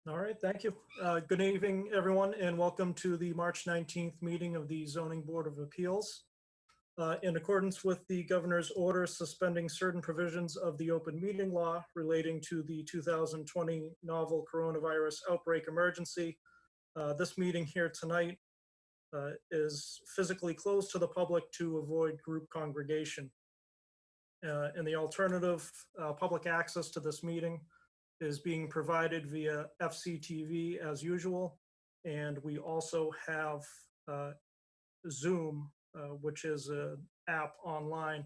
All right, thank you. Good evening, everyone, and welcome to the March 19th meeting of the Zoning Board of Appeals. In accordance with the governor's order suspending certain provisions of the open meeting law relating to the 2020 novel coronavirus outbreak emergency, this meeting here tonight is physically closed to the public to avoid group congregation. And the alternative, public access to this meeting is being provided via FCTV as usual. And we also have Zoom, which is an app online.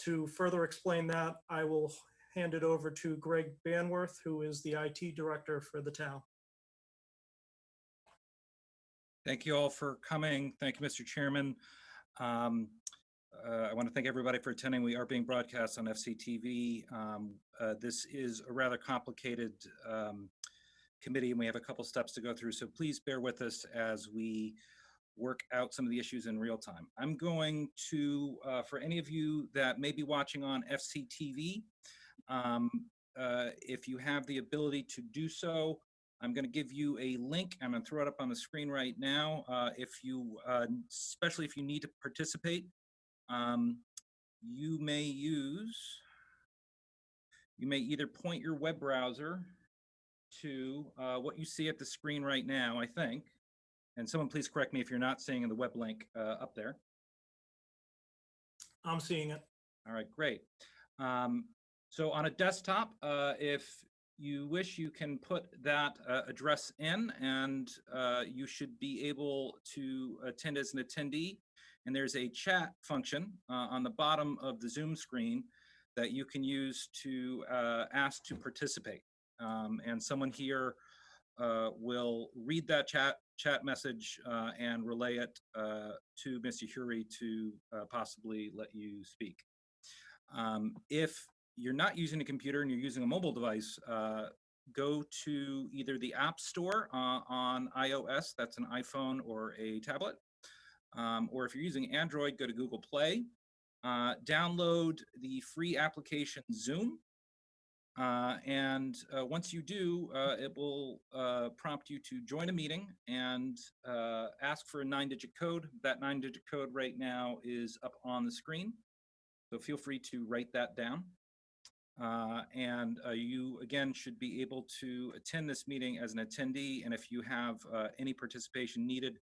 To further explain that, I will hand it over to Greg Banworth, who is the IT director for the town. Thank you all for coming. Thank you, Mr. Chairman. I want to thank everybody for attending. We are being broadcast on FCTV. This is a rather complicated committee, and we have a couple steps to go through, so please bear with us as we work out some of the issues in real time. I'm going to, for any of you that may be watching on FCTV, if you have the ability to do so, I'm going to give you a link. I'm going to throw it up on the screen right now. If you, especially if you need to participate, you may either point your web browser to what you see at the screen right now, I think. And someone please correct me if you're not seeing the web link up there. I'm seeing it. All right, great. So on a desktop, if you wish, you can put that address in, and you should be able to attend as an attendee. And there's a chat function on the bottom of the Zoom screen that you can use to ask to participate. And someone here will read that chat message and relay it to Mr. Hurry to possibly let you speak. If you're not using a computer and you're using a mobile device, go to either the App Store on iOS, that's an iPhone or a tablet, or if you're using Android, go to Google Play, download the free application Zoom, and once you do, it will prompt you to join a meeting and ask for a 9-digit code. That 9-digit code right now is up on the screen, so feel free to write that down. And you, again, should be able to attend this meeting as an attendee, and if you have any participation needed,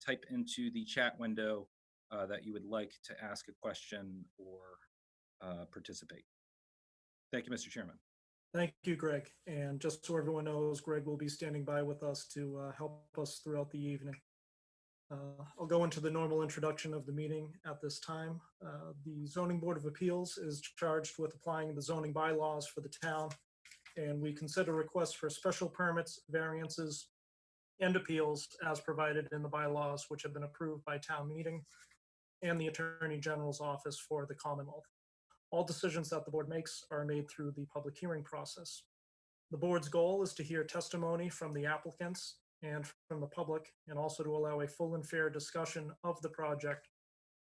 type into the chat window that you would like to ask a question or participate. Thank you, Mr. Chairman. Thank you, Greg. And just so everyone knows, Greg will be standing by with us to help us throughout the evening. I'll go into the normal introduction of the meeting at this time. The Zoning Board of Appeals is charged with applying the zoning bylaws for the town, and we consider requests for special permits, variances, and appeals as provided in the bylaws, which have been approved by town meeting and the Attorney General's office for the Commonwealth. All decisions that the board makes are made through the public hearing process. The board's goal is to hear testimony from the applicants and from the public, and also to allow a full and fair discussion of the project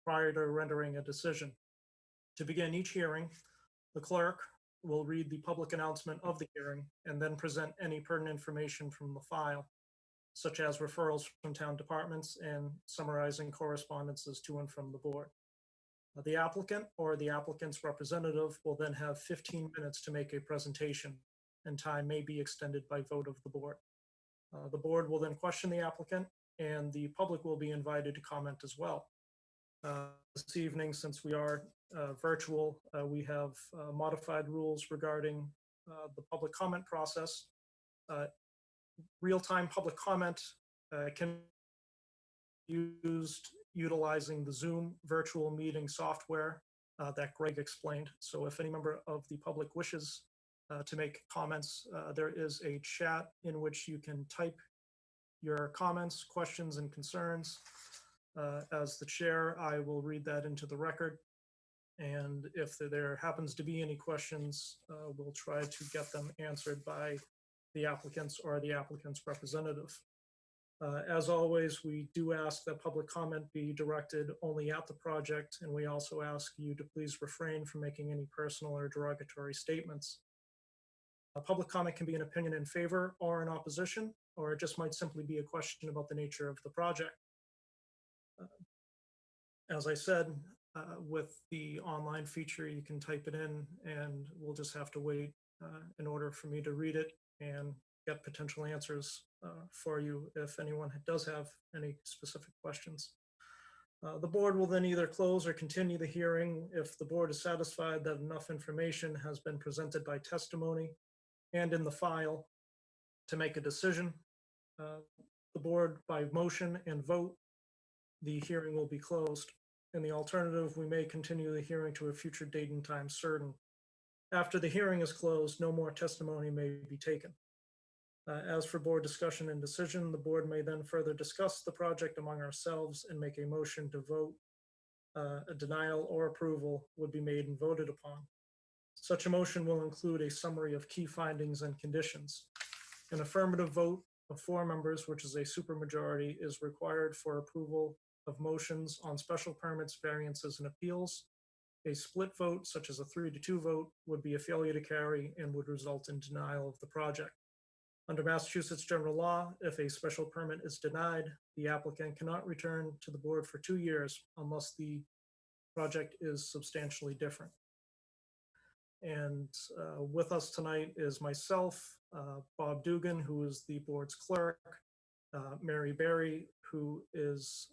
prior to rendering a decision. To begin each hearing, the clerk will read the public announcement of the hearing and then present any pertinent information from the file, such as referrals from town departments and summarizing correspondences to and from the board. The applicant or the applicant's representative will then have 15 minutes to make a presentation, and time may be extended by vote of the board. The board will then question the applicant, and the public will be invited to comment as well. This evening, since we are virtual, we have modified rules regarding the public comment process. Real-time public comment can be used utilizing the Zoom virtual meeting software that Greg explained. So if any member of the public wishes to make comments, there is a chat in which you can type your comments, questions, and concerns. As the chair, I will read that into the record. And if there happens to be any questions, we'll try to get them answered by the applicants or the applicant's representative. As always, we do ask that public comment be directed only at the project, and we also ask you to please refrain from making any personal or derogatory statements. A public comment can be an opinion in favor or in opposition, or it just might simply be a question about the nature of the project. As I said, with the online feature, you can type it in and we'll just have to wait in order for me to read it and get potential answers for you if anyone does have any specific questions. The board will then either close or continue the hearing if the board is satisfied that enough information has been presented by testimony and in the file to make a decision. The board, by motion and vote, the hearing will be closed. In the alternative, we may continue the hearing to a future date and time certain. After the hearing is closed, no more testimony may be taken. As for board discussion and decision, the board may then further discuss the project among ourselves and make a motion to vote. A denial or approval would be made and voted upon. Such a motion will include a summary of key findings and conditions. An affirmative vote of 4 members, which is a supermajority, is required for approval of motions on special permits, variances, and appeals. A split vote, such as a 3-2 vote, would be a failure to carry and would result in denial of the project. Under Massachusetts general law, if a special permit is denied, the applicant cannot return to the board for 2 years unless the project is substantially different. And with us tonight is myself, Bob Dugan, who is the board's clerk, Mary Berry, who is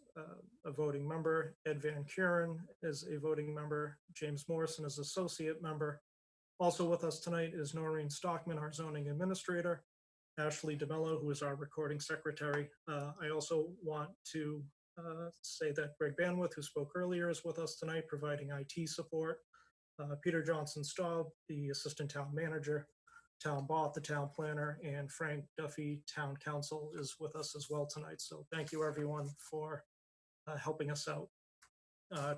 a voting member, Ed Van Kuren is a voting member, James Morrison is associate member. Also with us tonight is Noreen Stockman, our zoning administrator, Ashley DeMello, who is our recording secretary. I also want to say that Greg Banwith, who spoke earlier, is with us tonight providing IT support. Peter Johnson Staub, the assistant town manager, Town Bott, the town planner, and Frank Duffy, town council, is with us as well tonight. So thank you, everyone, for helping us out.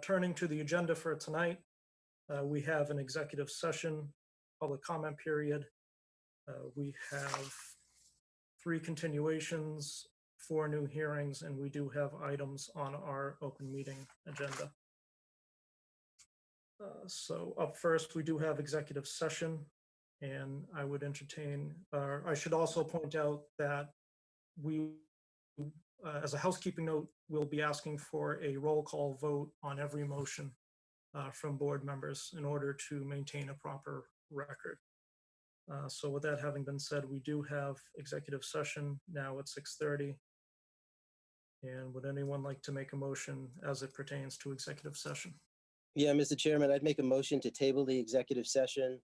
Turning to the agenda for tonight, we have an executive session, public comment period. We have 3 continuations, 4 new hearings, and we do have items on our open meeting agenda. So up first, we do have executive session, and I would entertain, I should also point out that we, as a housekeeping note, will be asking for a roll call vote on every motion from board members in order to maintain a proper record. So with that having been said, we do have executive session now at 6:30. And would anyone like to make a motion as it pertains to executive session? Yeah, Mr. Chairman, I'd make a motion to table the executive session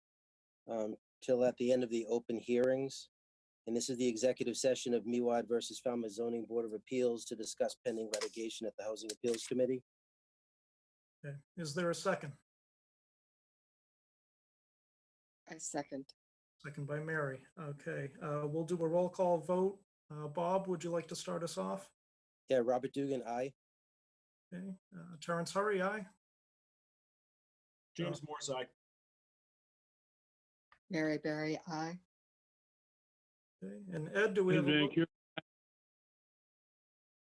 till at the end of the open hearings. And this is the executive session of Mewad versus Falmouth Zoning Board of Appeals to discuss pending litigation at the Housing Appeals Committee. Okay. Is there a second? I second. Second by Mary. Okay, we'll do a roll call vote. Bob, would you like to start us off? Yeah, Robert Dugan, aye. Okay, Terrence Hurry, aye. James Morse, aye. Mary Berry, aye. Okay, and Ed, do we have a vote? Thank you.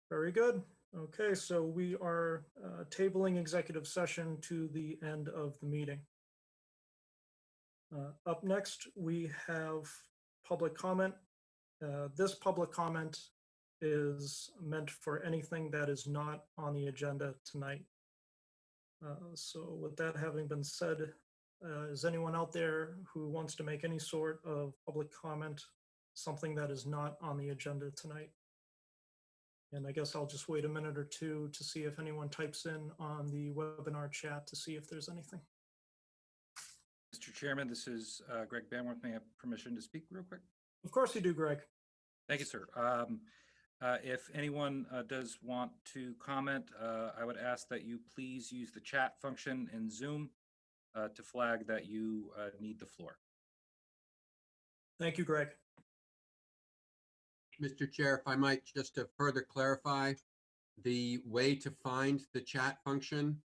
Very good. Okay, so we are tabling executive session to the end of the meeting. Up next, we have public comment. This public comment is meant for anything that is not on the agenda tonight. So with that having been said, is anyone out there who wants to make any sort of public comment, something that is not on the agenda tonight? And I guess I'll just wait a minute or two to see if anyone types in on the webinar chat to see if there's anything. Mr. Chairman, this is Greg Banworth. May I have permission to speak real quick? Of course you do, Greg. Thank you, sir. If anyone does want to comment, I would ask that you please use the chat function in Zoom to flag that you need the floor. Thank you, Greg. Mr. Chair, if I might, just to further clarify, the way to find the chat function,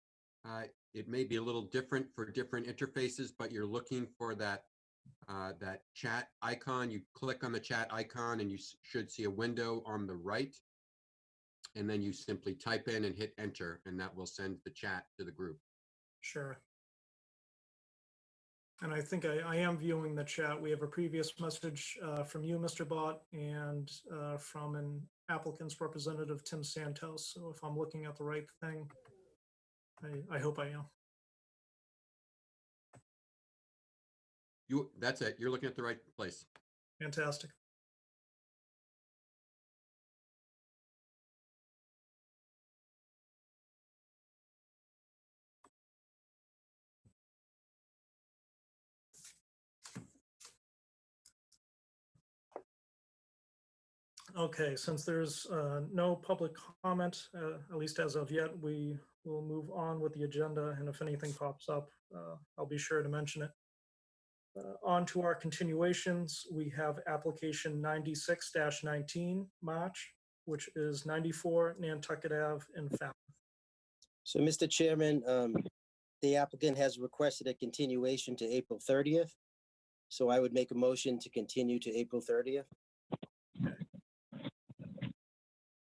it may be a little different for different interfaces, but you're looking for that chat icon. You click on the chat icon and you should see a window on the right. And then you simply type in and hit enter, and that will send the chat to the group. Sure. And I think I am viewing the chat. We have a previous message from you, Mr. Bott, and from an applicant's representative, Tim Santos. So if I'm looking at the right thing, I hope I am. That's it. You're looking at the right place. Fantastic. Okay, since there's no public comment, at least as of yet, we will move on with the agenda, and if anything pops up, I'll be sure to mention it. On to our continuations, we have application 96-19, March, which is 94 Nantucket Ave in Falmouth. So, Mr. Chairman, the applicant has requested a continuation to April 30th. So I would make a motion to continue to April 30th.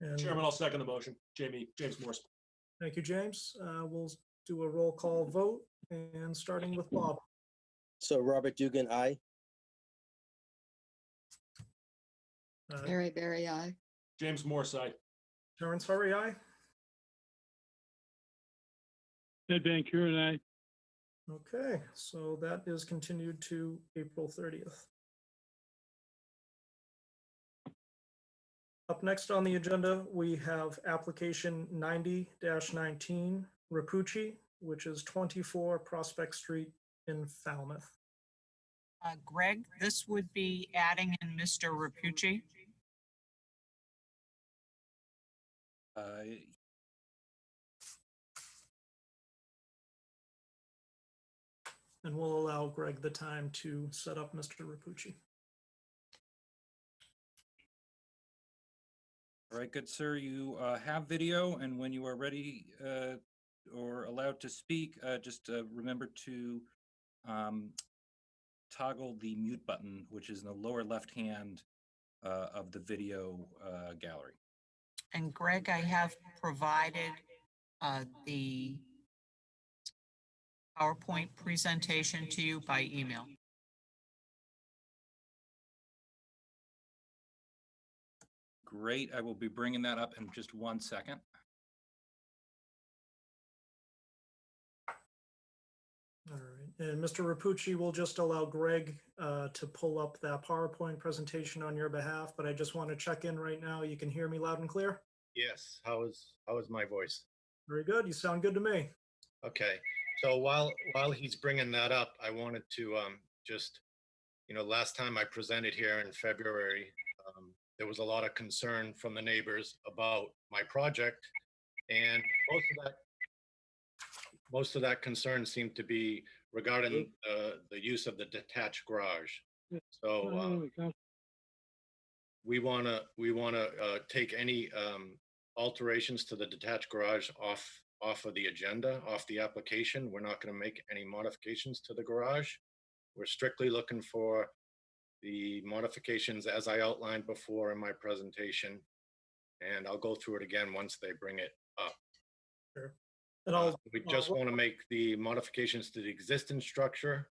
And Chairman, I'll second the motion. James Morse. thank you, James. We'll do a roll call vote, and starting with Bob. So Robert Dugan, aye. Mary Berry I. James Morse, aye. Terrence Hurry, aye. Ed Van Kuren, aye. Okay, so that is continued to April 30th. Up next on the agenda, we have application 90-19 Rapucci, which is 24 Prospect Street in Falmouth. Greg, this would be adding in Mr. Rapucci. And we'll allow Greg the time to set up Mr. Rapucci. All right, good sir, you have video, and when you are ready or allowed to speak, just remember to toggle the mute button, which is in the lower left hand of the video gallery. And Greg, I have provided the PowerPoint presentation to you by email. Great, I will be bringing that up in just 1 second. All right, and Mr. Rapucci will just allow Greg to pull up that PowerPoint presentation on your behalf, but I just want to check in right now. You can hear me loud and clear? Yes, how is my voice? Very good, you sound good to me. Okay, so while he's bringing that up, I wanted to just, last time I presented here in February, there was a lot of concern from the neighbors about my project, and most of that concern seemed to be regarding the use of the detached garage. So we want to take any alterations to the detached garage off of the agenda, off the application. We're not going to make any modifications to the garage. We're strictly looking for the modifications as I outlined before in my presentation, and I'll go through it again once they bring it up. Sure. And We just want to make the modifications to the existing structure,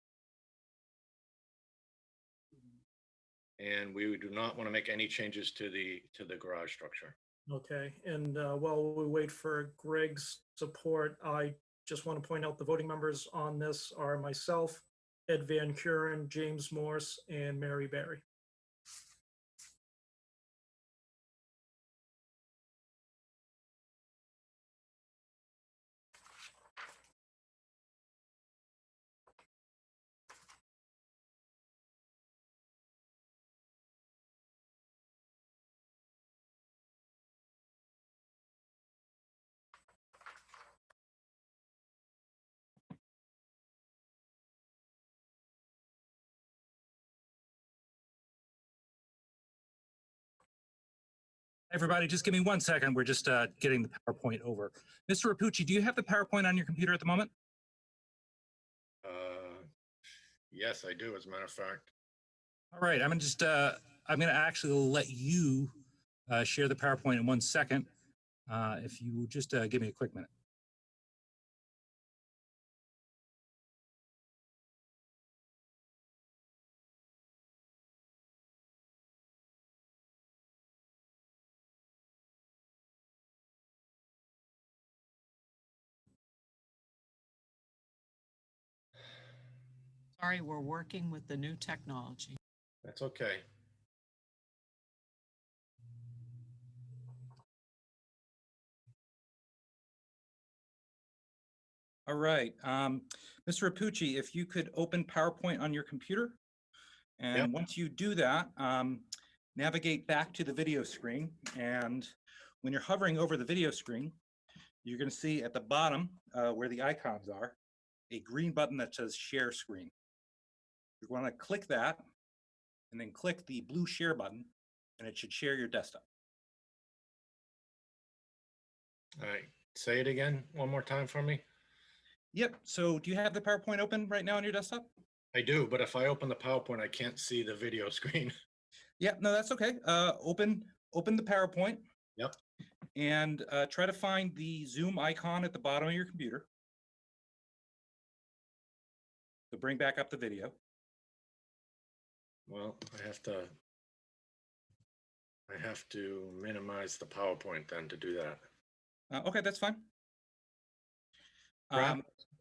and we do not want to make any changes to the garage structure. Okay, and while we wait for Greg's support, I just want to point out the voting members on this are myself, Ed Van Kuren, James Morse, and Mary Berry. Everybody, just give me 1 second. We're just getting the PowerPoint over. Mr. Rapucci, do you have the PowerPoint on your computer at the moment? Yes, I do, as a matter of fact. All right, I'm gonna actually let you share the PowerPoint in 1 second. If you just give me a quick minute. Sorry, we're working with the new technology. That's okay. All right. Mr. Rapucci, if you could open PowerPoint on your computer. And Yep. once you do that, navigate back to the video screen. And when you're hovering over the video screen, you're going to see at the bottom where the icons are, a green button that says Share Screen. You're going to click that and then click the blue Share button, and it should share your desktop. All right, say it again one more time for me. Yep. So do you have the PowerPoint open right now on your desktop? I do, but if I open the PowerPoint, I can't see the video screen. Yeah, no, that's okay. Open the PowerPoint. Yep. And try to find the Zoom icon at the bottom of your computer. So bring back up the video. Well, I have to minimize the PowerPoint then to do that. Okay, that's fine.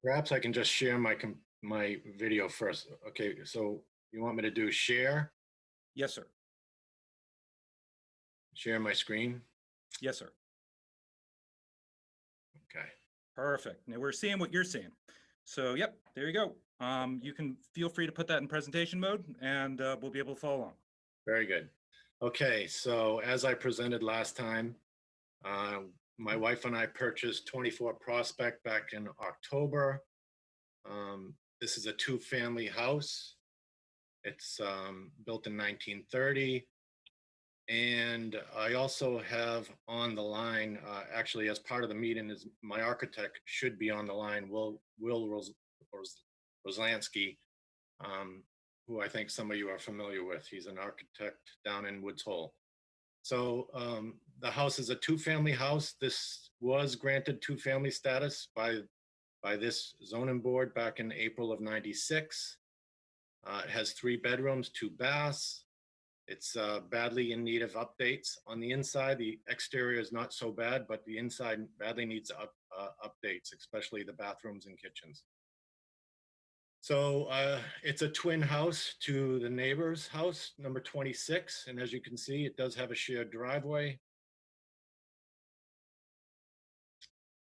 Perhaps I can just share my video first. Okay, so you want me to do share? Yes, sir. Share my screen? Yes, sir. Okay. Perfect. Now we're seeing what you're seeing. So, yep, there you go. You can feel free to put that in presentation mode, and we'll be able to follow along. Very good. Okay, so as I presented last time, my wife and I purchased 24 Prospect back in October. This is a two-family house. It's built in 1930. And I also have on the line, actually as part of the meeting, is my architect should be on the line, Will Roslansky, who I think some of you are familiar with. He's an architect down in Woods Hole. So the house is a two-family house. This was granted two-family status by this zoning board back in April of '96. It has 3 bedrooms, 2 baths. It's badly in need of updates. On the inside, the exterior is not so bad, but the inside badly needs updates, especially the bathrooms and kitchens. So it's a twin house to the neighbor's house, number 26. And as you can see, it does have a shared driveway.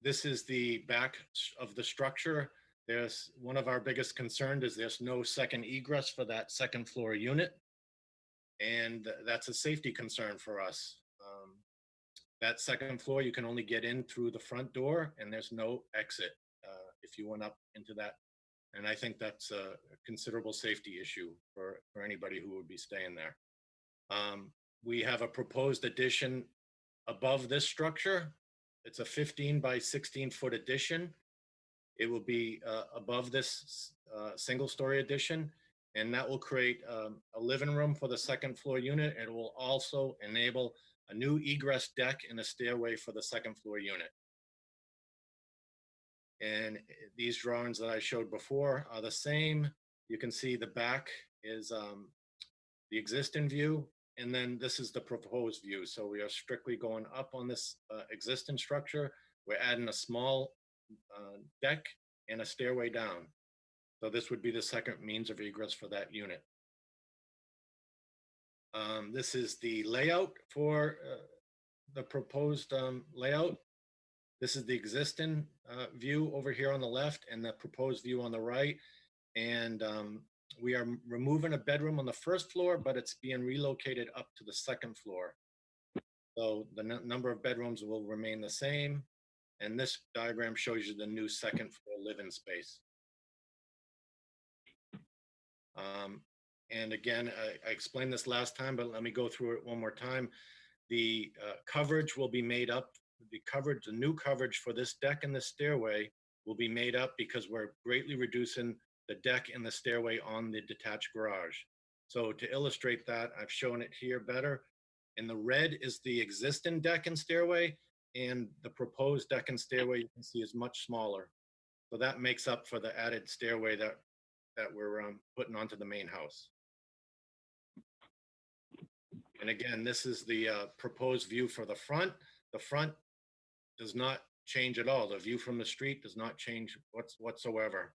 This is the back of the structure. There's one of our biggest concerns is there's no second egress for that second floor unit. And that's a safety concern for us. That second floor, you can only get in through the front door and there's no exit if you went up into that. And I think that's a considerable safety issue for anybody who would be staying there. We have a proposed addition above this structure. It's a 15 by 16 foot addition. It will be above this single story addition, and that will create a living room for the second floor unit. It will also enable a new egress deck and a stairway for the second floor unit. And these drawings that I showed before are the same. You can see the back is the existing view, and then this is the proposed view. So we are strictly going up on this existing structure. We're adding a small deck and a stairway down. So this would be the second means of egress for that unit. This is the layout for the proposed layout. This is the existing view over here on the left and the proposed view on the right. And we are removing a bedroom on the first floor, but it's being relocated up to the second floor. So the number of bedrooms will remain the same. And this diagram shows you the new second floor living space. And again, I explained this last time, but let me go through it one more time. The coverage will be made up. The new coverage for this deck and the stairway will be made up because we're greatly reducing the deck and the stairway on the detached garage. So to illustrate that, I've shown it here better. In the red is the existing deck and stairway, and the proposed deck and stairway you can see is much smaller. So that makes up for the added stairway that we're putting onto the main house. And again, this is the proposed view for the front. The front does not change at all. The view from the street does not change whatsoever.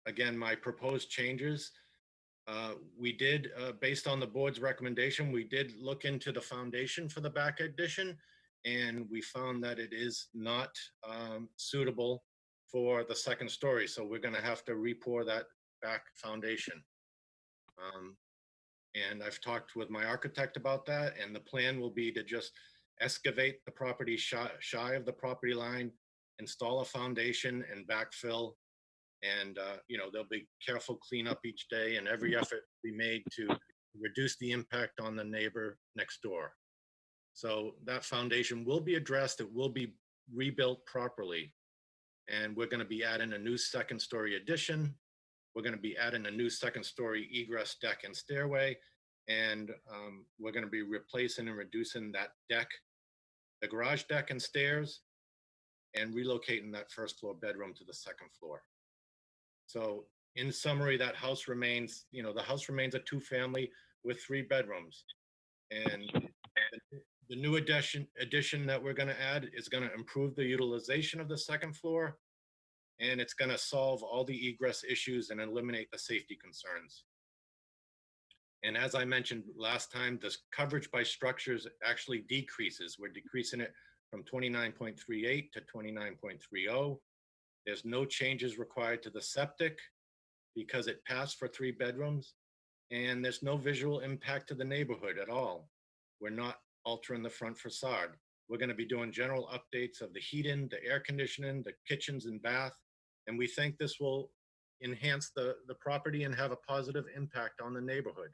Again, my proposed changes, we did, based on the board's recommendation, we did look into the foundation for the back addition, and we found that it is not suitable for the second story. So we're going to have to re-pour that back foundation. And I've talked with my architect about that, and the plan will be to just excavate the property shy of the property line, install a foundation and backfill. And, there'll be careful cleanup each day, and every effort be made to reduce the impact on the neighbor next door. So that foundation will be addressed. It will be rebuilt properly. And we're going to be adding a new second story addition. We're going to be adding a new second story egress deck and stairway. And we're going to be replacing and reducing that deck, the garage deck and stairs, and relocating that first floor bedroom to the second floor. So in summary, that house remains, the house remains a 2-family with 3 bedrooms. And the new addition that we're going to add is going to improve the utilization of the second floor, and it's going to solve all the egress issues and eliminate the safety concerns. And as I mentioned last time, this coverage by structures actually decreases. We're decreasing it from 29.38 to 29.30. There's no changes required to the septic because it passed for 3 bedrooms, and there's no visual impact to the neighborhood at all. We're not altering the front facade. We're going to be doing general updates of the heating, the air conditioning, the kitchens and bath, and we think this will enhance the property and have a positive impact on the neighborhood.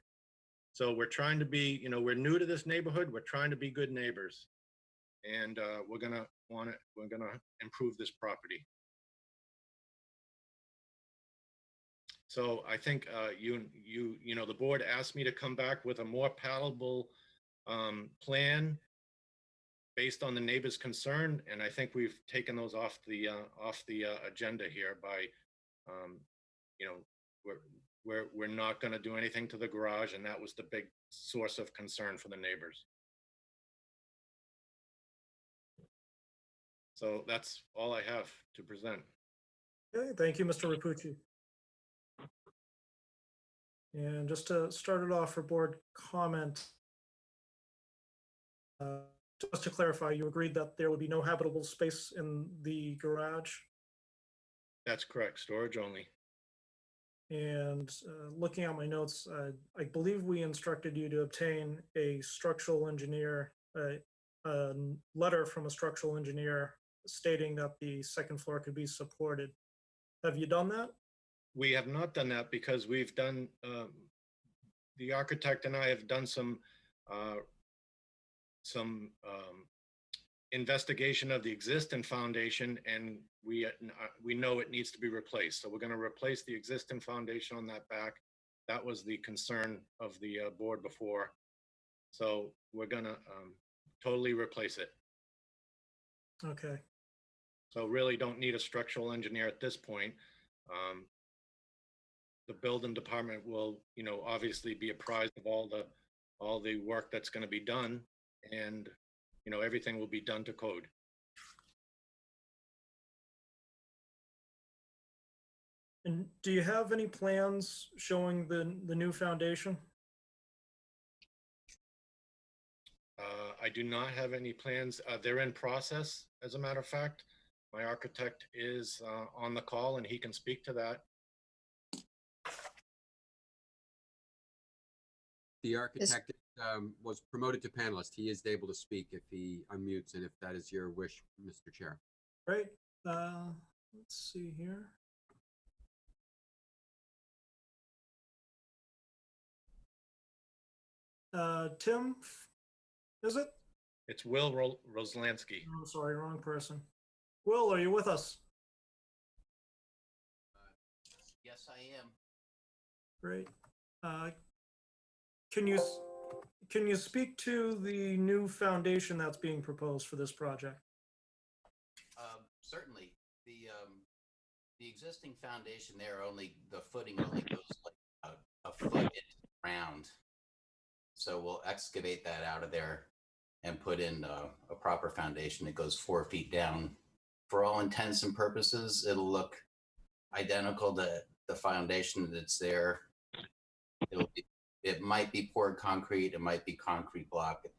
So we're trying to be, we're new to this neighborhood. We're trying to be good neighbors, and we're going to improve this property. So I think the board asked me to come back with a more palatable plan based on the neighbors' concern, and I think we've taken those off the agenda here by, we're not going to do anything to the garage, and that was the big source of concern for the neighbors. So that's all I have to present. Okay, thank you, Mr. Rapucci. And just to start it off for board comment, just to clarify, you agreed that there would be no habitable space in the garage? That's correct, storage only. And looking at my notes, I believe we instructed you to obtain a structural engineer, a letter from a structural engineer stating that the second floor could be supported. Have you done that? We have not done that because we've done, the architect and I have done some investigation of the existing foundation, and we know it needs to be replaced. So we're going to replace the existing foundation on that back. That was the concern of the board before. So we're going to totally replace it. Okay. So really don't need a structural engineer at this point. The building department will, obviously be apprised of all the work that's going to be done, and, everything will be done to code. And do you have any plans showing the new foundation? I do not have any plans. They're in process, as a matter of fact. My architect is on the call, and he can speak to that. The architect was promoted to panelist. He is able to speak if he unmutes and if that is your wish, Mr. Chair. Right. Let's see here. Tim, is it? It's Will Roslansky. I'm sorry, wrong person. Will, are you with us? Yes, I am. Great. Can you speak to the new foundation that's being proposed for this project? Certainly. The existing foundation there, the footing only goes like a foot into the ground. So we'll excavate that out of there and put in a proper foundation that goes 4 feet down. For all intents and purposes, it'll look identical to the foundation that's there. It might be poured concrete, it might be concrete block. It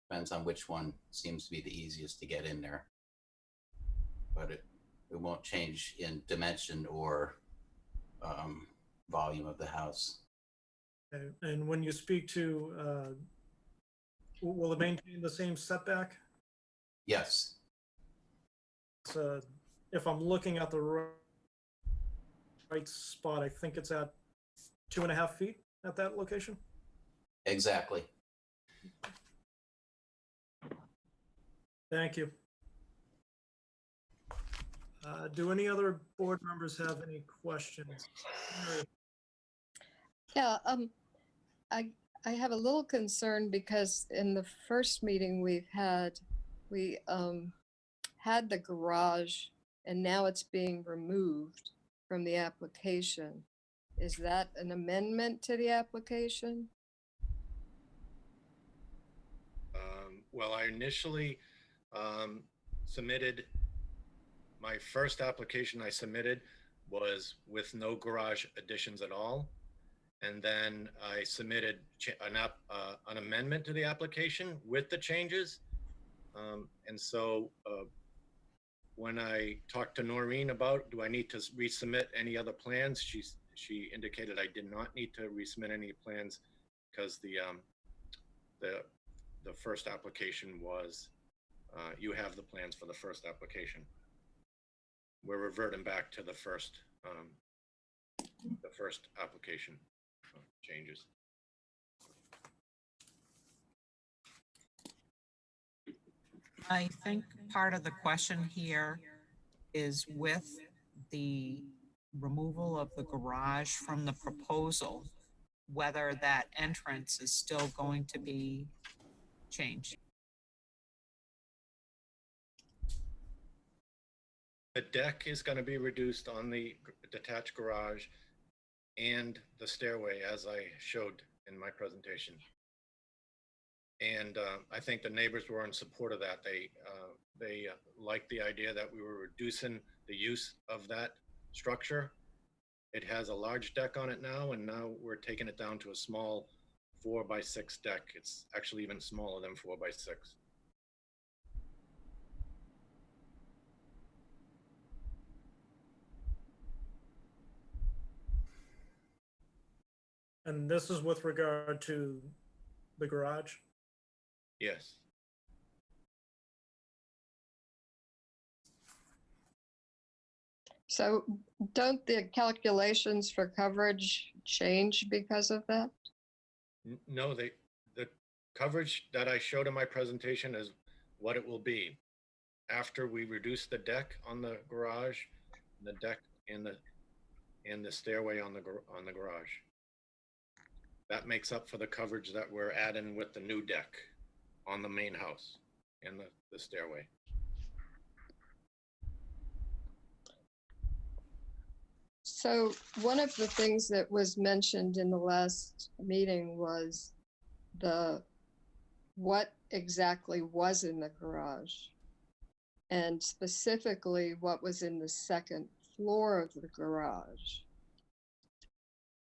depends on which one seems to be the easiest to get in there. But it won't change in dimension or volume of the house. Okay, and when you speak to, will it maintain the same setback? Yes, So if I'm looking at the right spot, I think it's at 2.5 feet at that location. exactly. Thank you. Do any other board members have any questions? Yeah, I have a little concern because in the first meeting we had the garage and now it's being removed from the application. Is that an amendment to the application? Well, I initially submitted, my first application I submitted was with no garage additions at all. And then I submitted an amendment to the application with the changes. And so when I talked to Noreen about, do I need to resubmit any other plans? She indicated I did not need to resubmit any plans because the first application was, you have the plans for the first application. We're reverting back to the first application changes. I think part of the question here is with the removal of the garage from the proposal, whether that entrance is still going to be changed. The deck is going to be reduced on the detached garage and the stairway, as I showed in my presentation. And I think the neighbors were in support of that. They liked the idea that we were reducing the use of that structure. It has a large deck on it now, and now we're taking it down to a small 4x6 deck. It's actually even smaller than 4x6. And this is with regard to the garage? Yes. So don't the calculations for coverage change because of that? No, the coverage that I showed in my presentation is what it will be after we reduce the deck on the garage, the deck and the stairway on the garage. That makes up for the coverage that we're adding with the new deck on the main house and the stairway. So one of the things that was mentioned in the last meeting was what exactly was in the garage, and specifically what was in the second floor of the garage.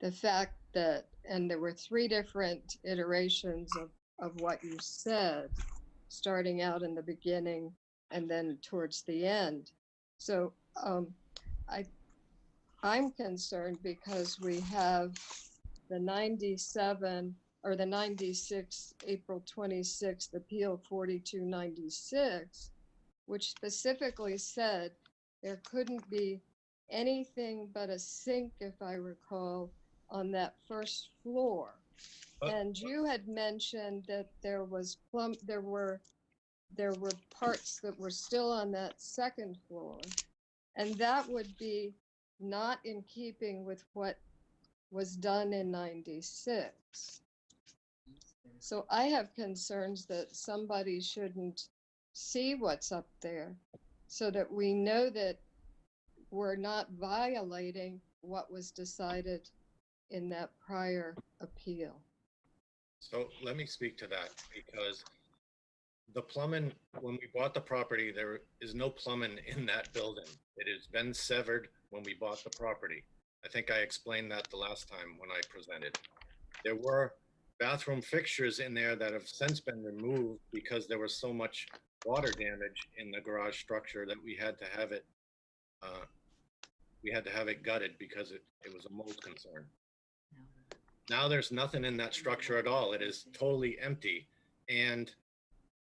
The fact that, and there were 3 different iterations of what you said, starting out in the beginning and then towards the end. So I'm concerned because we have the 97 or the 96 April 26th Appeal 4296, which specifically said there couldn't be anything but a sink, if I recall, on that first floor. And you had mentioned that there were parts that were still on that second floor, and that would be not in keeping with what was done in 96. So I have concerns that somebody shouldn't see what's up there so that we know that we're not violating what was decided in that prior appeal. So let me speak to that, because the plumbing, when we bought the property, there is no plumbing in that building. It has been severed when we bought the property. I think I explained that the last time when I presented. There were bathroom fixtures in there that have since been removed because there was so much water damage in the garage structure that we had to have it gutted because it was a mold concern. Now there's nothing in that structure at all. It is totally empty. And,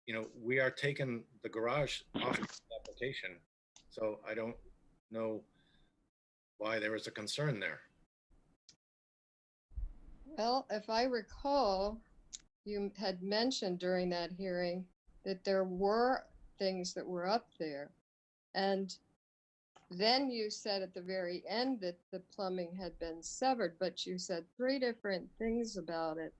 you know, we are taking the garage off the application. So I don't know why there is a concern there. Well, if I recall, you had mentioned during that hearing that there were things that were up there. And then you said at the very end that the plumbing had been severed, but you said 3 different things about it.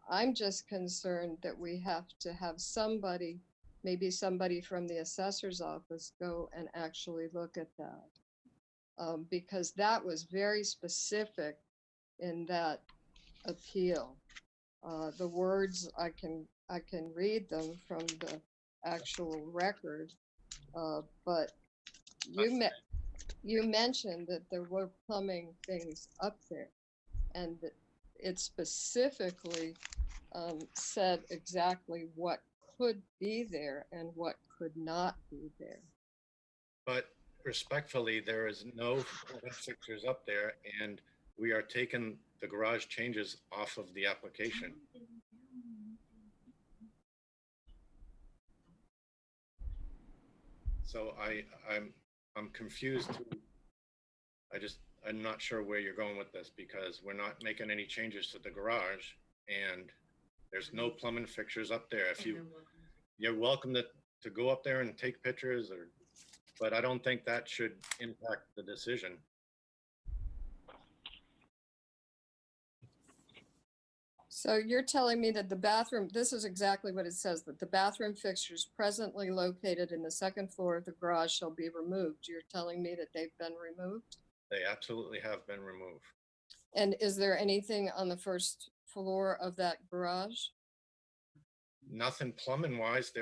I'm just concerned that we have to have somebody, maybe somebody from the assessor's office, go and actually look at that. Because that was very specific in that appeal. The words, I can read them from the actual record, but you mentioned that there were plumbing things up there, and that it specifically said exactly what could be there and what could not be there. But respectfully, there is no fixtures up there, and we are taking the garage changes off of the application. So I'm confused. I'm not sure where you're going with this, because we're not making any changes to the garage and there's no plumbing fixtures up there. If you're welcome to go up there and take pictures, but I don't think that should impact the decision. So you're telling me that the bathroom, this is exactly what it says, that the bathroom fixtures presently located in the 2nd floor of the garage shall be removed. You're telling me that they've been removed? They absolutely have been removed. And is there anything on the 1st floor of that garage? Nothing plumbing wise.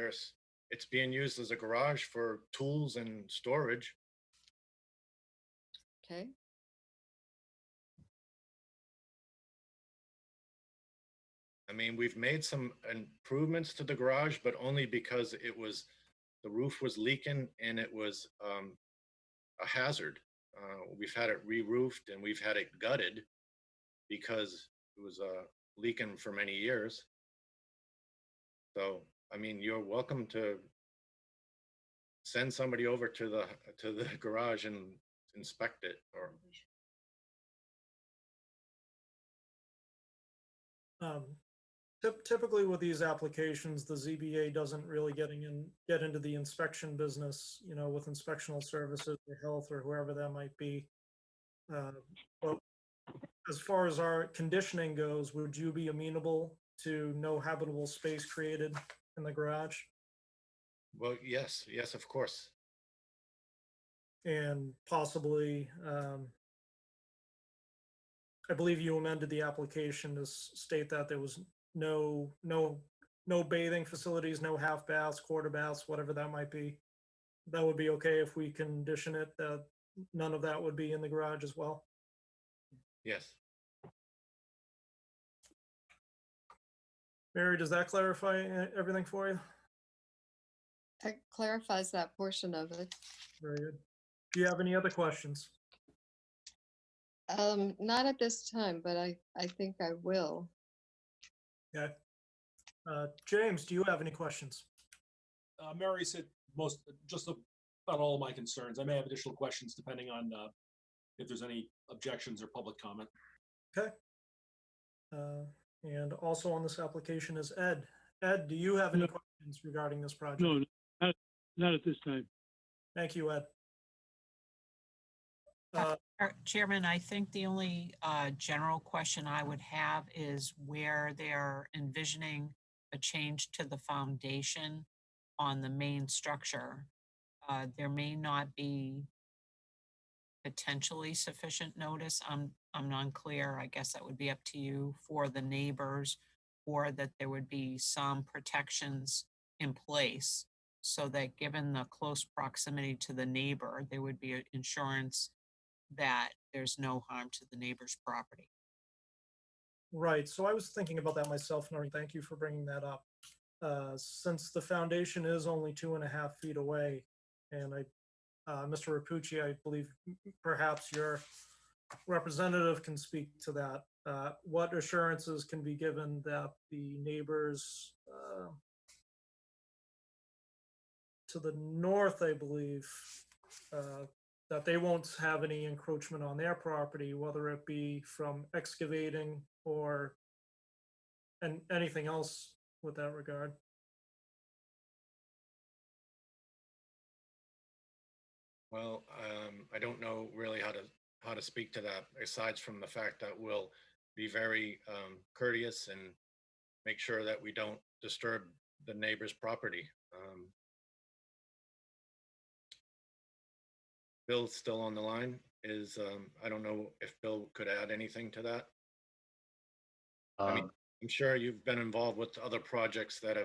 It's being used as a garage for tools and storage. Okay. I mean, we've made some improvements to the garage, but only because the roof was leaking and it was a hazard. We've had it re-roofed and we've had it gutted because it was leaking for many years. So, I mean, you're welcome to send somebody over to the garage and inspect it, or Typically with these applications, the ZBA doesn't really get into the inspection business, you know, with inspectional services or health or whoever that might be. But as far as our conditioning goes, would you be amenable to no habitable space created in the garage? well, yes, of course. And possibly, I believe you amended the application to state that there was no bathing facilities, no half baths, quarter baths, whatever that might be. That would be okay if we condition it that none of that would be in the garage as well. Yes. Mary, does that clarify everything for you? That clarifies that portion of it. Very good. Do you have any other questions? Not at this time, but I think I will. Okay. James, do you have any questions? Mary said just about all of my concerns. I may have additional questions depending on if there's any objections or public comment. Okay. And also on this application is Ed. Ed, do you have any questions regarding this project? No, not at this time. Thank you, Ed. Chairman, I think the only general question I would have is where they're envisioning a change to the foundation on the main structure. There may not be potentially sufficient notice. I'm unclear. I guess that would be up to you for the neighbors, or that there would be some protections in place so that given the close proximity to the neighbor, there would be insurance that there's no harm to the neighbor's property. Right, so I was thinking about that myself, Noreen, thank you for bringing that up. Since the foundation is only 2.5 feet away, and Mr. Rapucci, I believe perhaps your representative can speak to that. What assurances can be given that the neighbors to the north, I believe, that they won't have any encroachment on their property, whether it be from excavating or anything else with that regard? Well, I don't know really how to speak to that, aside from the fact that we'll be very courteous and make sure that we don't disturb the neighbor's property. Bill's still on the line. I don't know if Bill could add anything to that. I mean, I'm sure you've been involved with other projects that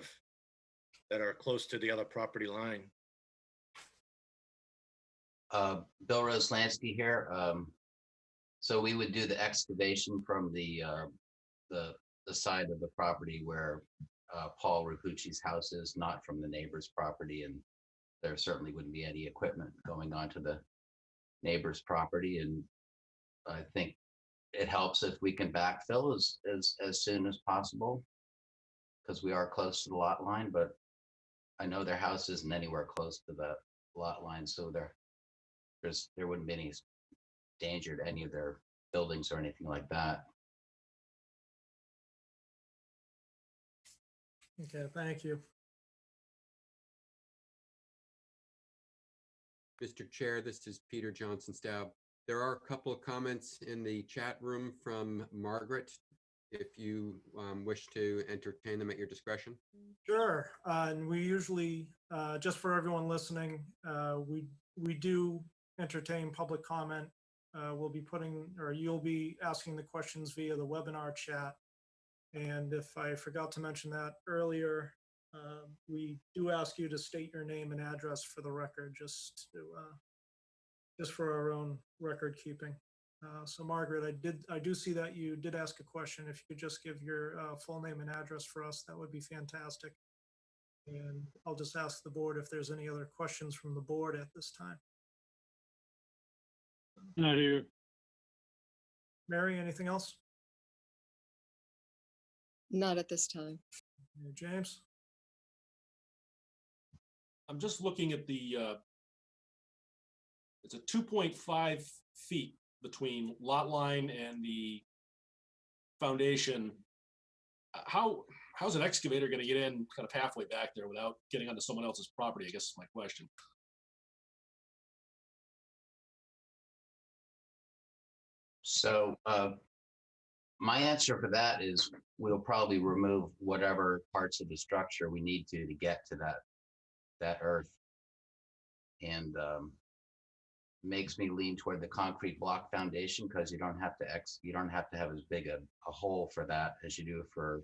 are close to the other property line. Bill Roslansky here. So we would do the excavation from the side of the property where Paul Rapucci's house is, not from the neighbor's property, and there certainly wouldn't be any equipment going onto the neighbor's property. And I think it helps if we can backfill as soon as possible, because we are close to the lot line, but I know their house isn't anywhere close to the lot line, so there wouldn't be any danger to any of their buildings or anything like that. Okay, thank you. Mr. Chair, this is Peter Johnson Staub. There are a couple of comments in the chat room from Margaret, if you wish to entertain them at your discretion. Sure, and we usually, just for everyone listening, we do entertain public comment. We'll be you'll be asking the questions via the webinar chat. And if I forgot to mention that earlier, we do ask you to state your name and address for the record, just for our own record keeping. So Margaret, I do see that you did ask a question. If you could just give your full name and address for us, that would be fantastic. And I'll just ask the board if there's any other questions from the board at this time. Not here. Mary, anything else? Not at this time. James? I'm just looking at it's a 2.5 feet between lot line and the foundation. How's an excavator going to get in kind of halfway back there without getting onto someone else's property, I guess is my question. So my answer for that is we'll probably remove whatever parts of the structure we need to get to that earth. And makes me lean toward the concrete block foundation, because you don't have to have as big a hole for that as you do for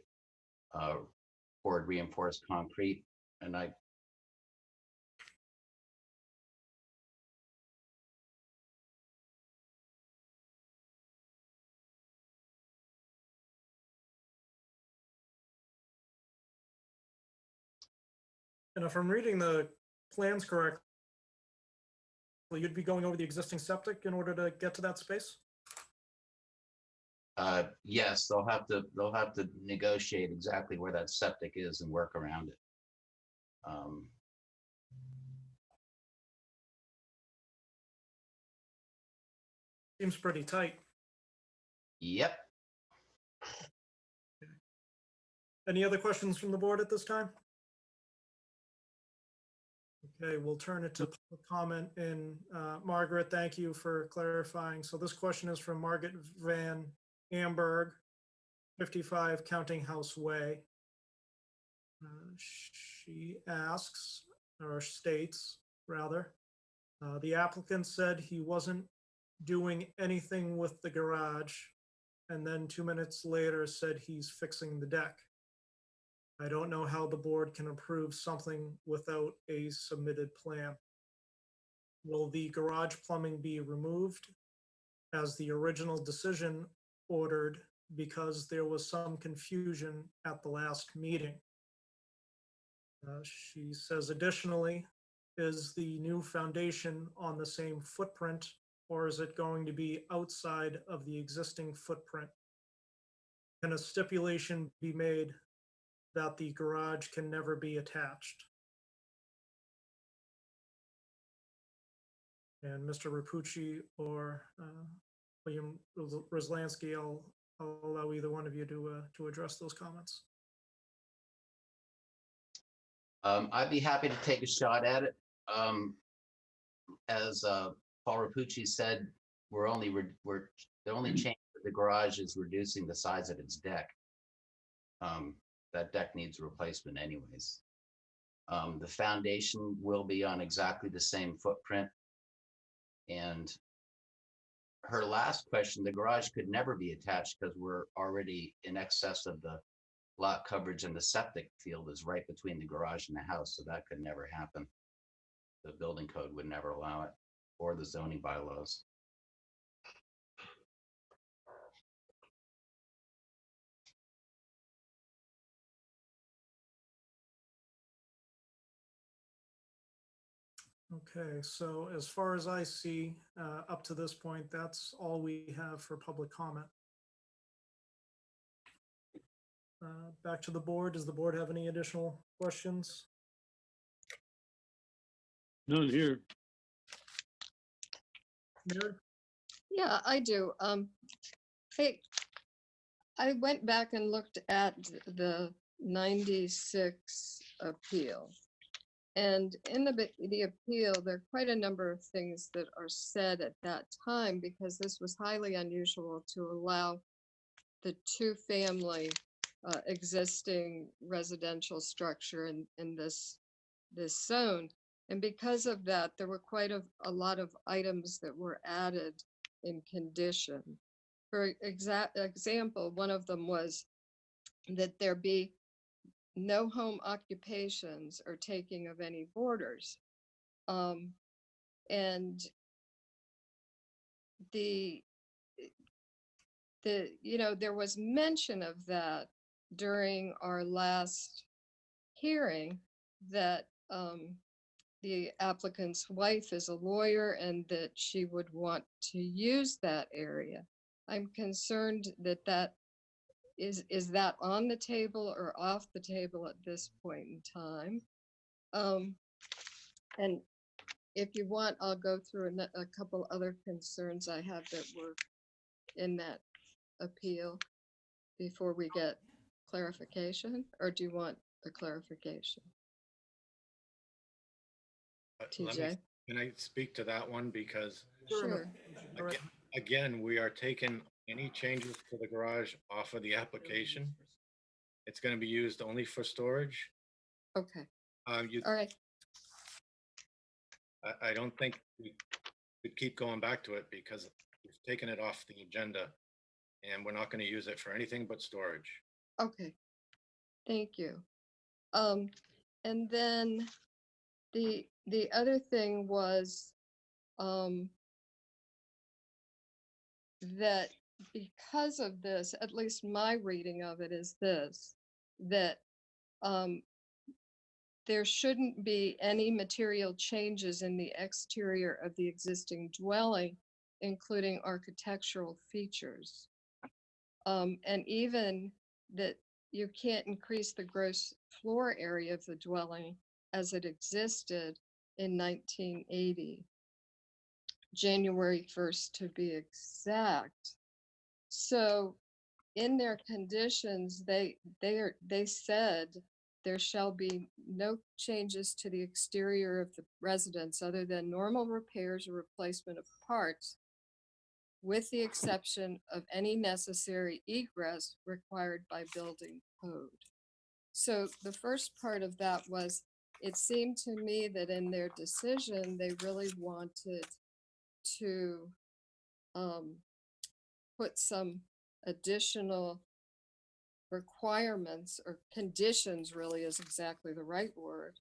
poured reinforced concrete. And And if I'm reading the plans correctly, you'd be going over the existing septic in order to get to that space? yes, they'll have to negotiate exactly where that septic is and work around it. Seems pretty tight. Yep. Any other questions from the board at this time? Okay, we'll turn it to public comment. And Margaret, thank you for clarifying. So this question is from Margaret Van Amberg, 55 Counting House Way. She asks, or states rather, the applicant said he wasn't doing anything with the garage, and then 2 minutes later said he's fixing the deck. I don't know how the board can approve something without a submitted plan. Will the garage plumbing be removed? as the original decision ordered because there was some confusion at the last meeting. She says additionally, is the new foundation on the same footprint, or is it going to be outside of the existing footprint? Can a stipulation be made that the garage can never be attached? And Mr. Rapucci or William Roslansky, I'll allow either one of you to address those comments. I'd be happy to take a shot at it. As Paul Rapucci said, the only change to the garage is reducing the size of its deck. That deck needs replacement anyways. The foundation will be on exactly the same footprint. And her last question, the garage could never be attached because we're already in excess of the lot coverage, and the septic field is right between the garage and the house, so that could never happen. The building code would never allow it, or the zoning bylaws. Okay, so as far as I see, up to this point, that's all we have for public comment. Back to the board. Does the board have any additional questions? None here. Mary? Yeah, I do. Hey, I went back and looked at the 96 appeal. And in the appeal, there are quite a number of things that are said at that time, because this was highly unusual to allow the two-family existing residential structure in this zone. And because of that, there were quite a lot of items that were added in condition. For example, one of them was that there be no home occupations or taking of any boarders. And there was mention of that during our last hearing, that the applicant's wife is a lawyer and that she would want to use that area. I'm concerned that is that on the table or off the table at this point in time? And if you want, I'll go through a couple other concerns I have that were in that appeal before we get clarification, or do you want a clarification? TJ? Can I speak to that one? Because Sure. again, we are taking any changes to the garage off of the application. It's going to be used only for storage. Okay, All right. I don't think we could keep going back to it because we've taken it off the agenda and we're not going to use it for anything but storage. Okay, thank you. And then the other thing was that because of this, at least my reading of it is this, that there shouldn't be any material changes in the exterior of the existing dwelling, including architectural features. And even that you can't increase the gross floor area of the dwelling as it existed in 1980, January 1st to be exact. So in their conditions, they said there shall be no changes to the exterior of the residence other than normal repairs or replacement of parts, with the exception of any necessary egress required by building code. So the first part of that was, it seemed to me that in their decision, they really wanted to put some additional requirements, or conditions really is exactly the right word,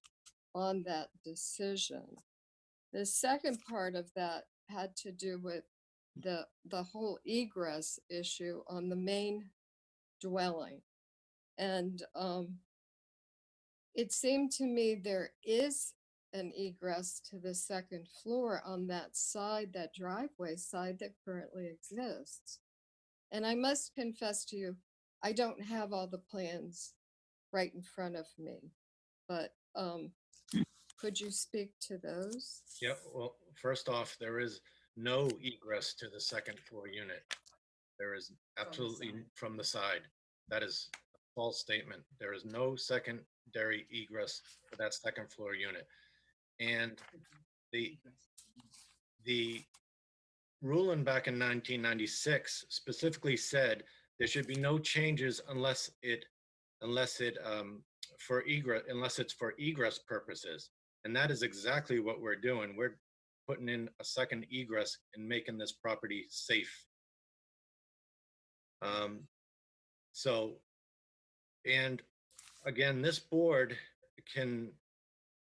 on that decision. The second part of that had to do with the whole egress issue on the main dwelling. And it seemed to me there is an egress to the second floor on that side, that driveway side that currently exists. And I must confess to you, I don't have all the plans right in front of me, but could you speak to those? Yeah, well, first off, there is no egress to the second floor unit. There is absolutely from the side. That is a false statement. There is no secondary egress for that second floor unit. And the ruling back in 1996 specifically said there should be no changes unless it's for egress purposes. And that is exactly what we're doing. We're putting in a second egress and making this property safe. And again, this board can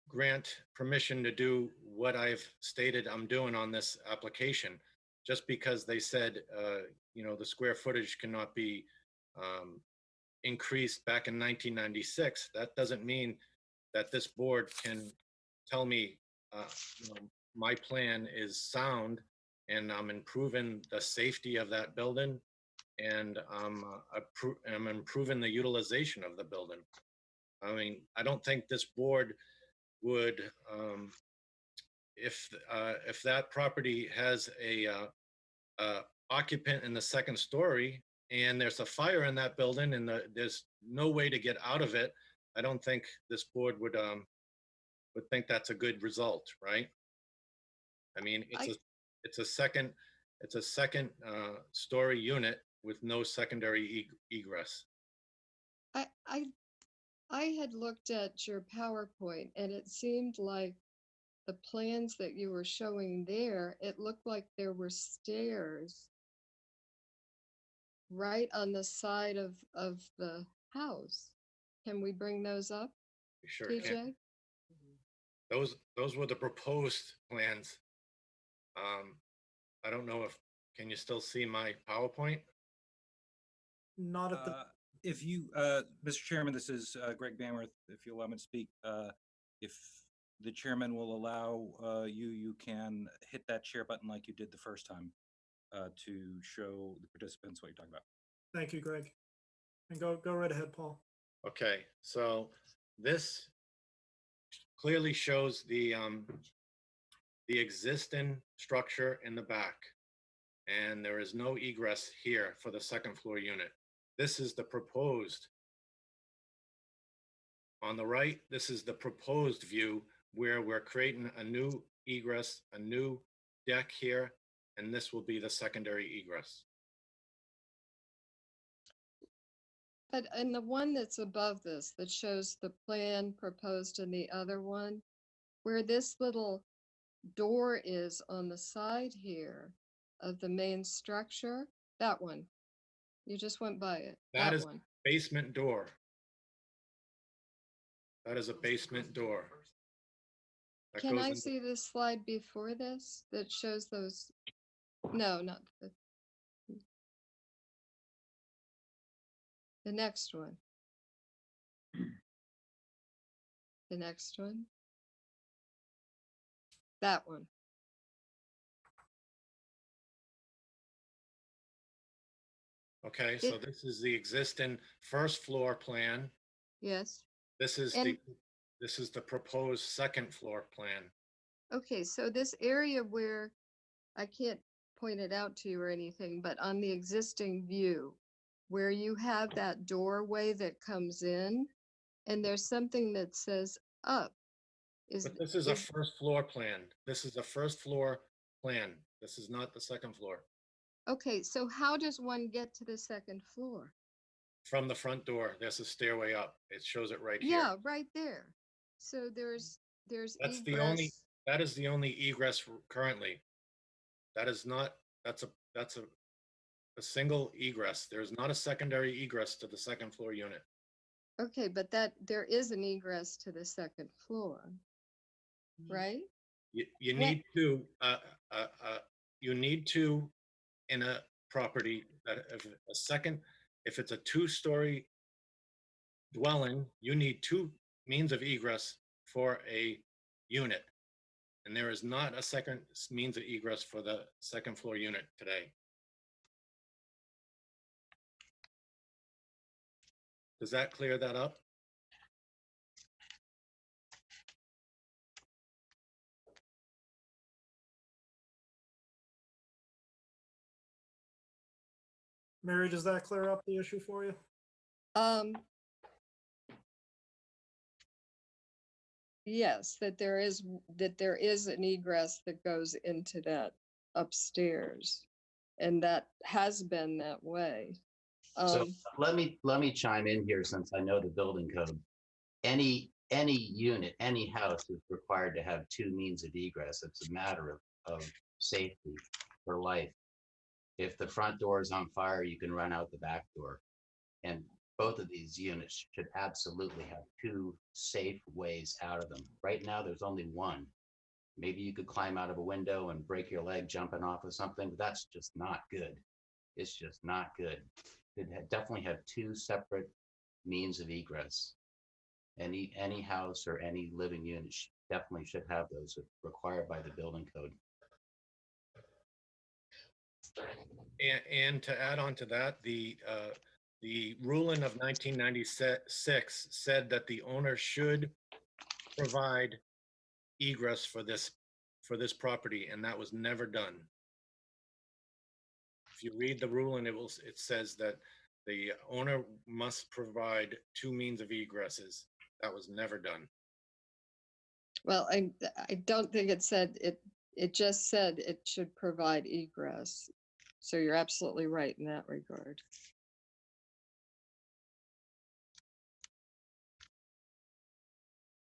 grant permission to do what I've stated I'm doing on this application. Just because they said, the square footage cannot be increased back in 1996, that doesn't mean that this board can tell me, my plan is sound and I'm improving the safety of that building and I'm improving the utilization of the building. I mean, I don't think this board would, if that property has a occupant in the second story and there's a fire in that building and there's no way to get out of it, I don't think this board would think that's a good result, right? I mean, it's a second story unit with no secondary egress. I had looked at your PowerPoint and it seemed like the plans that you were showing there, it looked like there were stairs right on the side of the house. Can we bring those up, We sure TJ? can. Those were the proposed plans. I don't know can you still see my PowerPoint? Not at the, If you, Mr. Chairman, this is Greg Bamworth, if you allow me to speak. If the chairman will allow you can hit that share button like you did the first time to show the participants what you're talking about. thank you, Greg. And go right ahead, Paul. Okay, so this clearly shows the existing structure in the back, and there is no egress here for the second floor unit. This is the proposed. On the right, this is the proposed view where we're creating a new egress, a new deck here, and this will be the secondary egress. But in the one that's above this, that shows the plan proposed in the other one, where this little door is on the side here of the main structure, that one. You just went by it. That is one. basement door. That is a basement door. That Can goes I into- see the slide before this that shows those? No, not the next one. The next one. That one. Okay, so this is the existing first floor plan. Yes. This is And- the proposed second floor plan. Okay, so this area where I can't point it out to you or anything, but on the existing view, where you have that doorway that comes in, and there's something that says up. But this is a first floor plan. This is a first floor plan. This is not the second floor. Okay, so how does one get to the second floor? From the front door, there's a stairway up. It shows it right here. Yeah, right there. So there's That's the only, egress. that is the only egress currently. That is not, that's a single egress. There's not a secondary egress to the second floor unit. Okay, but there is an egress to the second floor, right? You need to in a property, if it's a two-story dwelling, you need two means of egress for a unit. And there is not a second means of egress for the second floor unit today. Does that clear that up? Mary, does that clear up the issue for you? Yes, that there is an egress that goes into that upstairs. And that has been that way. So let me chime in here since I know the building code. Any unit, any house is required to have two means of egress. It's a matter of safety for life. If the front door is on fire, you can run out the back door. And both of these units should absolutely have two safe ways out of them. Right now, there's only one. Maybe you could climb out of a window and break your leg jumping off of something, but that's just not good. It's just not good. It definitely have two separate means of egress. Any house or any living unit definitely should have those required by the building code. And to add on to that, the ruling of 1996 said that the owner should provide egress for this property, and that was never done. If you read the ruling, it says that the owner must provide two means of egresses. That was never done. Well, I don't think it said it. It just said it should provide egress. So you're absolutely right in that regard.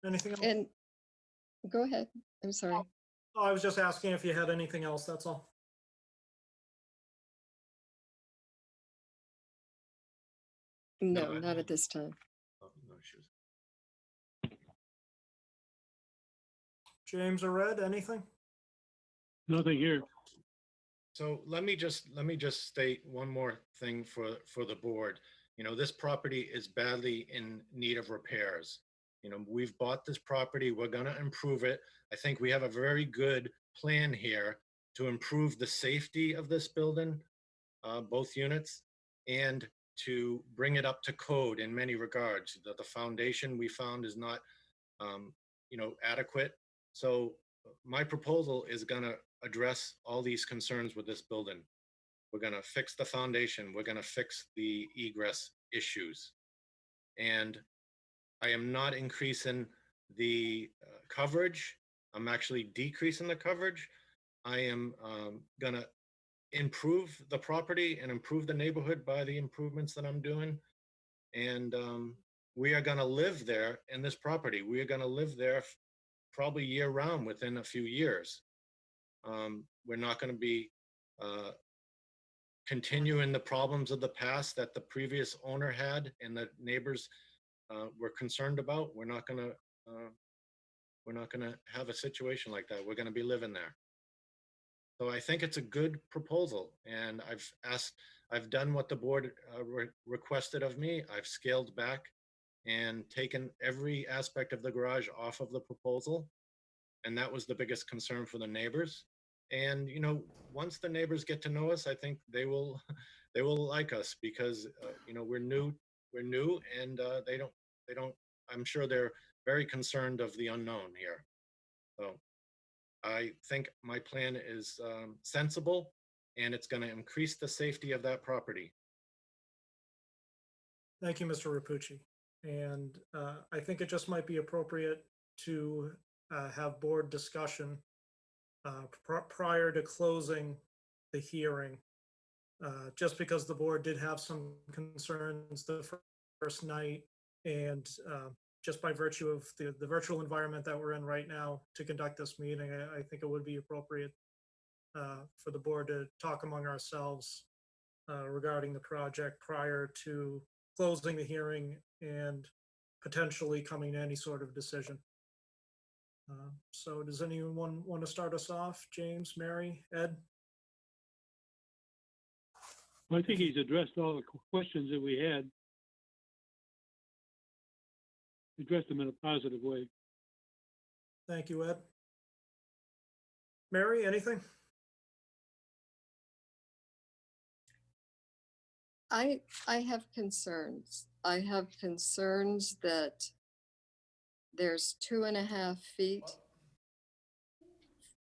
Anything else? And go ahead. I'm sorry. Oh, I was just asking if you had anything else, that's all. No, I not don't. at this time. Oh, no issues. James or Red, anything? Nothing here. So let me just state one more thing for the board. You know, this property is badly in need of repairs. You know, we've bought this property, we're gonna improve it. I think we have a very good plan here to improve the safety of this building, both units, and to bring it up to code in many regards. The foundation we found is not, adequate. So my proposal is gonna address all these concerns with this building. We're gonna fix the foundation. We're gonna fix the egress issues. And I am not increasing the coverage. I'm actually decreasing the coverage. I am gonna improve the property and improve the neighborhood by the improvements that I'm doing. And we are gonna live there in this property. We are gonna live there probably year round within a few years. We're not going to be continuing the problems of the past that the previous owner had and the neighbors were concerned about. We're not going to have a situation like that. We're going to be living there. So I think it's a good proposal, and I've done what the board requested of me. I've scaled back and taken every aspect of the garage off of the proposal. And that was the biggest concern for the neighbors. And, you know, once the neighbors get to know us, I think they will like us because, we're new and they don't, I'm sure they're very concerned of the unknown here. So I think my plan is sensible and it's going to increase the safety of that property. Thank you, Mr. Rapucci. And I think it just might be appropriate to have board discussion prior to closing the hearing, just because the board did have some concerns the first night, and just by virtue of the virtual environment that we're in right now to conduct this meeting, I think it would be appropriate for the board to talk among ourselves regarding the project prior to closing the hearing and potentially coming to any sort of decision. So does anyone want to start us off? James, Mary, Ed? Well, I think he's addressed all the questions that we had. Addressed them in a positive way. Thank you, Ed. Mary, anything? I have concerns. I have concerns that there's 2.5 feet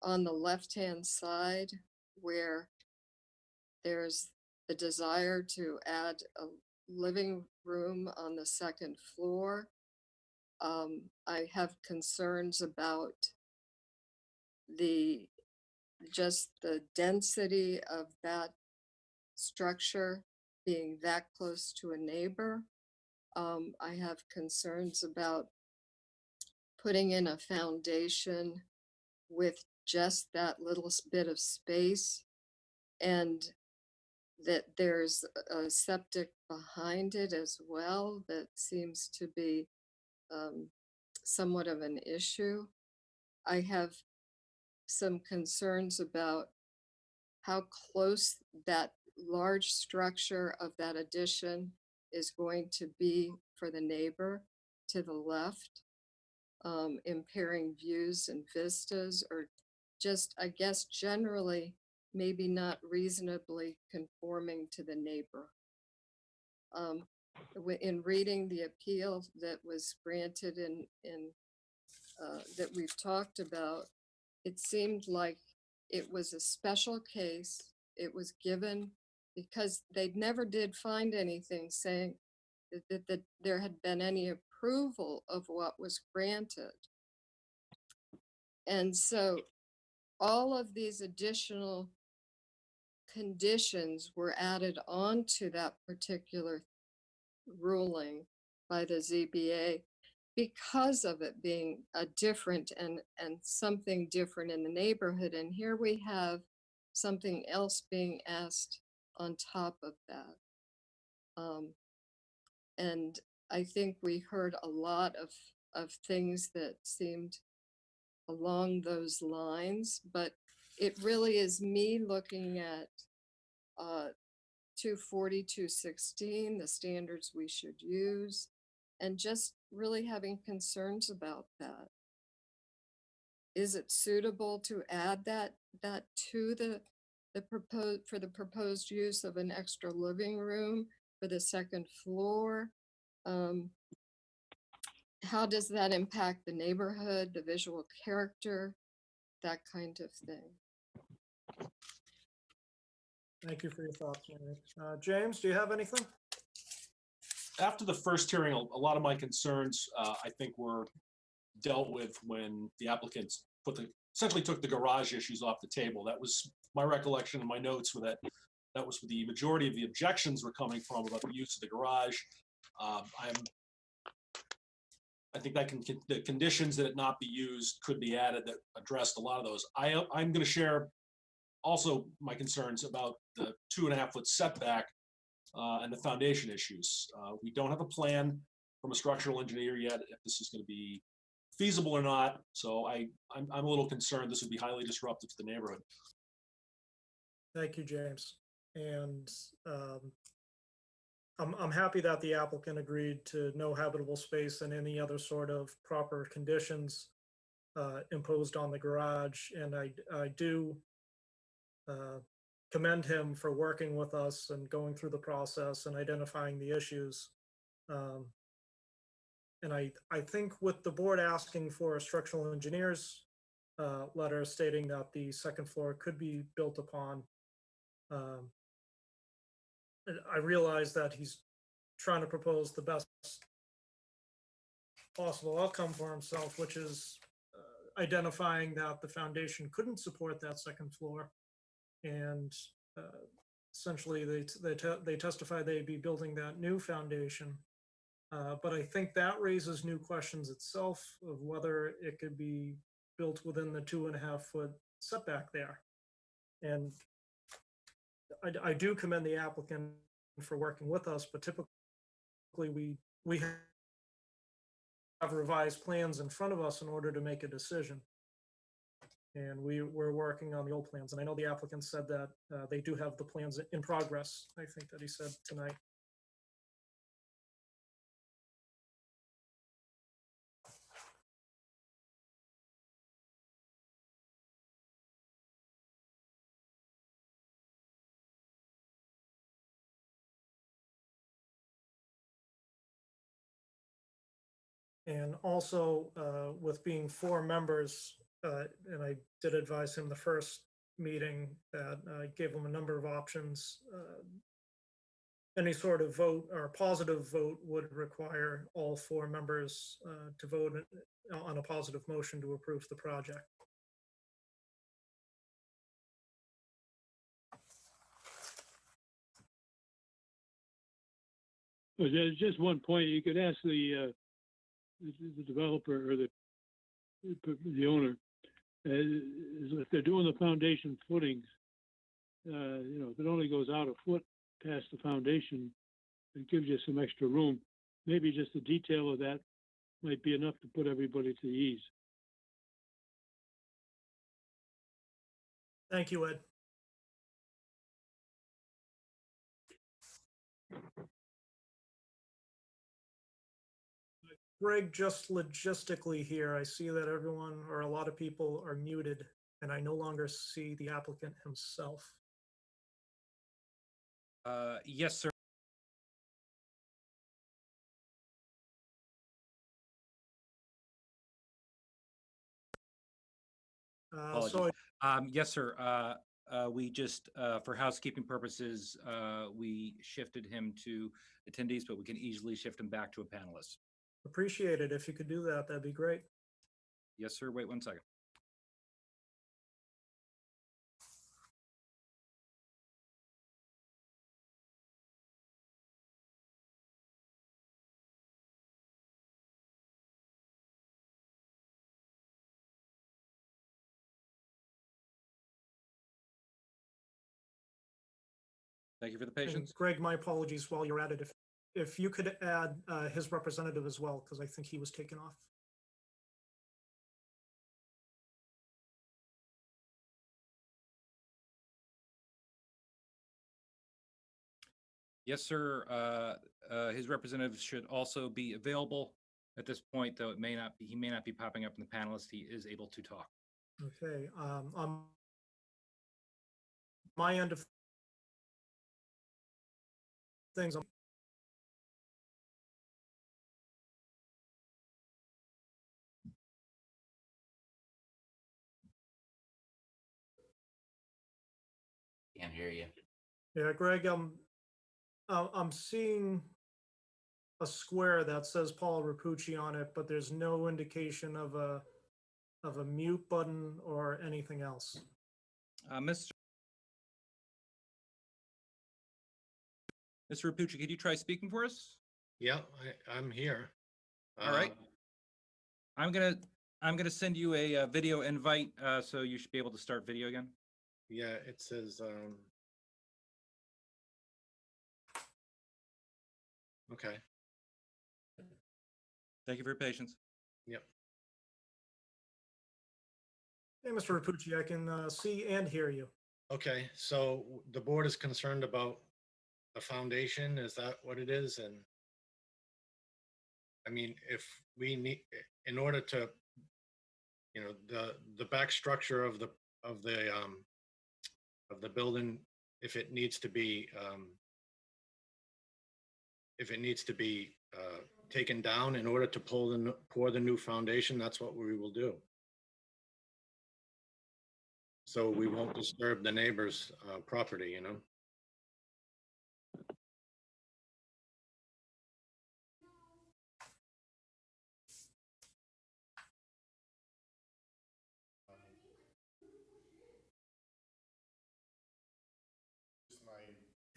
on the left-hand side where there's the desire to add a living room on the second floor. I have concerns about just the density of that structure being that close to a neighbor. I have concerns about putting in a foundation with just that little bit of space, and that there's a septic behind it as well that seems to be somewhat of an issue. I have some concerns about how close that large structure of that addition is going to be for the neighbor to the left, impairing views and vistas, or just, I guess, generally maybe not reasonably conforming to the neighbor. In reading the appeal that was granted that we've talked about, it seemed like it was a special case. It was given because they never did find anything saying that there had been any approval of what was granted. And so all of these additional conditions were added onto that particular ruling by the ZBA because of it being a different and something different in the neighborhood. And here we have something else being asked on top of that. And I think we heard a lot of things that seemed along those lines, but it really is me looking at 240, 216, the standards we should use, and just really having concerns about that. Is it suitable to add that to the proposed use of an extra living room for the second floor? How does that impact the neighborhood, the visual character, that kind of thing? Thank you for your thoughts, Mary. James, do you have anything? After the first hearing, a lot of my concerns, I think, were dealt with when the applicants essentially took the garage issues off the table. That was my recollection, and my notes were that was the majority of the objections were coming from about the use of the garage. I think that the conditions that it not be used could be added that addressed a lot of those. I'm going to share also my concerns about the 2.5-foot setback and the foundation issues. We don't have a plan from a structural engineer yet if this is going to be feasible or not. So I'm a little concerned this would be highly disruptive to the neighborhood. Thank you, James. And I'm happy that the applicant agreed to no habitable space and any other sort of proper conditions imposed on the garage. And I do commend him for working with us and going through the process and identifying the issues. And I think with the board asking for a structural engineer's letter stating that the second floor could be built upon, I realize that he's trying to propose the best possible outcome for himself, which is identifying that the foundation couldn't support that second floor. And essentially they testify they'd be building that new foundation. But I think that raises new questions itself of whether it could be built within the 2.5-foot setback there. And I do commend the applicant for working with us, but typically we have revised plans in front of us in order to make a decision. And we're working on the old plans. And I know the applicant said that they do have the plans in progress, I think that he said tonight. And also, with being 4 members, and I did advise him the first meeting that I gave him a number of options. Any sort of vote or positive vote would require all 4 members to vote on a positive motion to approve the project. But there's just one point, you could ask the developer or the owner, is if they're doing the foundation footings, if it only goes out a foot past the foundation, it gives you some extra room. Maybe just the detail of that might be enough to put everybody to ease. Thank you, Ed. Greg, just logistically here, I see that everyone or a lot of people are muted, and I no longer see the applicant himself. Yes, sir. So Yes, sir. We just, for housekeeping purposes, we shifted him to attendees, but we can easily shift him back to a panelist. appreciate it. If you could do that, that'd be great. Yes, sir. Wait 1 second. Thank you for the And patience. Greg, my apologies while you're at it. If you could add his representative as well, because I think he was taken off. Yes, sir. His representative should also be available at this point, though it may not be, he may not be popping up in the panelist. He is able to talk. Okay. On my end of things, Can't hear you. yeah, Greg, I'm seeing a square that says Paul Rapucci on it, but there's no indication of a mute button or anything else. Mr. Rapucci, could you try speaking for us? Yeah, I'm here. All right. I'm gonna send you a video invite, so you should be able to start video again. Yeah, it says, okay, Thank you for your patience. yep. Hey, Mr. Rapucci, I can see and hear you. Okay, so the board is concerned about the foundation, is that what it is? And I mean, if we need, in order to, the back structure of the building, if it needs to be, taken down in order to pour the new foundation, that's what we will do. So we won't disturb the neighbor's property,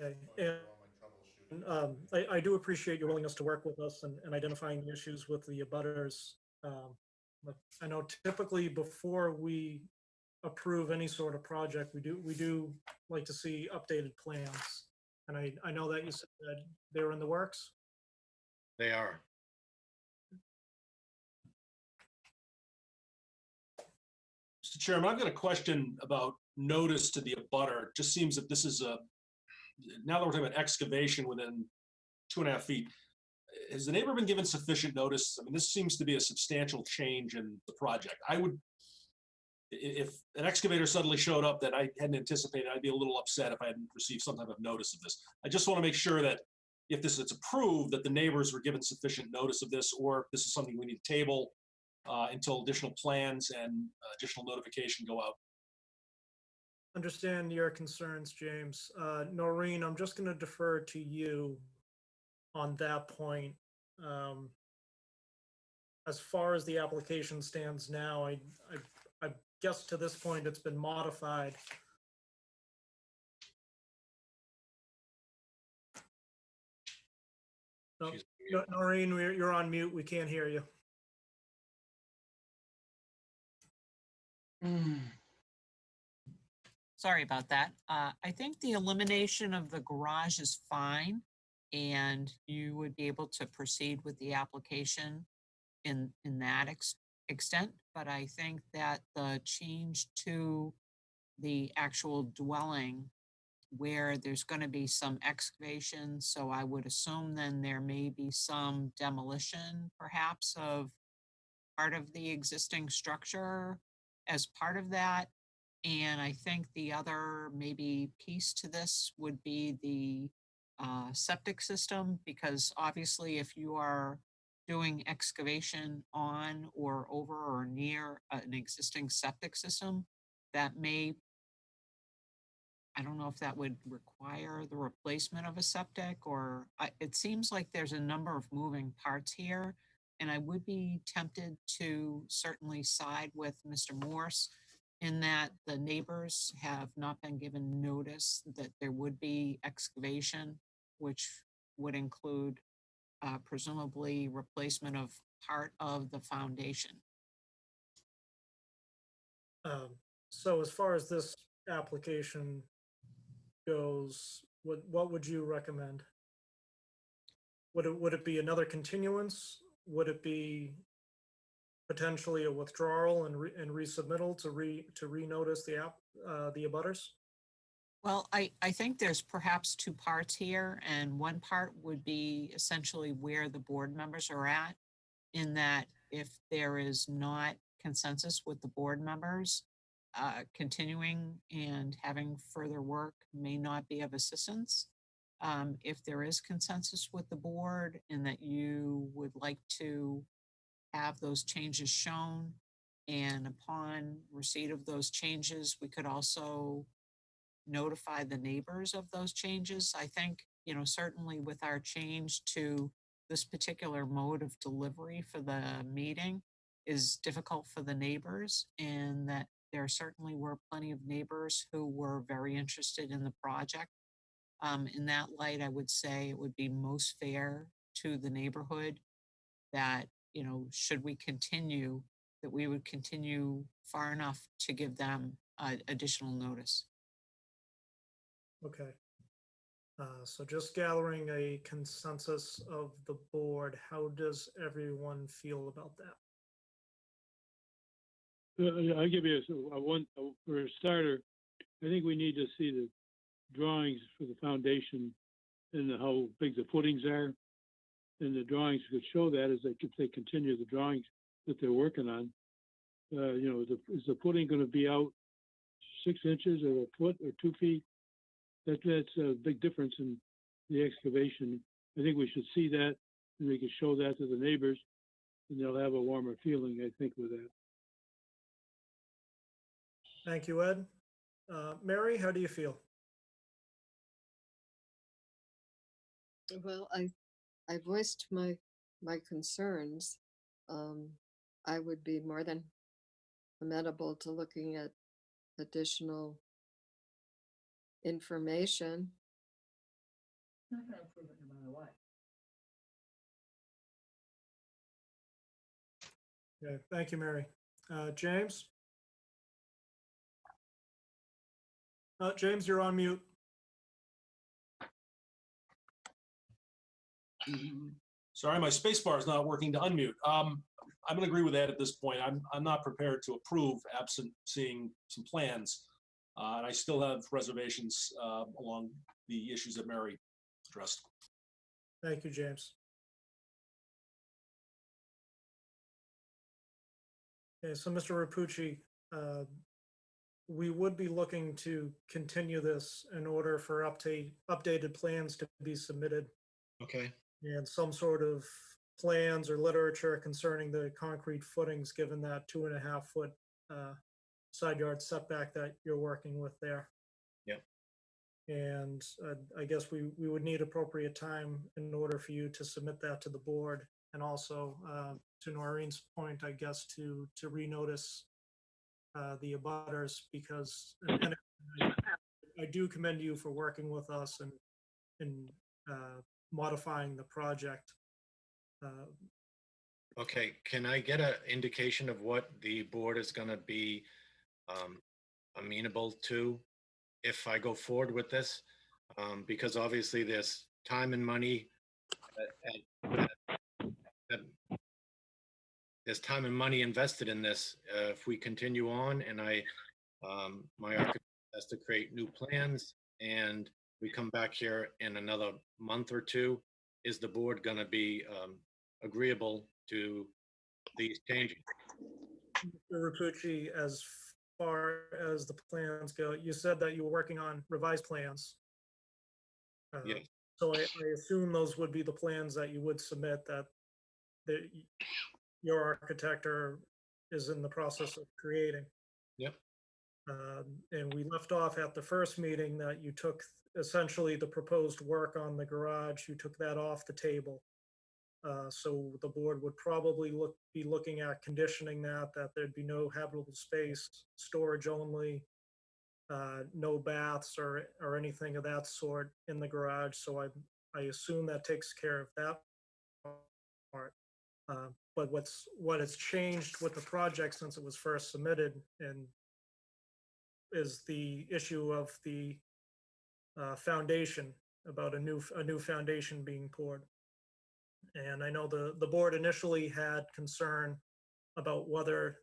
Okay. And I do appreciate your willingness to work with us and identifying the issues with the abutters. But I know typically before we approve any sort of project, we do like to see updated plans. And I know that you said that they were in the works. They are. Mr. Mr. Chairman, I've got a question about notice to the abutter. It just seems that this is now that we're talking about excavation within 2.5 feet, has the neighbor been given sufficient notice? I mean, this seems to be a substantial change in the project. If an excavator suddenly showed up that I hadn't anticipated, I'd be a little upset if I hadn't received some type of notice of this. I just want to make sure that if this is approved, that the neighbors were given sufficient notice of this, or if this is something we need to table until additional plans and additional notification go out. Understand your concerns, James. Noreen, I'm just going to defer to you on that point. As far as the application stands now, I guess to this point it's been modified. No, She's- Noreen, you're on mute. We can't hear you. Sorry about that. I think the elimination of the garage is fine, and you would be able to proceed with the application in that extent. But I think that the change to the actual dwelling, where there's going to be some excavation, so I would assume then there may be some demolition perhaps of part of the existing structure as part of that. And I think the other maybe piece to this would be the septic system, because obviously if you are doing excavation on or over or near an existing septic system, that may, I don't know if that would require the replacement of a septic, or it seems like there's a number of moving parts here. And I would be tempted to certainly side with Mr. Morse in that the neighbors have not been given notice that there would be excavation, which would include presumably replacement of part of the foundation. So as far as this application goes, what would you recommend? Would it be another continuance? Would it be potentially a withdrawal and resubmittal to renotice the abutters? Well, I think there's perhaps two parts here, and one part would be essentially where the board members are at, in that if there is not consensus with the board members, continuing and having further work may not be of assistance. If there is consensus with the board and that you would like to have those changes shown, and upon receipt of those changes, we could also notify the neighbors of those changes. I think, certainly with our change to this particular mode of delivery for the meeting is difficult for the neighbors, and that there certainly were plenty of neighbors who were very interested in the project. In that light, I would say it would be most fair to the neighborhood that, should we continue, that we would continue far enough to give them additional notice. Okay. So just gathering a consensus of the board, how does everyone feel about that? I'll give you for a starter. I think we need to see the drawings for the foundation and how big the footings are. And the drawings could show that as they continue the drawings that they're working on. Is the footing going to be out 6 inches or a foot or 2 feet? That's a big difference in the excavation. I think we should see that, and we can show that to the neighbors, and they'll have a warmer feeling, I think, with that. Thank you, Ed. Mary, how do you feel? Well, I voiced my concerns. I would be more than amenable to looking at additional information. Not gonna approve it no matter what. Okay, thank you, Mary. James? James, you're on mute. Sorry, my space bar is not working to unmute. I'm gonna agree with that at this point. I'm not prepared to approve absent seeing some plans. And I still have reservations along the issues that Mary addressed. Thank you, James. Okay, so Mr. Rapucci, we would be looking to continue this in order for updated plans to be submitted Okay, and some sort of plans or literature concerning the concrete footings, given that 2.5 foot side yard setback that you're working with there. Yep. And I guess we would need appropriate time in order for you to submit that to the board. And also, to Noreen's point, I guess, to renotice the abutters, because and I do commend you for working with us and modifying the project. okay. Can I get an indication of what the board is gonna be amenable to if I go forward with this? Because obviously there's time and money. There's time and money invested in this. If we continue on and my architect has to create new plans and we come back here in another month or two, is the board gonna be agreeable to these changes? Mr. Rapucci, as far as the plans go, you said that you were working on revised plans. Yes. So I assume those would be the plans that you would submit that your architect is in the process of creating. Yep. And we left off at the first meeting that you took essentially the proposed work on the garage, you took that off the table. So the board would probably be looking at conditioning that there'd be no habitable space, storage only, no baths or anything of that sort in the garage. So I assume that takes care of that part. But what has changed with the project since it was first submitted and is the issue of the foundation, about a new foundation being poured. And I know the board initially had concern about whether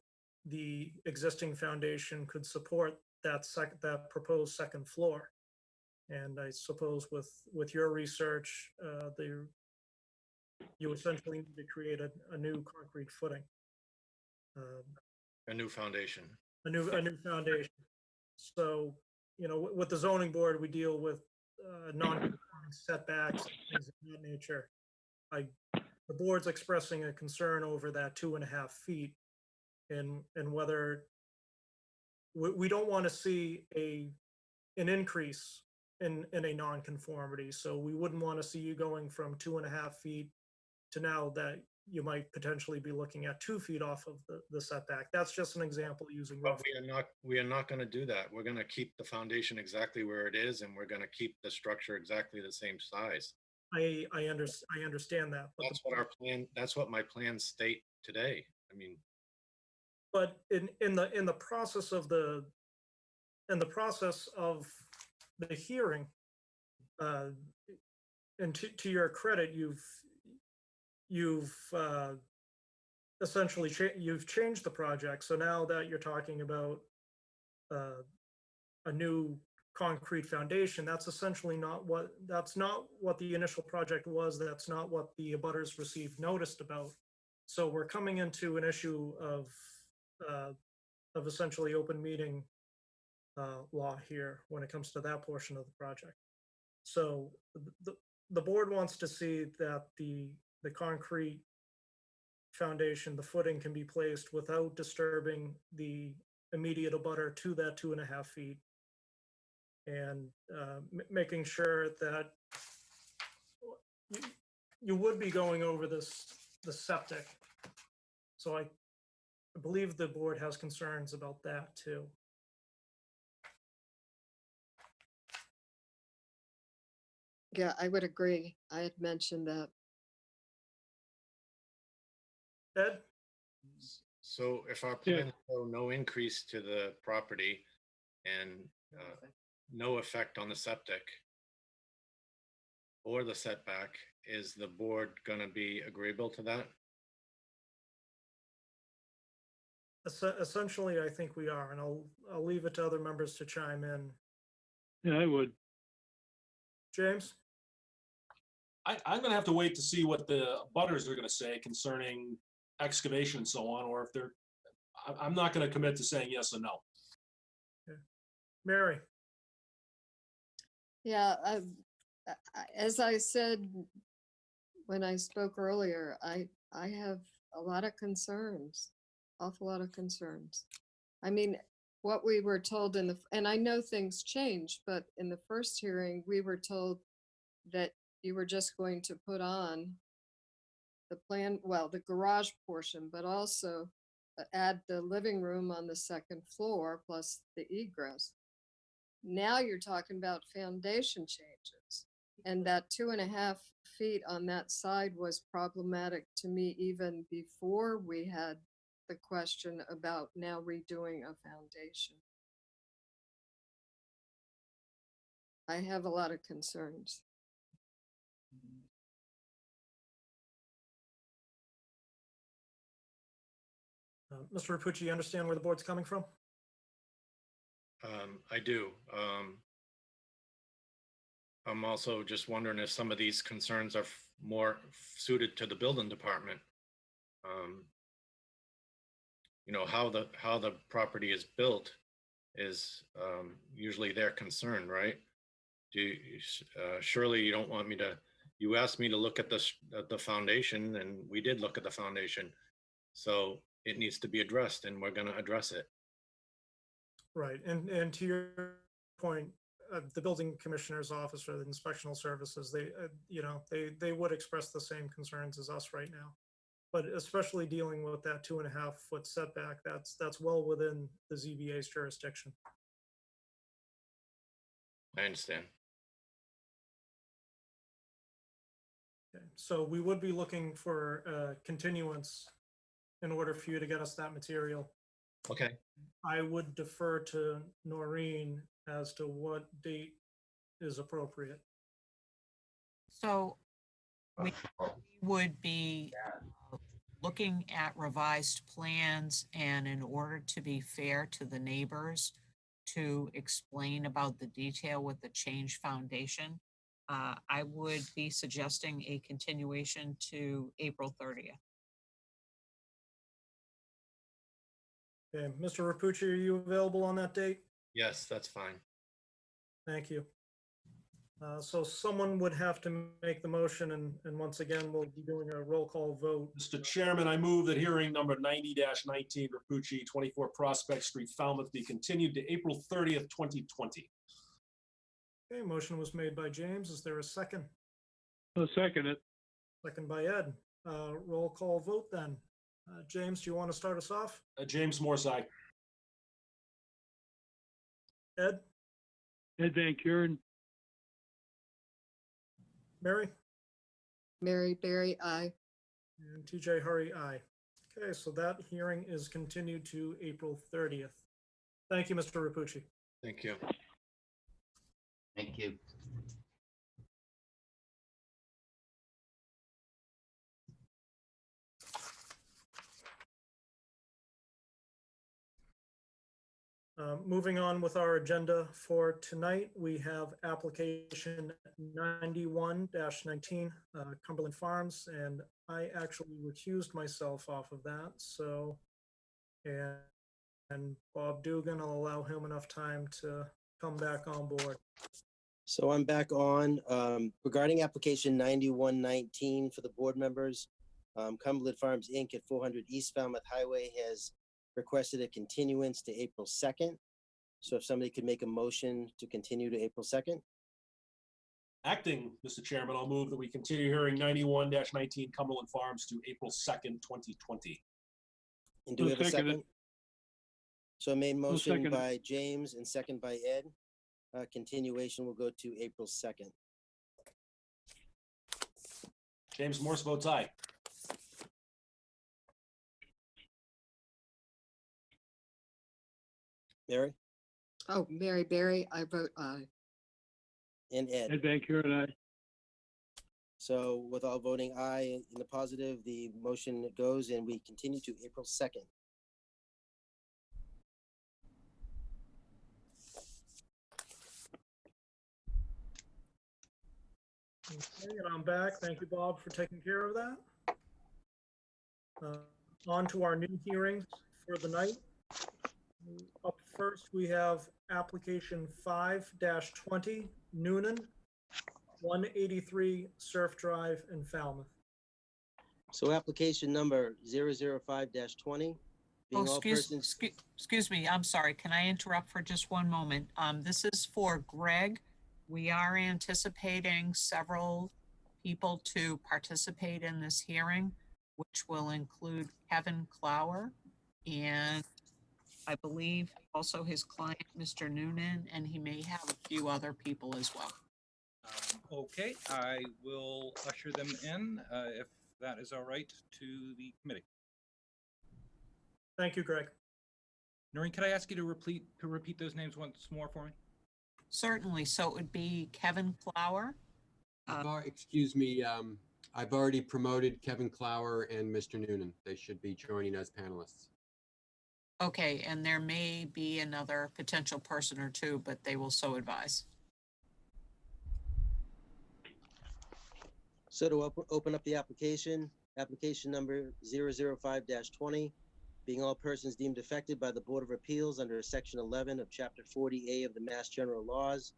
the existing foundation could support that proposed second floor. And I suppose with your research, you essentially need to create a new concrete footing. A new foundation. A new foundation. So, with the zoning board, we deal with non-conforming setbacks, things of that nature. The board's expressing a concern over that 2.5 feet and whether we don't want to see an increase in a non-conformity. So we wouldn't want to see you going from 2.5 feet to now that you might potentially be looking at 2 feet off of the setback. That's just an example using But rough. we are not gonna do that. We're gonna keep the foundation exactly where it is and we're gonna keep the structure exactly the same size. I understand that, but That's what my plans state today. I mean, but in the process of the hearing, and to your credit, you've essentially you've changed the project. So now that you're talking about a new concrete foundation, that's essentially not what the initial project was. That's not what the abutters received notice about. So we're coming into an issue of essentially open meeting law here when it comes to that portion of the project. So the board wants to see that the concrete foundation, the footing, can be placed without disturbing the immediate abutter to that 2.5 feet, and making sure that you would be going over the septic. So I believe the board has concerns about that too. Yeah, I would agree. I had mentioned that. Ed? so if our Yeah. plans show no increase to the property and no effect on the septic or the setback, is the board gonna be agreeable to that? Essentially, I think we are, and I'll leave it to other members to chime in. Yeah, I would. James? I'm gonna have to wait to see what the butters are gonna say concerning excavation and so on, or if they're, I'm not gonna commit to saying yes or no. Mary? Yeah, as I said when I spoke earlier, I have a lot of concerns, awful lot of concerns. I mean, what we were told and I know things change, but in the first hearing, we were told that you were just going to put on the the garage portion, but also add the living room on the second floor plus the egress. Now you're talking about foundation changes. And that 2.5 feet on that side was problematic to me even before we had the question about now redoing a foundation. I have a lot of concerns. Mr. Rapucci, you understand where the board's coming from? I do. I'm also just wondering if some of these concerns are more suited to the building department. You know, how the property is built is usually their concern, right? Surely you don't want me to, you asked me to look at the foundation, and we did look at the foundation. So it needs to be addressed, and we're gonna address it. Right, and to your point, the building commissioner's office or the inspectional services, they would express the same concerns as us right now. But especially dealing with that 2.5 foot setback, that's well within the ZBA's jurisdiction. I understand. Okay, so we would be looking for continuance in order for you to get us that material. Okay. I would defer to Noreen as to what date is appropriate. So we would be looking at revised plans, and in order to be fair to the neighbors, to explain about the detail with the change foundation, I would be suggesting a continuation to April 30th. Okay, Mr. Rapucci, are you available on that date? Yes, that's fine. Thank you. So someone would have to make the motion, and once again, we'll be doing a roll call vote. Mr. Chairman, I move that hearing number 90-19 Rapucci, 24 Prospect Street, Falmouth, be continued to April 30th, 2020. Okay, motion was made by James. Is there a second? I'll second it. Second by Ed. Roll call vote then. James, do you want to start us off? James Morse, aye. Ed? Ed Van Kuren, Mary? Mary Berry, aye. And TJ Hurry, aye. Okay, so that hearing is continued to April 30th. Thank you, Mr. Rapucci. Thank you. Thank you. Moving on with our agenda for tonight, we have application 91-19 Cumberland Farms, and I actually recused myself off of that. So, and Bob Dugan, I'll allow him enough time to come back on board. So I'm back on. Regarding application 9119 for the board members, Cumberland Farms Inc. at 400 East Falmouth Highway has requested a continuance to April 2nd. So if somebody could make a motion to continue to April 2nd. Acting, Mr. Chairman, I'll move that we continue hearing 91-19 Cumberland Farms to April 2nd, 2020. And do we I'll have a second it. second? So main motion second it. by James and second by Ed. Continuation will go to April 2nd. James Morse votes aye. Mary Oh, Mary Berry, I vote aye. and Ed. Ed Van Kuren, aye. So with all voting aye in the positive, the motion goes and we continue to April 2nd. Okay, and I'm back. Thank you, Bob, for taking care of that. On to our new hearings for the night. Up first, we have application 5-20 Noonan, 183 Surf Drive in Falmouth. So application number 005-20. Oh, Being all persons, excuse me, I'm sorry. Can I interrupt for just one moment? This is for Greg. We are anticipating several people to participate in this hearing, which will include Kevin Clower and I believe also his client, Mr. Noonan, and he may have a few other people as well. Okay, I will usher them in, if that is all right, to the committee. Thank you, Greg. Noreen, could I ask you to repeat those names once more for me? Certainly. So it would be Kevin Clower. Excuse me, I've already promoted Kevin Clower and Mr. Noonan. They should be joining as panelists. Okay, and there may be another potential person or two, but they will so advise. so to open up the application number 005-20, being all persons deemed affected by the Board of Appeals under Section 11 of Chapter 40A of the Mass General Laws,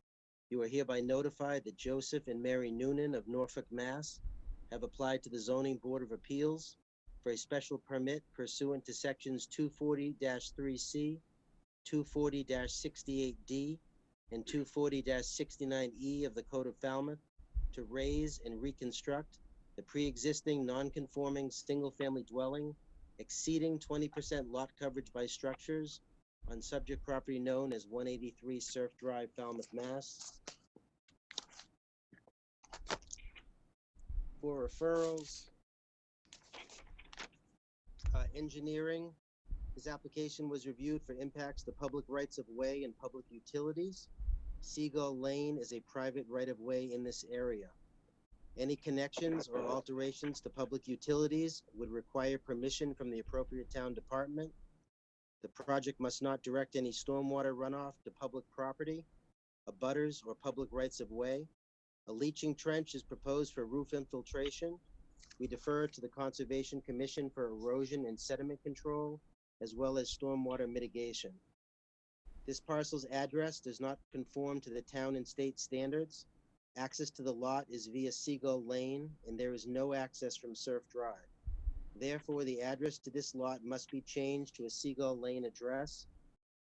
you are hereby notified that Joseph and Mary Noonan of Norfolk, Mass. have applied to the Zoning Board of Appeals for a special permit pursuant to Sections 240-3C, 240-68D, and 240-69E of the Code of Falmouth to raise and reconstruct the pre-existing non-conforming single-family dwelling exceeding 20% lot coverage by structures on subject property known as 183 Surf Drive, Falmouth, Mass. For referrals, engineering, his application was reviewed for impacts to public rights of way and public utilities. Seagull Lane is a private right-of-way in this area. Any connections or alterations to public utilities would require permission from the appropriate town department. The project must not direct any stormwater runoff to public property, abutters, or public rights of way. A leaching trench is proposed for roof infiltration. We defer to the Conservation Commission for erosion and sediment control, as well as stormwater mitigation. This parcel's address does not conform to the town and state standards. Access to the lot is via Seagull Lane, and there is no access from Surf Drive. Therefore, the address to this lot must be changed to a Seagull Lane address.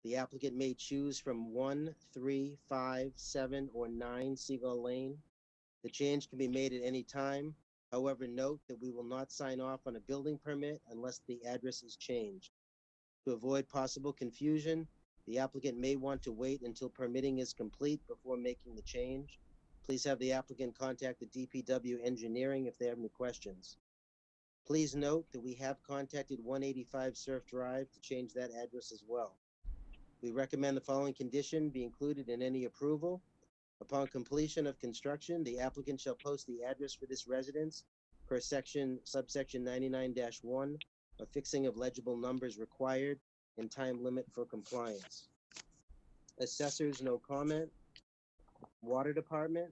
The applicant may choose from 1, 3, 5, 7, or 9 Seagull Lane. The change can be made at any time. However, note that we will not sign off on a building permit unless the address is changed. To avoid possible confusion, the applicant may want to wait until permitting is complete before making the change. Please have the applicant contact the DPW engineering if they have any questions. Please note that we have contacted 185 Surf Drive to change that address as well. We recommend the following condition be included in any approval. Upon completion of construction, the applicant shall post the address for this residence per subsection 99-1, affixing of legible numbers required and time limit for compliance. Assessors, no comment. Water Department,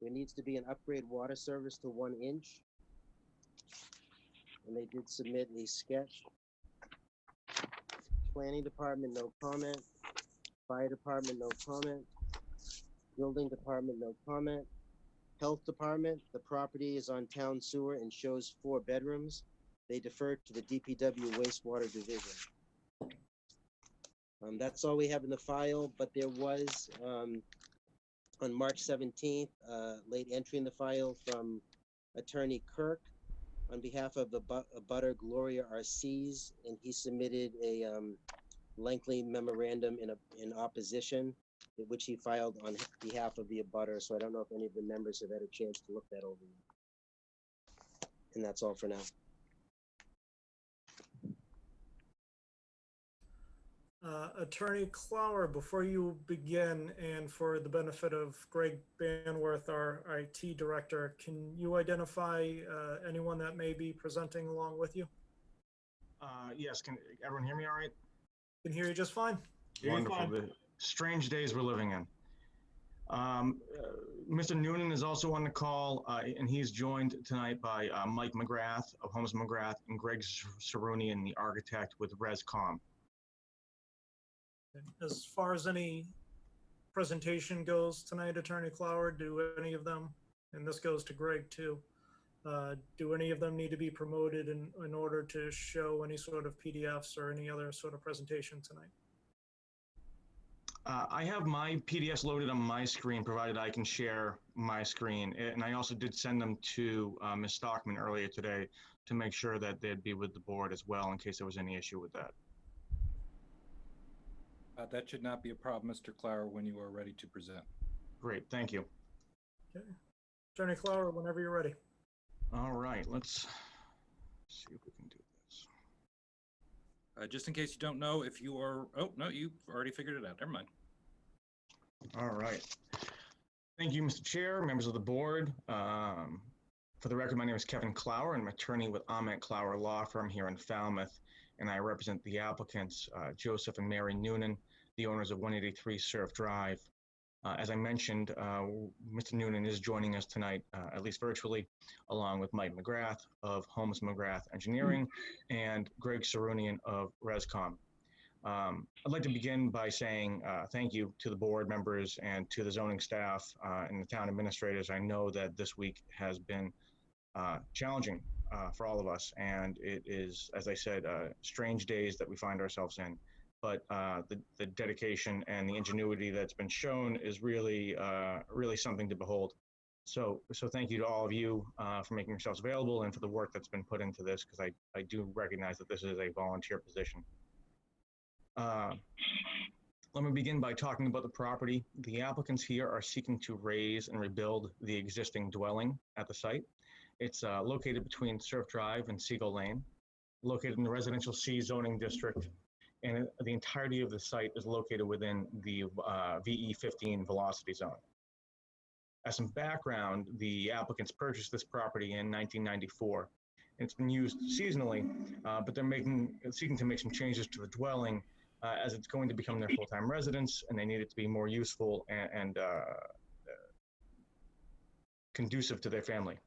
there needs to be an upgrade water service to 1 inch. And they did submit a sketch. Planning Department, no comment. Fire Department, no comment. Building Department, no comment. Health Department, the property is on town sewer and shows 4 bedrooms. They defer to the DPW wastewater division. That's all we have in the file, but there was, on March 17th, late entry in the file from Attorney Kirk on behalf of the abutter Gloria Arces, and he submitted a lengthy memorandum in opposition, which he filed on behalf of the abutter. So I don't know if any of the members have had a chance to look that over. And that's all for now. Attorney Clower, before you begin, and for the benefit of Greg Banworth, our IT director, can you identify anyone that may be presenting along with you? Yes, can everyone hear me all right? Can hear you just fine. Wonderful. The strange days we're living in. Mr. Noonan is also on the call, and he's joined tonight by Mike McGrath of Holmes McGrath and Greg Sarunian, the architect with ResCom. As far as any presentation goes tonight, Attorney Clower, do any of them, and this goes to Greg too, do any of them need to be promoted in order to show any sort of PDFs or any other sort of presentation tonight? I have my PDFs loaded on my screen, provided I can share my screen. And I also did send them to Ms. Stockman earlier today to make sure that they'd be with the board as well in case there was any issue with that. That should not be a problem, Mr. Clower, when you are ready to present. Great, thank you. Okay. Attorney Clower, whenever you're ready. All right, let's see if we can do this. Just in case you don't know, if you are, oh, no, you've already figured it out. Never mind. All right. Thank you, Mr. Chair, members of the board. For the record, my name is Kevin Clower. I'm an attorney with Ament Clower Law Firm here in Falmouth, and I represent the applicants, Joseph and Mary Noonan, the owners of 183 Surf Drive. As I mentioned, Mr. Noonan is joining us tonight, at least virtually, along with Mike McGrath of Holmes McGrath Engineering and Greg Sarunian of ResCom. I'd like to begin by saying thank you to the board members and to the zoning staff and the town administrators. I know that this week has been challenging for all of us, and it is, as I said, strange days that we find ourselves in. But the dedication and the ingenuity that's been shown is really, really something to behold. So thank you to all of you for making yourselves available and for the work that's been put into this, because I do recognize that this is a volunteer position. Let me begin by talking about the property. The applicants here are seeking to raise and rebuild the existing dwelling at the site. It's located between Surf Drive and Seagull Lane, located in the Residential C zoning district, and the entirety of the site is located within the VE15 velocity zone. As some background, the applicants purchased this property in 1994. It's been used seasonally, but they're seeking to make some changes to the dwelling as it's going to become their full-time residence, and they need it to be more useful and conducive to their family.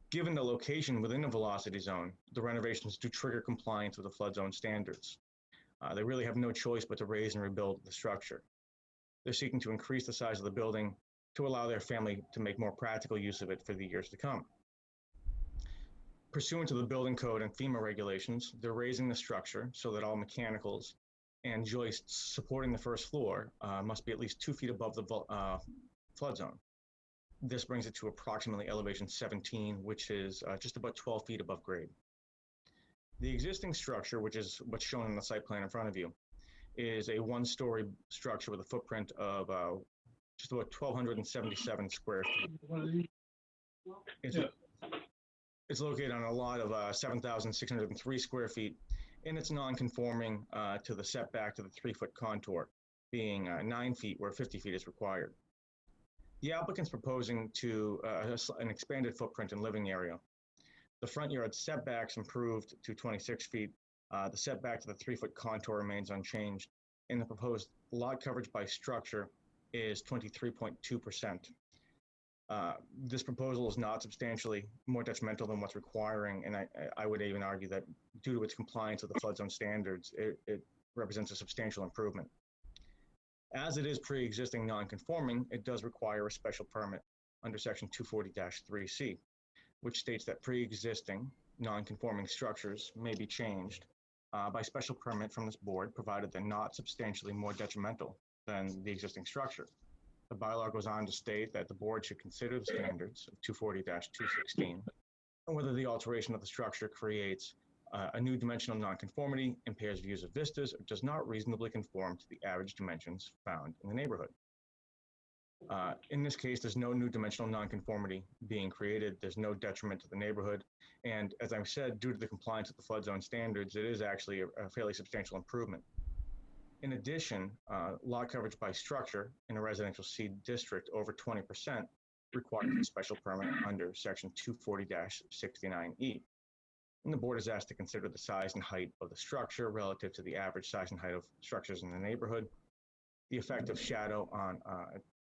Given the location within the velocity zone, the renovations do trigger compliance with the flood zone standards. They really have no choice but to raise and rebuild the structure. They're seeking to increase the size of the building to allow their family to make more practical use of it for the years to come. Pursuant to the building code and FEMA regulations, they're raising the structure so that all mechanicals and joists supporting the first floor must be at least 2 feet above the flood zone. This brings it to approximately elevation 17, which is just about 12 feet above grade. The existing structure, which is what's shown in the site plan in front of you, is a one-story structure with a footprint of just about 1,277 square feet. It's located on a lot of 7,603 square feet, and it's non-conforming to the setback to the 3-foot contour, being 9 feet where 50 feet is required. The applicant's proposing to an expanded footprint and living area. The front yard setbacks improved to 26 feet. The setback to the 3-foot contour remains unchanged, and the proposed lot coverage by structure is 23.2%. This proposal is not substantially more detrimental than what's requiring, and I would even argue that due to its compliance with the flood zone standards, it represents a substantial improvement. As it is pre-existing non-conforming, it does require a special permit under section 240-3C, which states that pre-existing non-conforming structures may be changed by special permit from this board, provided they're not substantially more detrimental than the existing structure. The bylaw goes on to state that the board should consider the standards of 240-216 and whether the alteration of the structure creates a new dimensional nonconformity, impairs views of vistas, or does not reasonably conform to the average dimensions found in the neighborhood. In this case, there's no new dimensional nonconformity being created. There's no detriment to the neighborhood. And as I've said, due to the compliance with the flood zone standards, it is actually a fairly substantial improvement. In addition, lot coverage by structure in a residential C district over 20% requires a special permit under section 240-69E. And the board is asked to consider the size and height of the structure relative to the average size and height of structures in the neighborhood, the effect of shadow on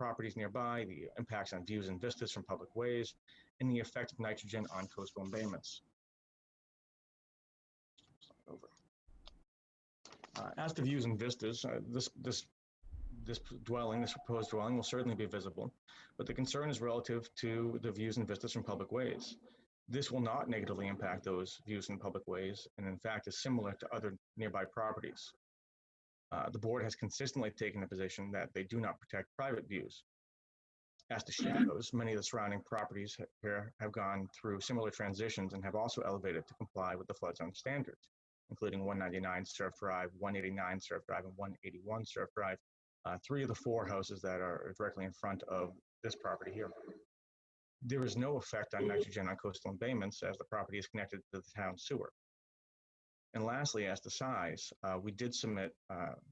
properties nearby, the impacts on views and vistas from public ways, and the effect of nitrogen on coastal embayments. Over. As to views and vistas, this proposed dwelling will certainly be visible, but the concern is relative to the views and vistas from public ways. This will not negatively impact those views in public ways, and in fact is similar to other nearby properties. The board has consistently taken the position that they do not protect private views. As to shadows, many of the surrounding properties here have gone through similar transitions and have also elevated to comply with the flood zone standards, including 199 Surf Drive, 189 Surf Drive, and 181 Surf Drive, 3 of the 4 houses that are directly in front of this property here. There is no effect on nitrogen on coastal embayments as the property is connected to the town sewer. And lastly, as to size, we did submit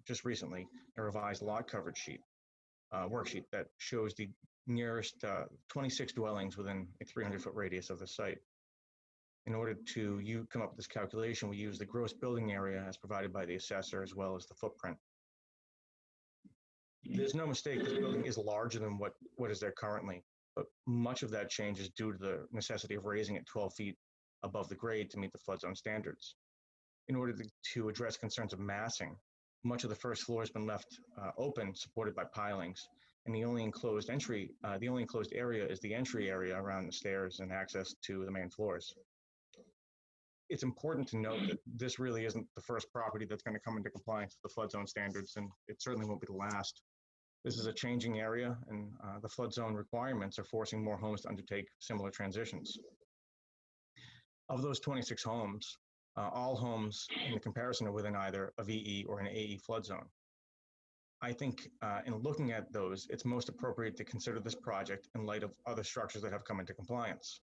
just recently a revised lot coverage sheet, worksheet that shows the nearest 26 dwellings within a 300-foot radius of the site. In order to come up with this calculation, we use the gross building area as provided by the assessor as well as the footprint. There's no mistake, this building is larger than what is there currently, but much of that change is due to the necessity of raising it 12 feet above the grade to meet the flood zone standards. In order to address concerns of massing, much of the first floor has been left open, supported by pilings, and the only enclosed area is the entry area around the stairs and access to the main floors. It's important to note that this really isn't the first property that's going to come into compliance with the flood zone standards, and it certainly won't be the last. This is a changing area, and the flood zone requirements are forcing more homes to undertake similar transitions. Of those 26 homes, all homes in the comparison are within either a VE or an AE flood zone. I think in looking at those, it's most appropriate to consider this project in light of other structures that have come into compliance.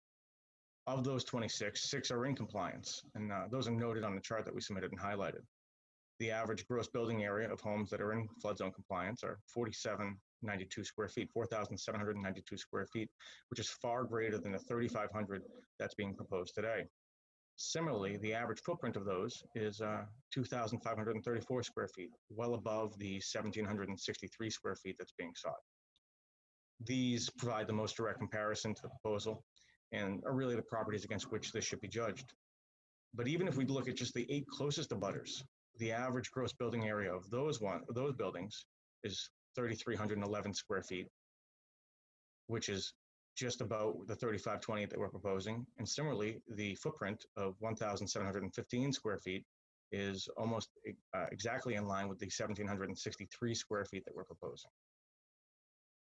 Of those 26, 6 are in compliance, and those are noted on the chart that we submitted and highlighted. The average gross building area of homes that are in flood zone compliance are 4,792 square feet, 4,792 square feet, which is far greater than the 3,500 that's being proposed today. Similarly, the average footprint of those is 2,534 square feet, well above the 1,763 square feet that's being sought. These provide the most direct comparison to the proposal and are really the properties against which this should be judged. But even if we look at just the 8 closest abutters, the average gross building area of those buildings is 3,311 square feet, which is just about the 3,520 that we're proposing. And similarly, the footprint of 1,715 square feet is almost exactly in line with the 1,763 square feet that we're proposing.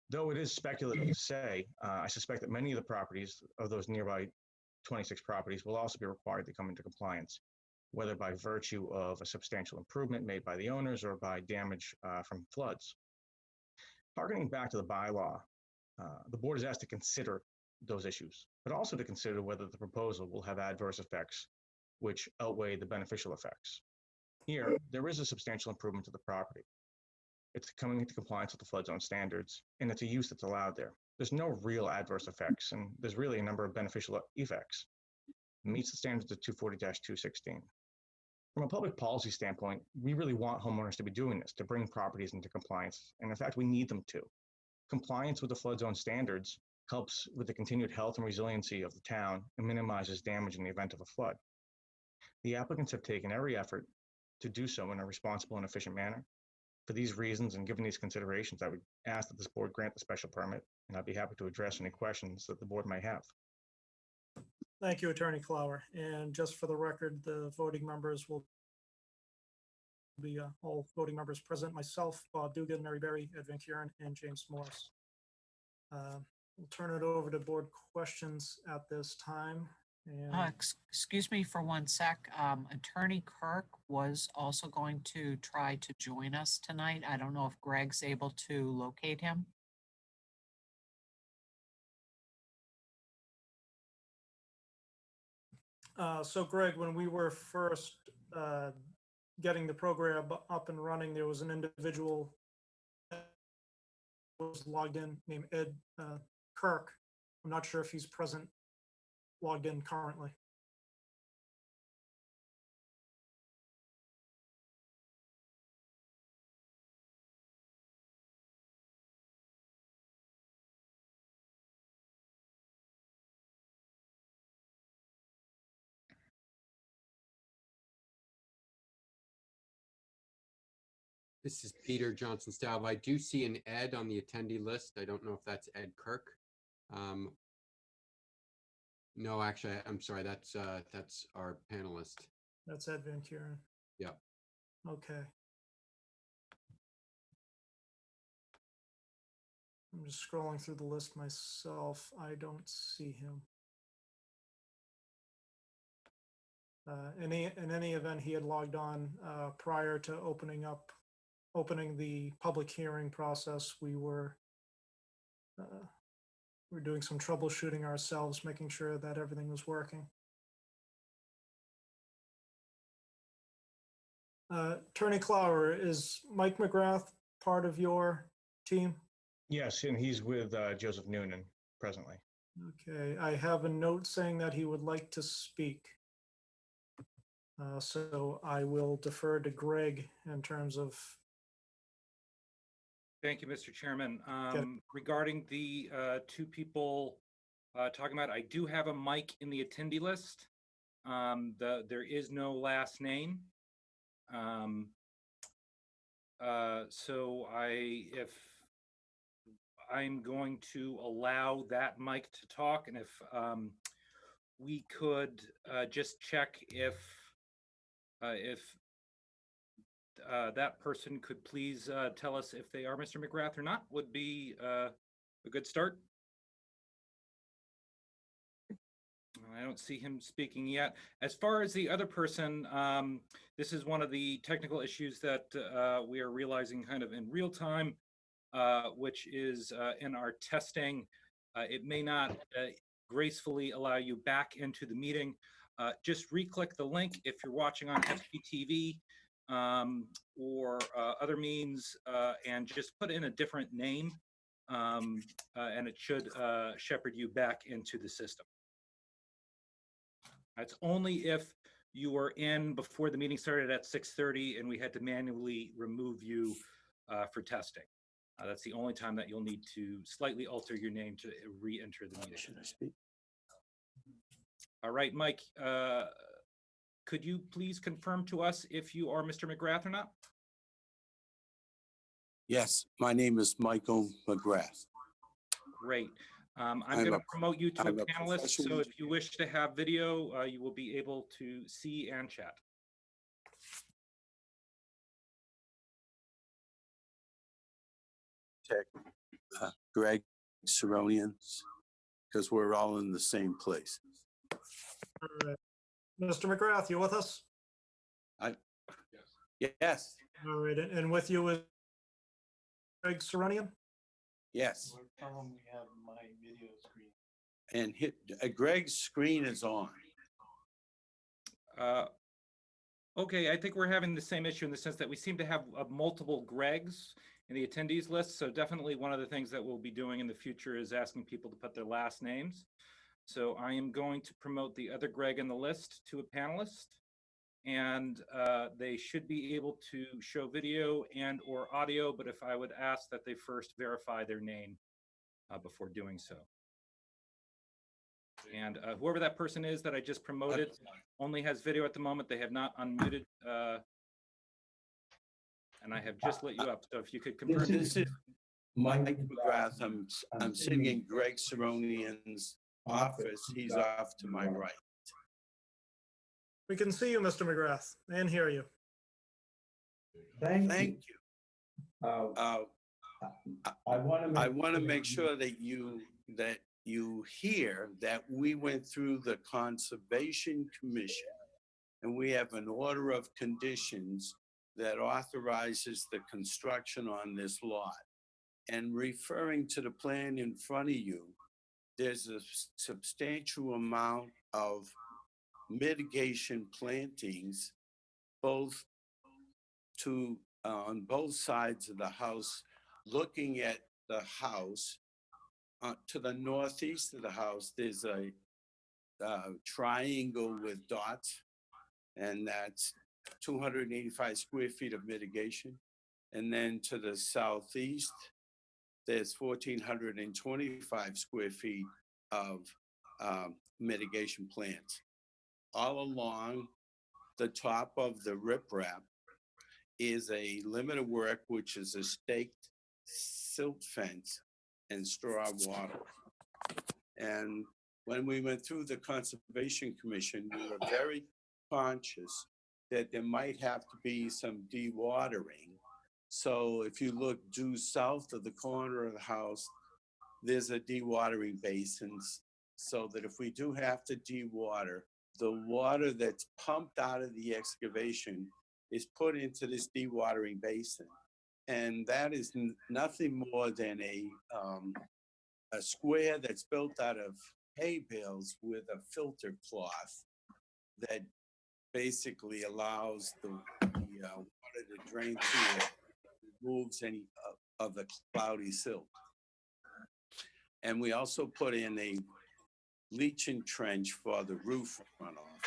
Though it is speculative to say, I suspect that many of the properties of those nearby 26 properties will also be required to come into compliance, whether by virtue of a substantial improvement made by the owners or by damage from floods. Targeting back to the bylaw, the board is asked to consider those issues, but also to consider whether the proposal will have adverse effects which outweigh the beneficial effects. Here, there is a substantial improvement to the property. It's coming into compliance with the flood zone standards, and it's a use that's allowed there. There's no real adverse effects, and there's really a number of beneficial effects. It meets the standards of 240-216. From a public policy standpoint, we really want homeowners to be doing this, to bring properties into compliance, and in fact, we need them to. Compliance with the flood zone standards helps with the continued health and resiliency of the town and minimizes damage in the event of a flood. The applicants have taken every effort to do so in a responsible and efficient manner. For these reasons and given these considerations, I would ask that this board grant the special permit, and I'd be happy to address any questions that the board might have. Thank you, Attorney Clower. And just for the record, the voting members will be all voting members present, myself, Bob Dugan, Mary Berry, Ed Van Kuren, and James Morris. We'll turn it over to board questions at this time. And Excuse me for one sec. Attorney Kirk was also going to try to join us tonight. I don't know if Greg's able to locate him. So Greg, when we were first getting the program up and running, there was an individual that was logged in named Ed Kirk. I'm not sure if he's present, logged in currently. This is Peter Johnson Staub. I do see an Ed on the attendee list. I don't know if that's Ed Kirk. No, actually, I'm sorry. That's our panelist. That's Ed Van Kuren. Yeah. Okay. I'm just scrolling through the list myself. I don't see him. In any event, he had logged on prior to opening the public hearing process. We're doing some troubleshooting ourselves, making sure that everything was working. Attorney Clower, is Mike McGrath part of your team? Yes, and he's with Joseph Noonan presently. Okay, I have a note saying that he would like to speak. So I will defer to Greg in terms of. Thank you, Mr. Chairman. Okay. Regarding the two people talking about, I do have a mic in the attendee list. There is no last name. So if I'm going to allow that mic to talk, and if we could just check if that person could please tell us if they are Mr. McGrath or not, would be a good start. I don't see him speaking yet. As far as the other person, this is one of the technical issues that we are realizing kind of in real time, which is in our testing. It may not gracefully allow you back into the meeting. Just re-click the link if you're watching on FGTV or other means, and just put in a different name, and it should shepherd you back into the system. It's only if you were in before the meeting started at 6:30 and we had to manually remove you for testing. That's the only time that you'll need to slightly alter your name to re-enter the meeting. Should I speak? All right, Mike, could you please confirm to us if you are Mr. McGrath or not? Yes, my name is Michael McGrath. Great. I'm going to promote you to a I'm a panelist, so professional- if you wish to have video, you will be able to see and chat. Greg Saronians, because we're all in the same place. All right. Mr. McGrath, you with us? Yes, All right, and with you is Greg Serenian? yes. Tell them we have my video screen. And Greg's screen is on. Okay, I think we're having the same issue in the sense that we seem to have multiple Gregs in the attendees list. So definitely one of the things that we'll be doing in the future is asking people to put their last names. So I am going to promote the other Greg in the list to a panelist, and they should be able to show video and or audio, but if I would ask that they first verify their name before doing so. And whoever that person is that I just promoted only has video at the moment. They have not unmuted. And I have just lit you up. So if you could confirm. This is Mike McGrath. I'm sitting in Greg Saronian's office. He's off to my right. We can see you, Mr. McGrath, and hear you. Thank you. I want to make sure that you hear that we went through the Conservation Commission and we have an order of conditions that authorizes the construction on this lot. And referring to the plan in front of you, there's a substantial amount of mitigation plantings, both on both sides of the house, looking at the house. To the northeast of the house, there's a triangle with dots, and that's 285 square feet of mitigation. And then to the southeast, there's 1,425 square feet of mitigation plants. All along the top of the riprap is a limit of work, which is a staked silt fence and straw wattle. And when we went through the Conservation Commission, we were very conscious that there might have to be some dewatering. So if you look due south of the corner of the house, there's a dewatering basin, so that if we do have to dewater, the water that's pumped out of the excavation is put into this dewatering basin. And that is nothing more than a square that's built out of hay bales with a filter cloth that basically allows the water to drain through it, removes any of the cloudy silt. And we also put in a leaching trench for the roof runoff.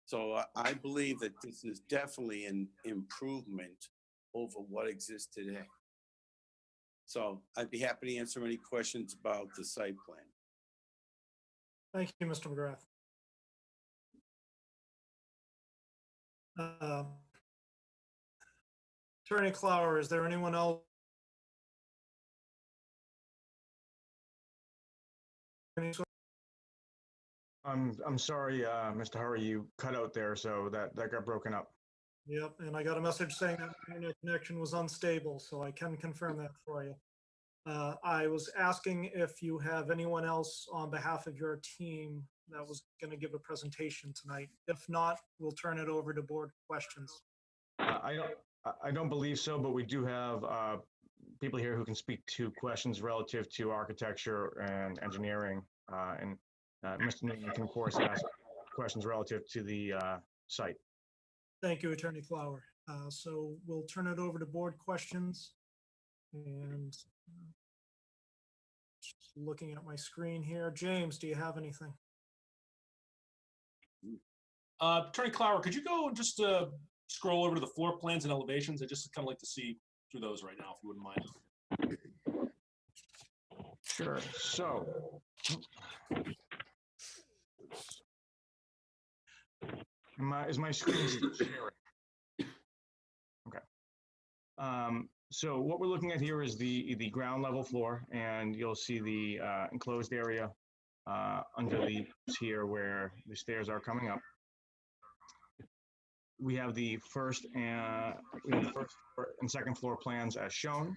So I believe that this is definitely an improvement over what exists today. So I'd be happy to answer any questions about the site plan. Thank you, Mr. McGrath. Attorney Clower, is there anyone else? I'm sorry, Mr. Hurry, you cut out there, so that got broken up. Yep, and I got a message saying that the internet connection was unstable, so I can confirm that for you. I was asking if you have anyone else on behalf of your team that was going to give a presentation tonight. If not, we'll turn it over to board questions. I don't believe so, but we do have people here who can speak to questions relative to architecture and engineering. And Mr. Newman can, of course, ask questions relative to the site. Thank you, Attorney Clower. So we'll turn it over to board questions. And just looking at my screen here. James, do you have anything? Attorney Clower, could you go and just scroll over to the floor plans and elevations? I just kind of like to see through those right now, if you wouldn't mind. Sure. So, is my screen still sharing? Okay. So what we're looking at here is the ground level floor, and you'll see the enclosed area under the here where the stairs are coming up. We have the first and second floor plans as shown,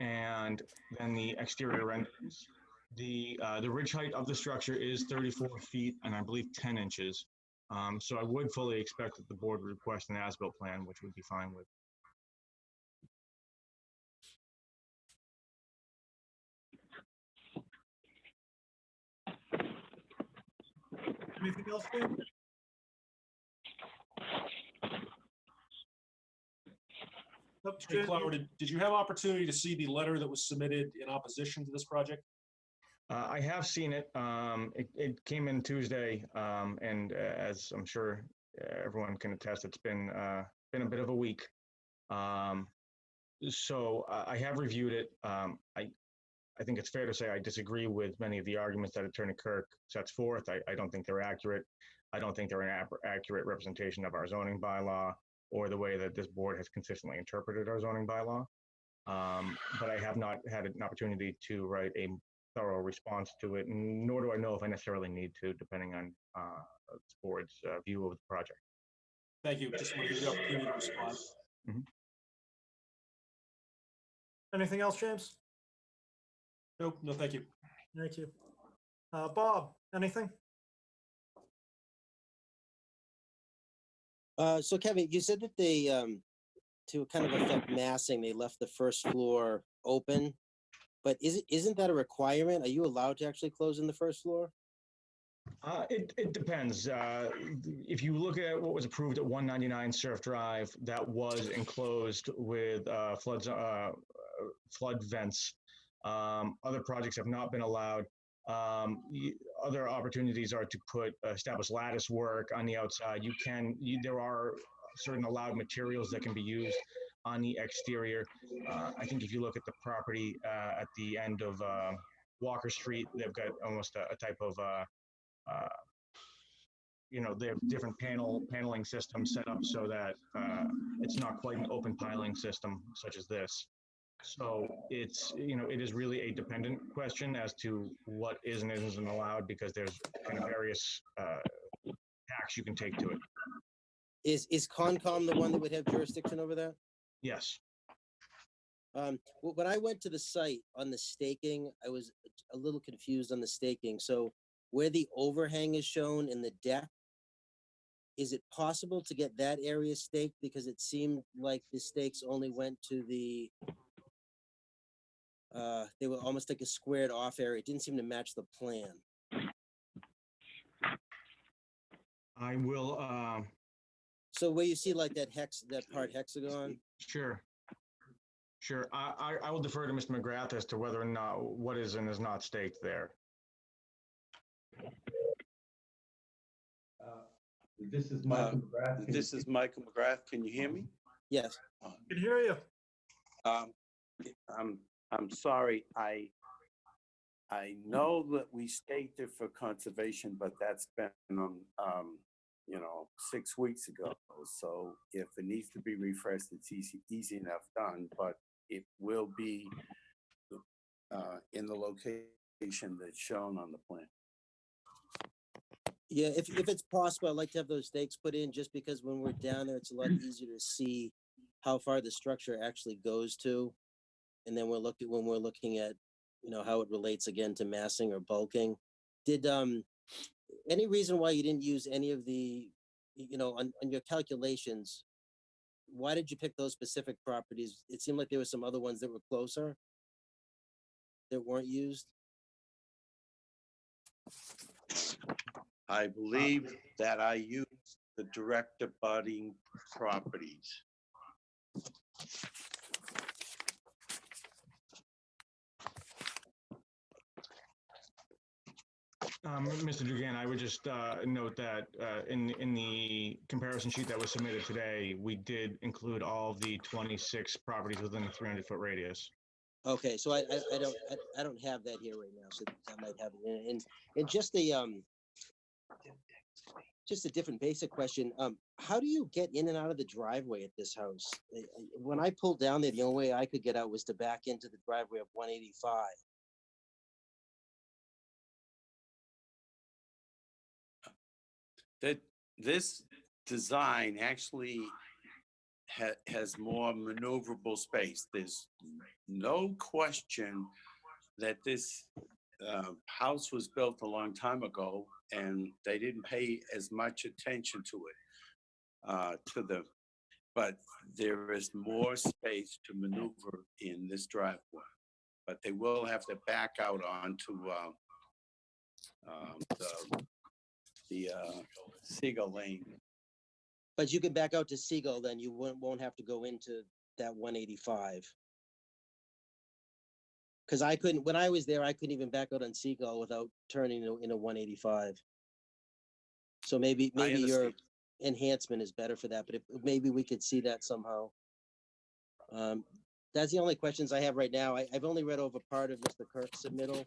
and then the exterior renderings. The ridge height of the structure is 34 feet and I believe 10 inches. So I would fully expect that the board would request an as-built plan, which we'd be fine with. Anything else, James? Attorney Clower, did you have opportunity to see the letter that was submitted in opposition to this project? I have seen it. It came in Tuesday, and as I'm sure everyone can attest, it's been a bit of a week. So I have reviewed it. I think it's fair to say I disagree with many of the arguments that Attorney Kirk sets forth. I don't think they're accurate. I don't think they're an accurate representation of our zoning bylaw or the way that this board has consistently interpreted our zoning bylaw. But I have not had an opportunity to write a thorough response to it, nor do I know if I necessarily need to, depending on this board's view of the project. Thank you. Just want to give you the opportunity to respond. Mm-hmm. Anything else, James? Nope, no, thank you. Thank you. Bob, anything? So Kevin, you said that they, to kind of affect massing, they left the first floor open, but isn't that a requirement? Are you allowed to actually close in the first floor? It depends. If you look at what was approved at 199 Surf Drive, that was enclosed with flood vents. Other projects have not been allowed. Other opportunities are to establish lattice work on the outside. There are certain allowed materials that can be used on the exterior. I think if you look at the property at the end of Walker Street, they've got almost a type of you know, they have different paneling systems set up so that it's not quite an open piling system such as this. So it's, you know, it is really a dependent question as to what is and isn't allowed, because there's kind of various acts you can take to it. Is Concom the one that would have jurisdiction over that? Yes. When I went to the site on the staking, I was a little confused on the staking. So where the overhang is shown in the deck, is it possible to get that area staked? Because it seemed like the stakes only went to the, they were almost like a squared off area. It didn't seem to match the plan. I will, So where you see like that part hexagon? sure. Sure. I will defer to Mr. McGrath as to whether or not what is and is not staked there. This is Michael McGrath. This is Michael McGrath. Can you hear me? Yes. Can hear you. I'm sorry. I know that we staked it for conservation, but that's been 6 weeks ago. So if it needs to be refreshed, it's easy enough done, but it will be in the location that's shown on the plan. Yeah, if it's possible, I'd like to have those stakes put in, just because when we're down there, it's a lot easier to see how far the structure actually goes to. And then when we're looking at, you know, how it relates again to massing or bulking. Did any reason why you didn't use any of the, you know, on your calculations, why did you pick those specific properties? It seemed like there were some other ones that were closer that weren't used. I believe that I used the direct abutting properties. Mr. Dugan, I would just note that in the comparison sheet that was submitted today, we did include all of the 26 properties within the 300-foot radius. Okay, so I don't have that here right now, so I might have it. And just a different basic question. How do you get in and out of the driveway at this house? When I pulled down there, the only way I could get out was to back into the driveway of 185. That this design actually has more maneuverable space. There's no question that this house was built a long time ago, and they didn't pay as much attention to it, but there is more space to maneuver in this driveway. But they will have to back out onto the Seagull Lane. But you can back out to Seagull, then you won't have to go into that 185. Because I couldn't, when I was there, I couldn't even back out on Seagull without turning into 185. So maybe your enhancement is better for that, but maybe we could see that somehow. That's the only questions I have right now. I've only read over part of Mr. Kirk's submittal,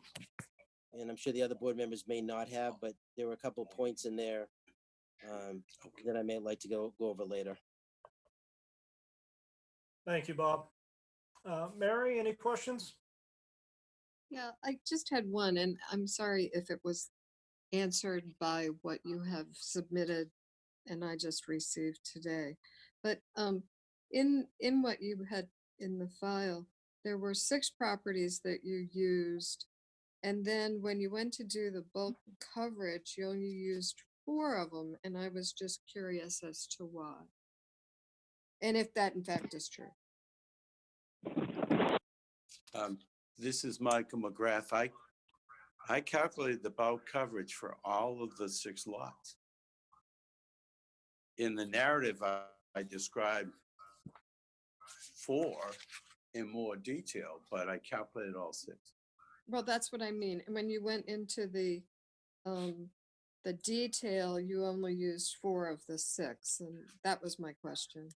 and I'm sure the other board members may not have, but there were a couple of points in there that I may like to go over later. Thank you, Bob. Mary, any questions? Yeah, I just had one, and I'm sorry if it was answered by what you have submitted and I just received today. But in what you had in the file, there were 6 properties that you used. And then when you went to do the bulk coverage, you only used 4 of them. And I was just curious as to why. And if that in fact is true. This is Michael McGrath. I calculated the bulk coverage for all of the 6 lots. In the narrative, I described 4 in more detail, but I calculated all 6. Well, that's what I mean. And when you went into the detail, you only used 4 of the 6, and that was my question.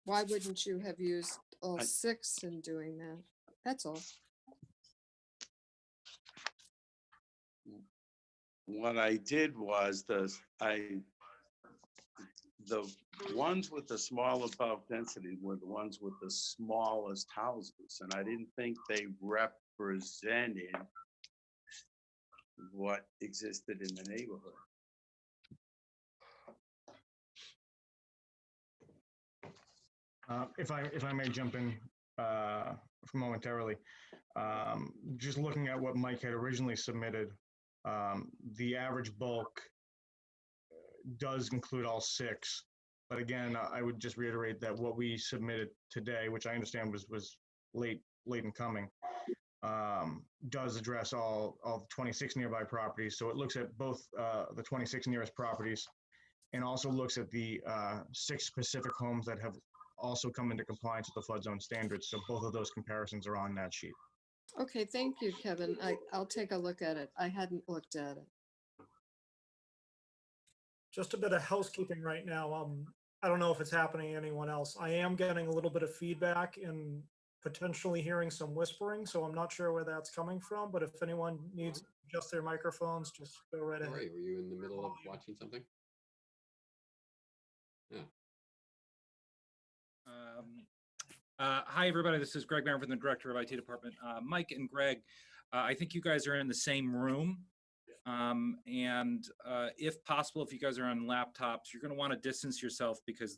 Why wouldn't you have used all 6 in doing that? That's all. what I did was the ones with the smaller bulk density were the ones with the smallest houses, and I didn't think they represented what existed in the neighborhood. If I may jump in momentarily, just looking at what Mike had originally submitted, the average bulk does include all 6. But again, I would just reiterate that what we submitted today, which I understand was late in coming, does address all the 26 nearby properties. So it looks at both the 26 nearest properties and also looks at the 6 specific homes that have also come into compliance with the flood zone standards. So both of those comparisons are on that sheet. Okay, thank you, Kevin. I'll take a look at it. I hadn't looked at it. Just a bit of housekeeping right now. I don't know if it's happening to anyone else. I am getting a little bit of feedback and potentially hearing some whispering, so I'm not sure where that's coming from, but if anyone needs to adjust their microphones, just go right ahead. Sorry, were you in the middle of watching something? Yeah. Hi, everybody. This is Greg Barron, the Director of IT Department. Mike and Greg, I think you guys are in the same room. And if possible, if you guys are on laptops, you're going to want to distance yourself because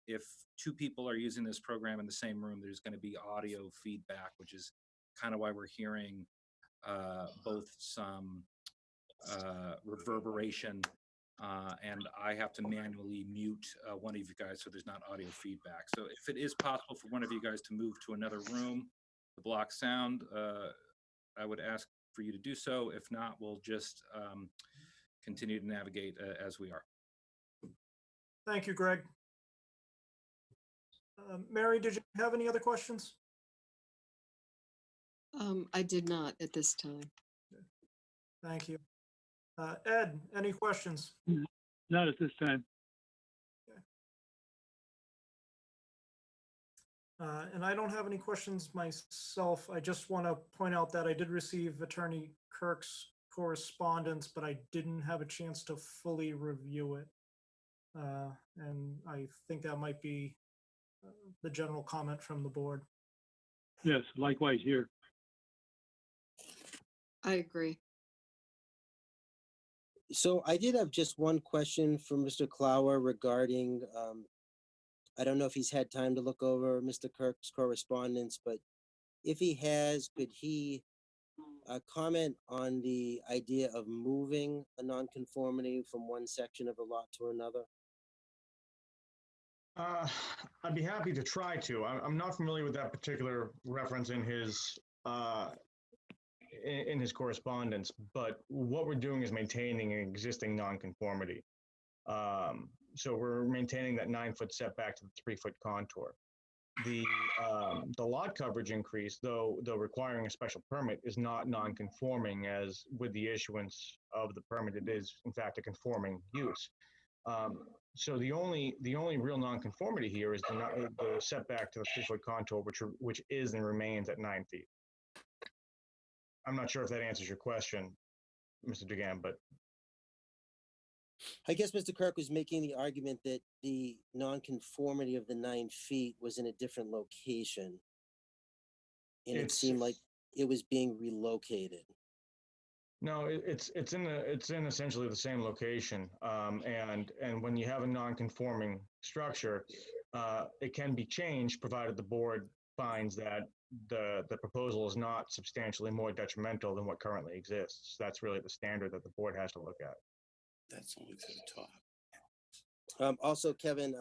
if 2 people are using this program in the same room, there's going to be audio feedback, which is kind of why we're hearing both some reverberation and I have to manually mute one of you guys so there's not audio feedback. So if it is possible for one of you guys to move to another room to block sound, I would ask for you to do so. If not, we'll just continue to navigate as we are. Thank you, Greg. Mary, did you have any other questions? I did not at this time. Thank you. Ed, any questions? Not at this time. And I don't have any questions myself. I just want to point out that I did receive Attorney Kirk's correspondence, but I didn't have a chance to fully review it. And I think that might be the general comment from the board. Yes, likewise here. I agree. So I did have just one question for Mr. Clower regarding, I don't know if he's had time to look over Mr. Kirk's correspondence, but if he has, could he comment on the idea of moving a nonconformity from one section of a lot to another? I'd be happy to try to. I'm not familiar with that particular reference in his correspondence, but what we're doing is maintaining an existing nonconformity. So we're maintaining that 9-foot setback to the 3-foot contour. The lot coverage increase, though requiring a special permit, is not non-conforming, as with the issuance of the permit, it is in fact a conforming use. So the only real nonconformity here is the setback to the 3-foot contour, which is and remains at 9 feet. I'm not sure if that answers your question, Mr. Dugan, but. I guess Mr. Kirk was making the argument that the nonconformity of the 9 feet was in a different location. And it seemed like it was being relocated. No, it's in essentially the same location. And when you have a non-conforming structure, it can be changed provided the board finds that the proposal is not substantially more detrimental than what currently exists. That's really the standard that the board has to look at. That's only to the top. Also, Kevin,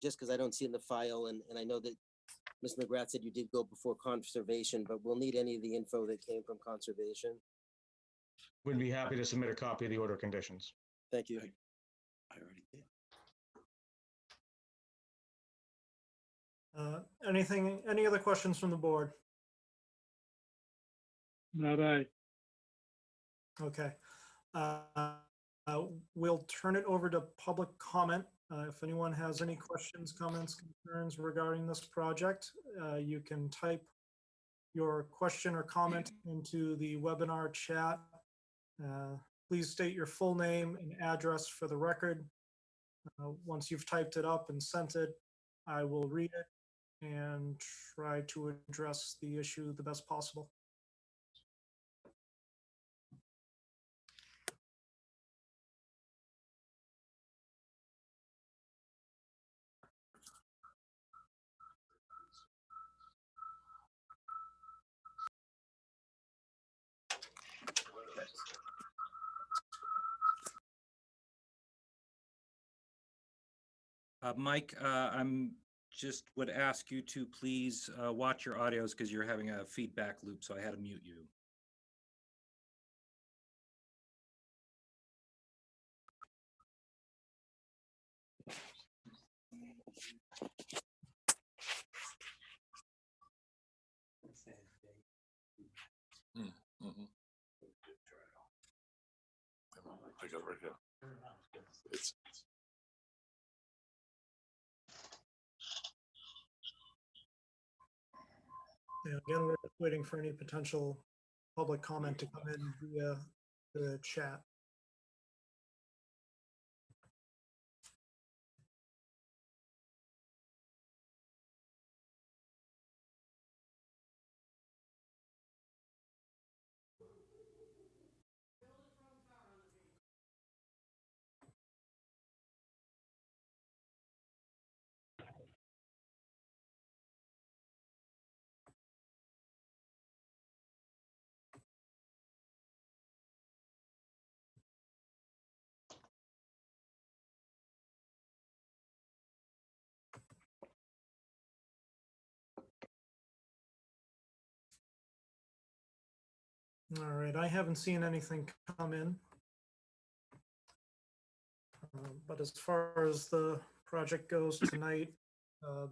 just because I don't see it in the file, and I know that Ms. McGrath said you did go before conservation, but we'll need any of the info that came from conservation. We'd be happy to submit a copy of the order of conditions. Thank you. I already did. Any other questions from the board? Not I. Okay. We'll turn it over to public comment. If anyone has any questions, comments, concerns regarding this project, you can type your question or comment into the webinar chat. Please state your full name and address for the record. Once you've typed it up and sent it, I will read it and try to address the issue the best possible. Mike, I'm just would ask you to please watch your audios because you're having a feedback loop, so I had to mute you. I got it right here. It's Yeah, again, we're just waiting for any potential public comment to come in via the chat. All right, I haven't seen anything come in. But as far as the project goes tonight, I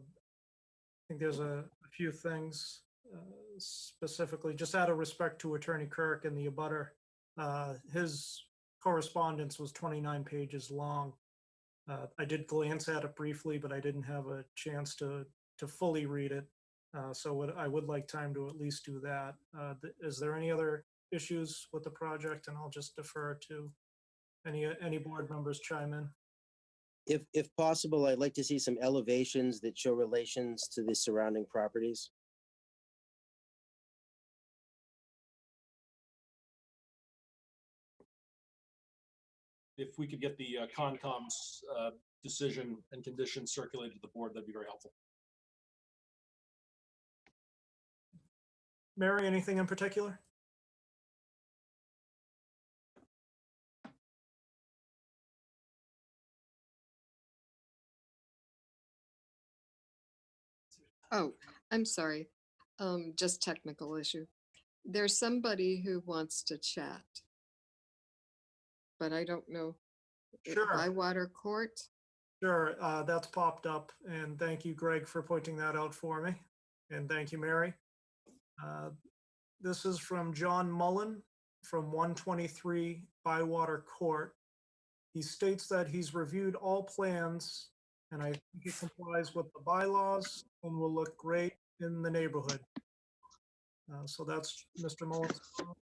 think there's a few things, specifically just out of respect to Attorney Kirk and the abutter. His correspondence was 29 pages long. I did glance at it briefly, but I didn't have a chance to fully read it. So I would like time to at least do that. Is there any other issues with the project? And I'll just defer to any board members chime in. If possible, I'd like to see some elevations that show relations to the surrounding properties. If we could get the Concom's decision and conditions circulated to the board, that'd be very helpful. Mary, anything in particular? Oh, I'm sorry. Just technical issue. There's somebody who wants to chat. But I don't know. Sure. Bywater Court? Sure, that's popped up, and thank you, Greg, for pointing that out for me. And thank you, Mary. This is from John Mullen from 123 Bywater Court. He states that he's reviewed all plans, and I think it complies with the bylaws and will look great in the neighborhood. So that's Mr. Mullen's comment.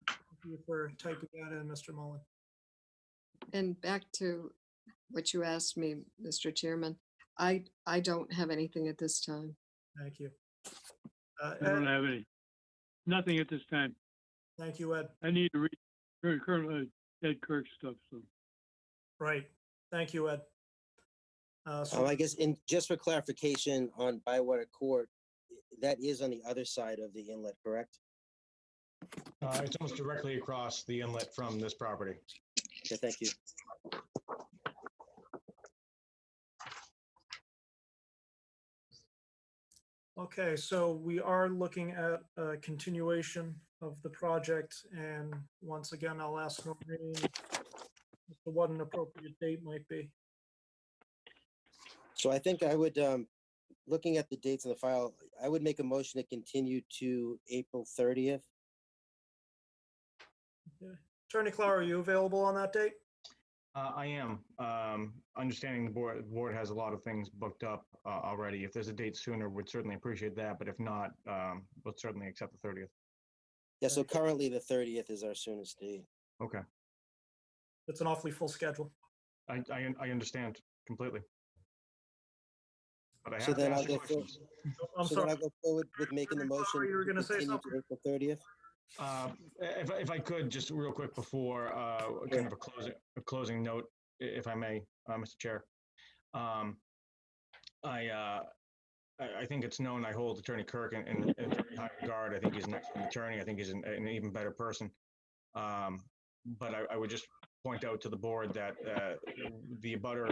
Thank you for typing that in, Mr. Mullen. And back to what you asked me, Mr. Chairman, I don't have anything at this time. Thank you. I don't have any, nothing at this time. Thank you, Ed. I need to read Colonel Ed Kirk stuff, so. Right. Thank you, Ed. I guess, just for clarification on Bywater Court, that is on the other side of the inlet, correct? It's almost directly across the inlet from this property. Okay, thank you. Okay, so we are looking at a continuation of the project, and once again, I'll ask Noreen as to what an appropriate date might be. So I think I would, looking at the dates in the file, I would make a motion to continue to April 30th. Okay. Attorney Clower, are you available on that date? I am. Understanding the board has a lot of things booked up already. If there's a date sooner, we'd certainly appreciate that. But if not, we'll certainly accept the 30th. Yeah, so currently the 30th is our soonest date. Okay. it's an awfully full schedule. I understand completely. But I So have to then I'll ask you go for, questions. I'm so then sorry. I'll go forward with making the motion You were to gonna say continue to something. April 30th. If I could, just real quick before, kind of a closing note, if I may, Mr. Chair. I think it's known I hold Attorney Kirk in very high regard. I think he's an excellent attorney. I think he's an even better person. But I would just point out to the board that the abutter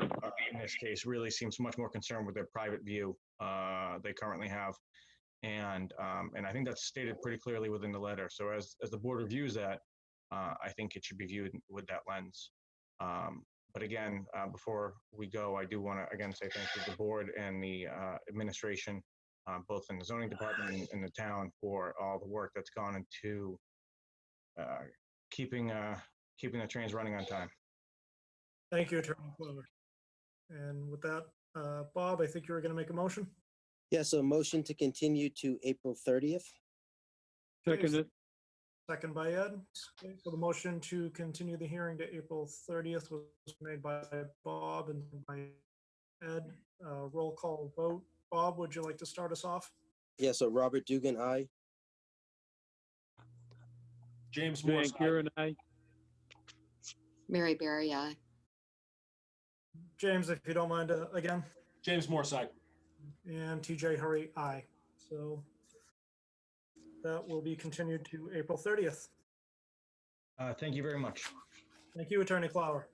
in this case really seems much more concerned with their private view they currently have. And I think that's stated pretty clearly within the letter. So as the board reviews that, I think it should be viewed with that lens. But again, before we go, I do want to again say thank you to the board and the administration, both in the zoning department and in the town, for all the work that's gone into keeping the trains running on time. Thank you, Attorney Clover. And with that, Bob, I think you were going to make a motion. Yeah, so motion to continue to April 30th. Second it. Second by Ed. Okay, so the motion to continue the hearing to April 30th was made by Bob and by Ed. Roll call vote. Bob, would you like to start us off? Yeah, so Robert Dugan, aye. James Van Morse, aye. Kuren, aye. Mary Berry, aye. James, if you don't mind, again. James Morse, aye. And TJ Hurry, aye. So that will be continued to April 30th. Thank you very much. Thank you, Attorney Clower.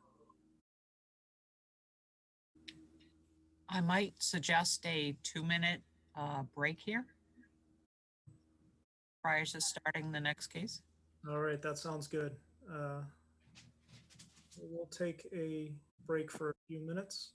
I might suggest a 2-minute break here prior to starting the next case. All right, that sounds good. We'll take a break for a few minutes.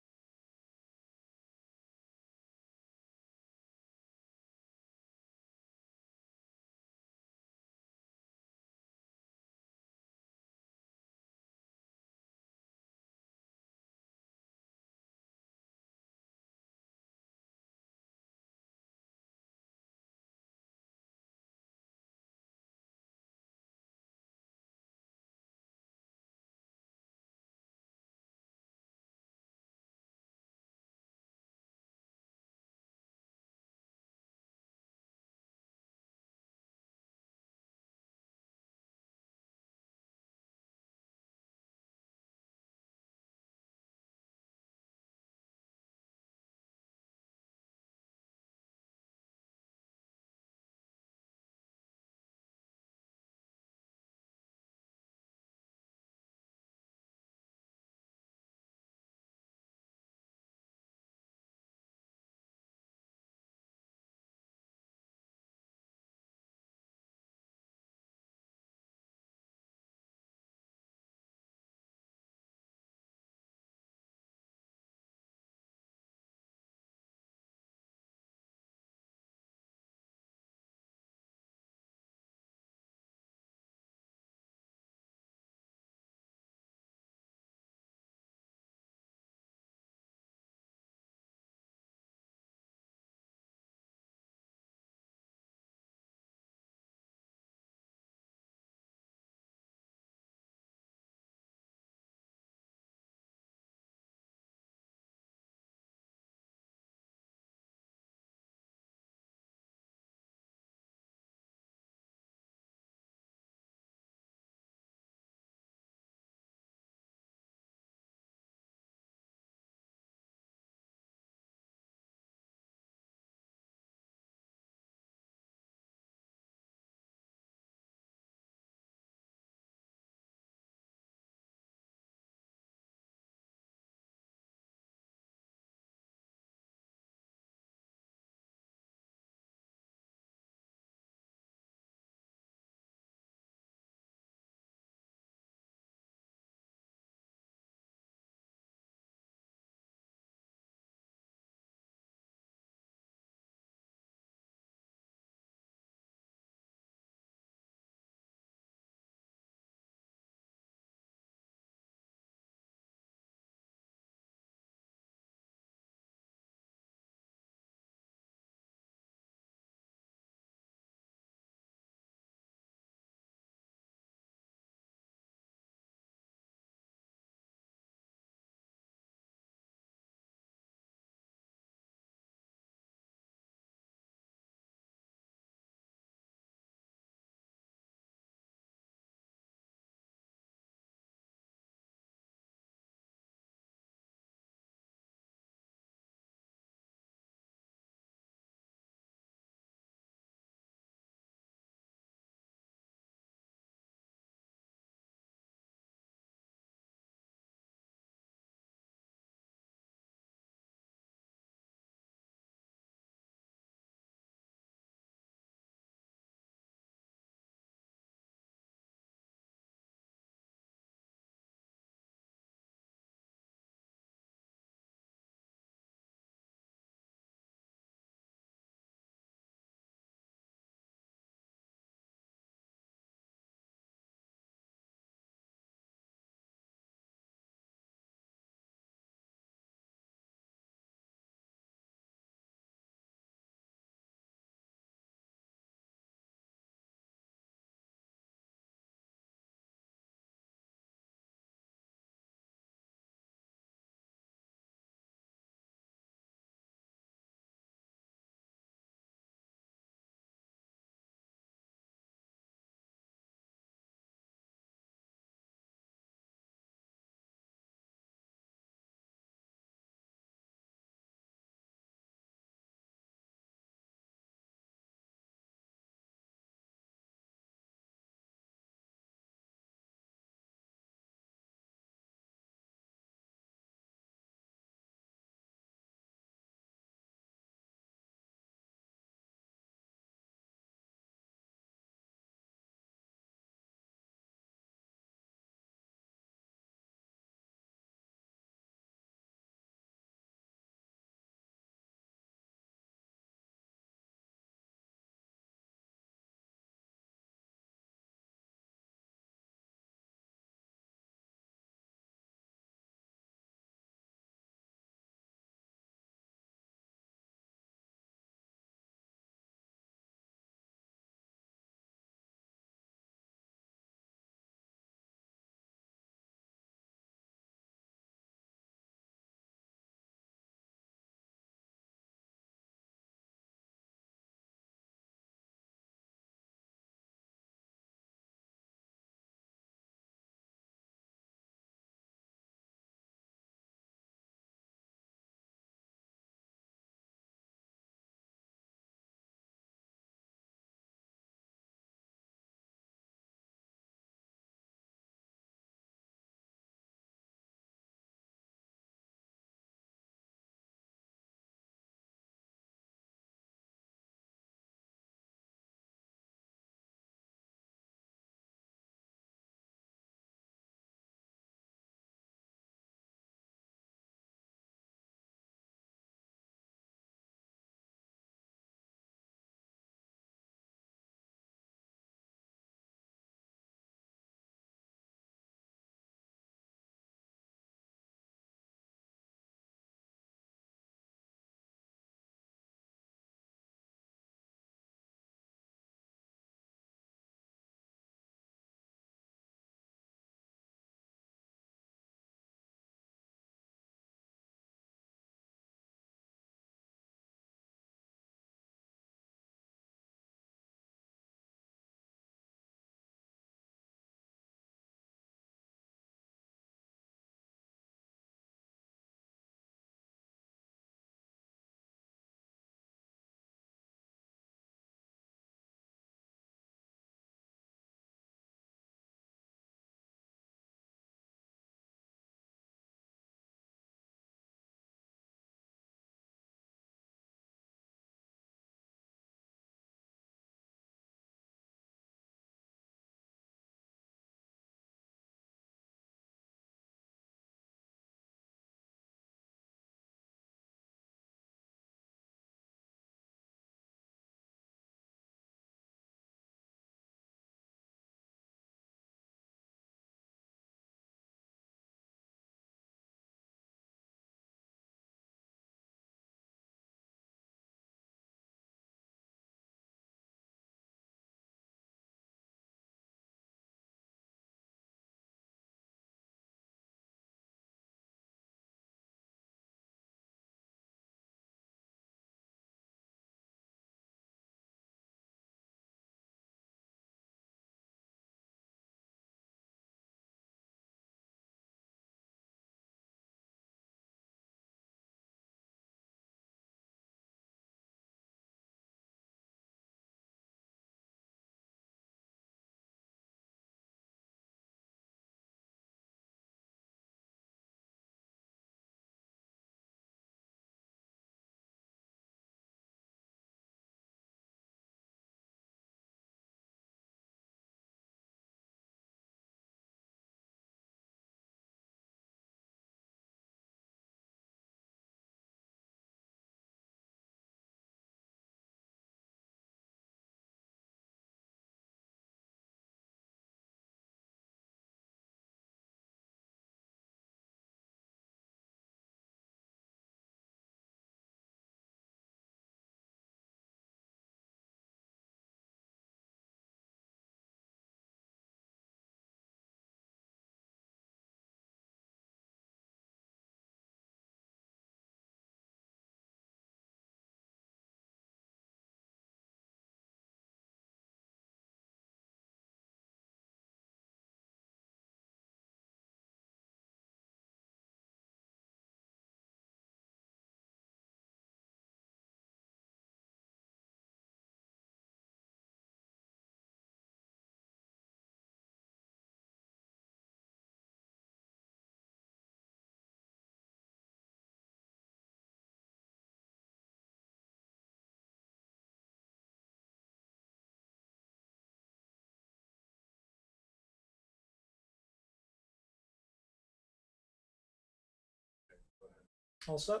All set?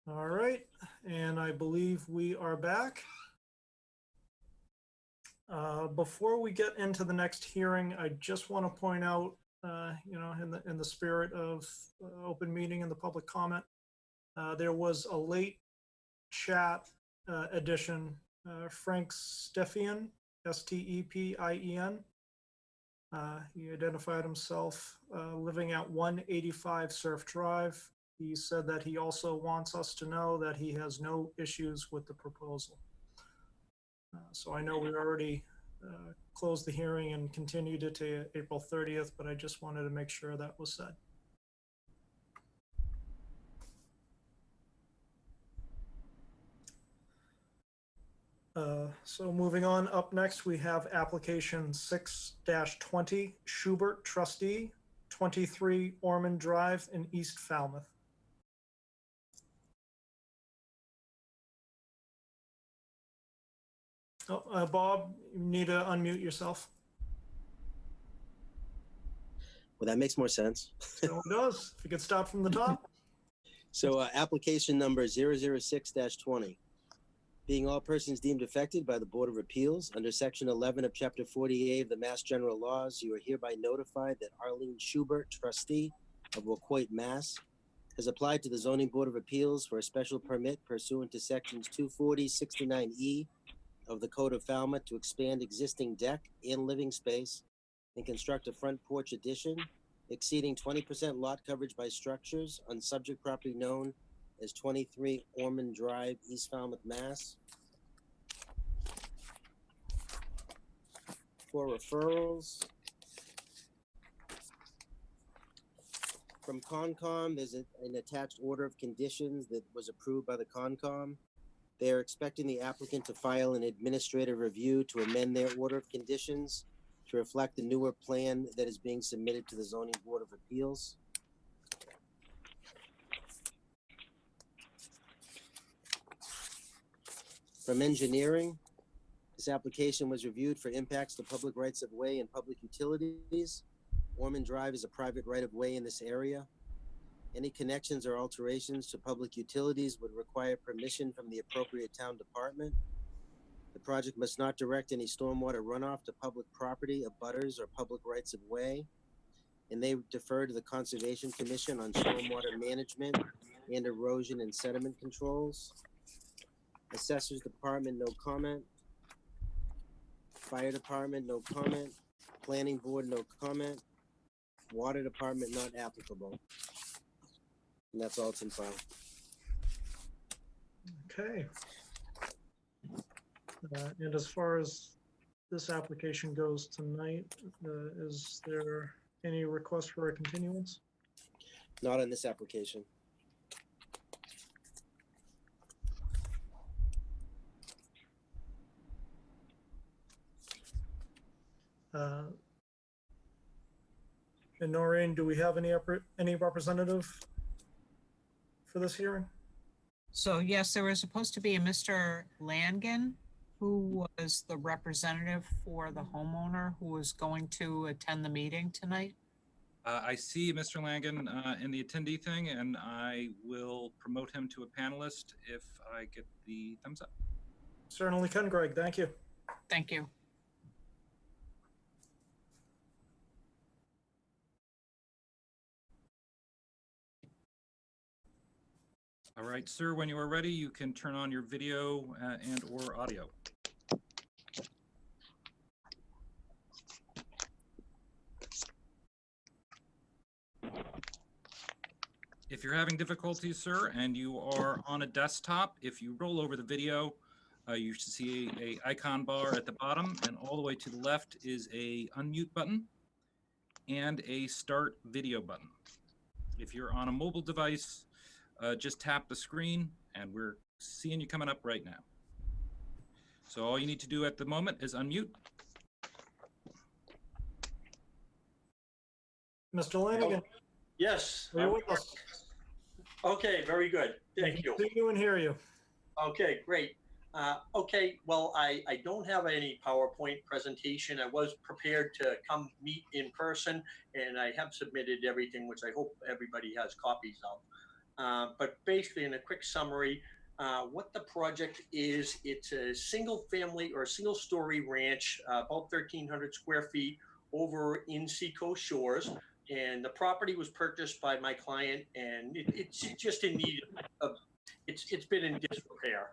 All right, and I believe we are back. Before we get into the next hearing, I just want to point out, in the spirit of open meeting and the public comment, there was a late chat addition, Frank Stepien, Stepien. He identified himself living at 185 Surf Drive. He said that he also wants us to know that he has no issues with the proposal. So I know we already closed the hearing and continued it to April 30th, but I just wanted to make sure that was said. So moving on, up next, we have application 6-20 Schubert Trustee, 23 Ormond Drive in East Falmouth. Oh, Bob, you need to unmute yourself. Well, that makes more sense. So it does. If you could stop from the top. So application number 006-20. Being all persons deemed affected by the Board of Appeals under Section 11 of Chapter 48 of the Mass General Laws, you are hereby notified that Arlene Schubert, trustee of Wacoit, Mass, has applied to the Zoning Board of Appeals for a special permit pursuant to Sections 240-69E of the Code of Falmouth to expand existing deck and living space and construct a front porch addition exceeding 20% lot coverage by structures on subject property known as 23 Ormond Drive, East Falmouth, Mass. For referrals from Concom, there's an attached order of conditions that was approved by the Concom. They are expecting the applicant to file an administrative review to amend their order of conditions to reflect the newer plan that is being submitted to the Zoning Board of Appeals. From engineering, this application was reviewed for impacts to public rights of way and public utilities. Ormond Drive is a private right of way in this area. Any connections or alterations to public utilities would require permission from the appropriate town department. The project must not direct any stormwater runoff to public property, abutters, or public rights of way. And they defer to the Conservation Commission on stormwater management and erosion and sediment controls. Assessors Department, no comment. Fire Department, no comment. Planning Board, no comment. Water Department, not applicable. And that's all it's in file. Okay. And as far as this application goes tonight, is there any request for a continuance? Not on this application. And Noreen, do we have any representative for this hearing? So yes, there was supposed to be a Mr. Langen, who was the representative for the homeowner who was going to attend the meeting tonight. I see Mr. Langen in the attendee thing, and I will promote him to a panelist if I get the thumbs up. Certainly can, Greg. Thank you. Thank you. All right, sir, when you are ready, you can turn on your video and or audio. If you're having difficulties, sir, and you are on a desktop, if you roll over the video, you should see a icon bar at the bottom, and all the way to the left is a unmute button and a start video button. If you're on a mobile device, just tap the screen, and we're seeing you coming up right now. So all you need to do at the moment is unmute. Mr. Lanigan. Yes. Are you with us? Okay, very good. Thank you. See you and hear you. Okay, great. Okay, well, I don't have any PowerPoint presentation. I was prepared to come meet in person, and I have submitted everything, which I hope everybody has copies of. But basically, in a quick summary, what the project is, it's a single family or a single story ranch, about 1,300 square feet over in Seacoast Shores. And the property was purchased by my client, and it's just in need of, it's been in disrepair.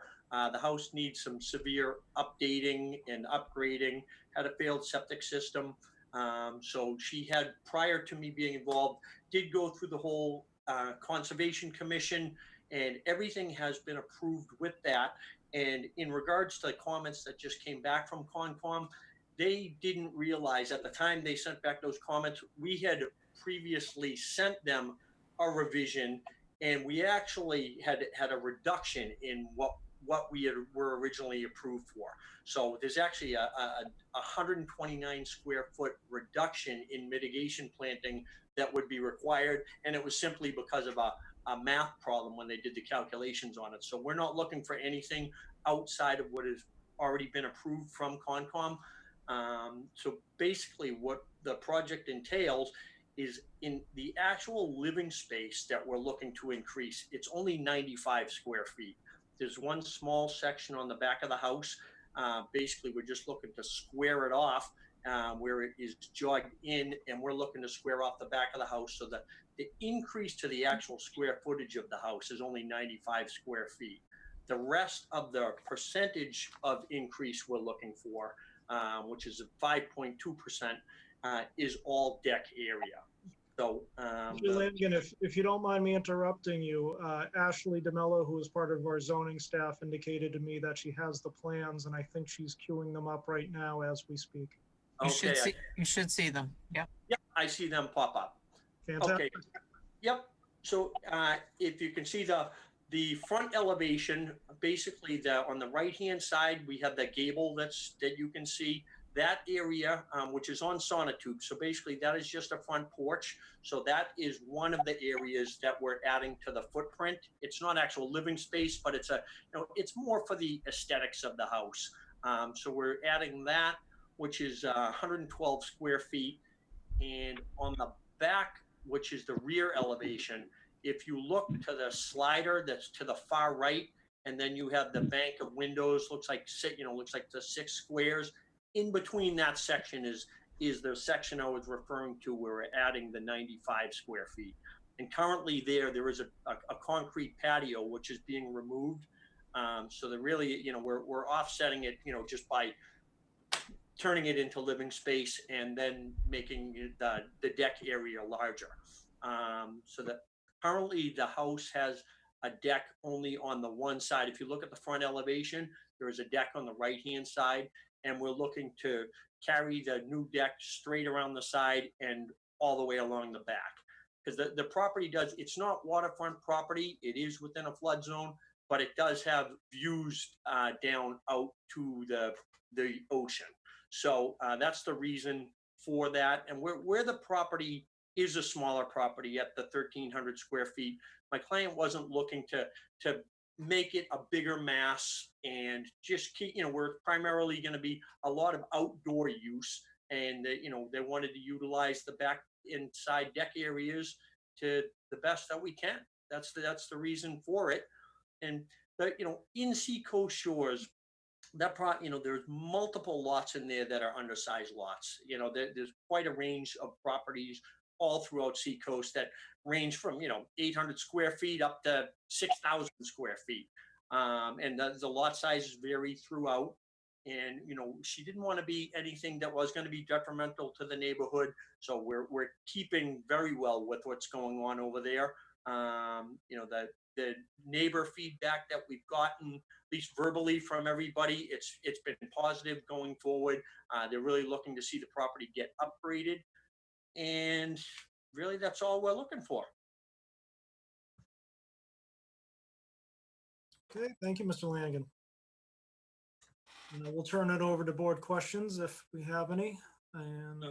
The house needs some severe updating and upgrading, had a failed septic system. So she had, prior to me being involved, did go through the whole Conservation Commission, and everything has been approved with that. And in regards to the comments that just came back from Concom, they didn't realize at the time they sent back those comments, we had previously sent them a revision, and we actually had a reduction in what were originally approved for. So there's actually a 129 square foot reduction in mitigation planting that would be required, and it was simply because of a math problem when they did the calculations on it. So we're not looking for anything outside of what has already been approved from Concom. So basically what the project entails is, in the actual living space that we're looking to increase, it's only 95 square feet. There's one small section on the back of the house. Basically, we're just looking to square it off where it is jogged in, and we're looking to square off the back of the house so that the increase to the actual square footage of the house is only 95 square feet. The rest of the percentage of increase we're looking for, which is 5.2%, is all deck area. So, Mr. Langen, if you don't mind me interrupting you, Ashley DeMello, who is part of our zoning staff, indicated to me that she has the plans, and I think she's queuing them up right now as we speak. okay, You should see them. Yep. yep, I see them pop up. Fantastic. Okay, yep. So if you can see the front elevation, basically on the right-hand side, we have the gable that you can see. That area, which is on sonotube, so basically that is just a front porch. So that is one of the areas that we're adding to the footprint. It's not actual living space, but it's it's more for the aesthetics of the house. So we're adding that, which is 112 square feet. And on the back, which is the rear elevation, if you look to the slider that's to the far right, and then you have the bank of windows, looks like the 6 squares. In between that section is the section I was referring to where we're adding the 95 square feet. And currently there is a concrete patio which is being removed. So that really, we're offsetting it, just by turning it into living space and then making the deck area larger. So that currently the house has a deck only on the one side. If you look at the front elevation, there is a deck on the right-hand side, and we're looking to carry the new deck straight around the side and all the way along the back. Because the property it's not waterfront property, it is within a flood zone, but it does have views down out to the ocean. So that's the reason for that. And where the property is a smaller property at the 1,300 square feet, my client wasn't looking to make it a bigger mass and just keep, we're primarily going to be a lot of outdoor use, and they wanted to utilize the back inside deck areas to the best that we can. That's the reason for it. And in Seacoast Shores, there's multiple lots in there that are undersized lots. There's quite a range of properties all throughout Seacoast that range from 800 square feet up to 6,000 square feet, and the lot sizes vary throughout. And she didn't want to be anything that was going to be detrimental to the neighborhood, so we're keeping very well with what's going on over there. The neighbor feedback that we've gotten, at least verbally from everybody, it's been positive going forward. They're really looking to see the property get upgraded. And really, that's all we're looking for. Okay, thank you, Mr. Langen. We'll turn it over to board questions if we have any. And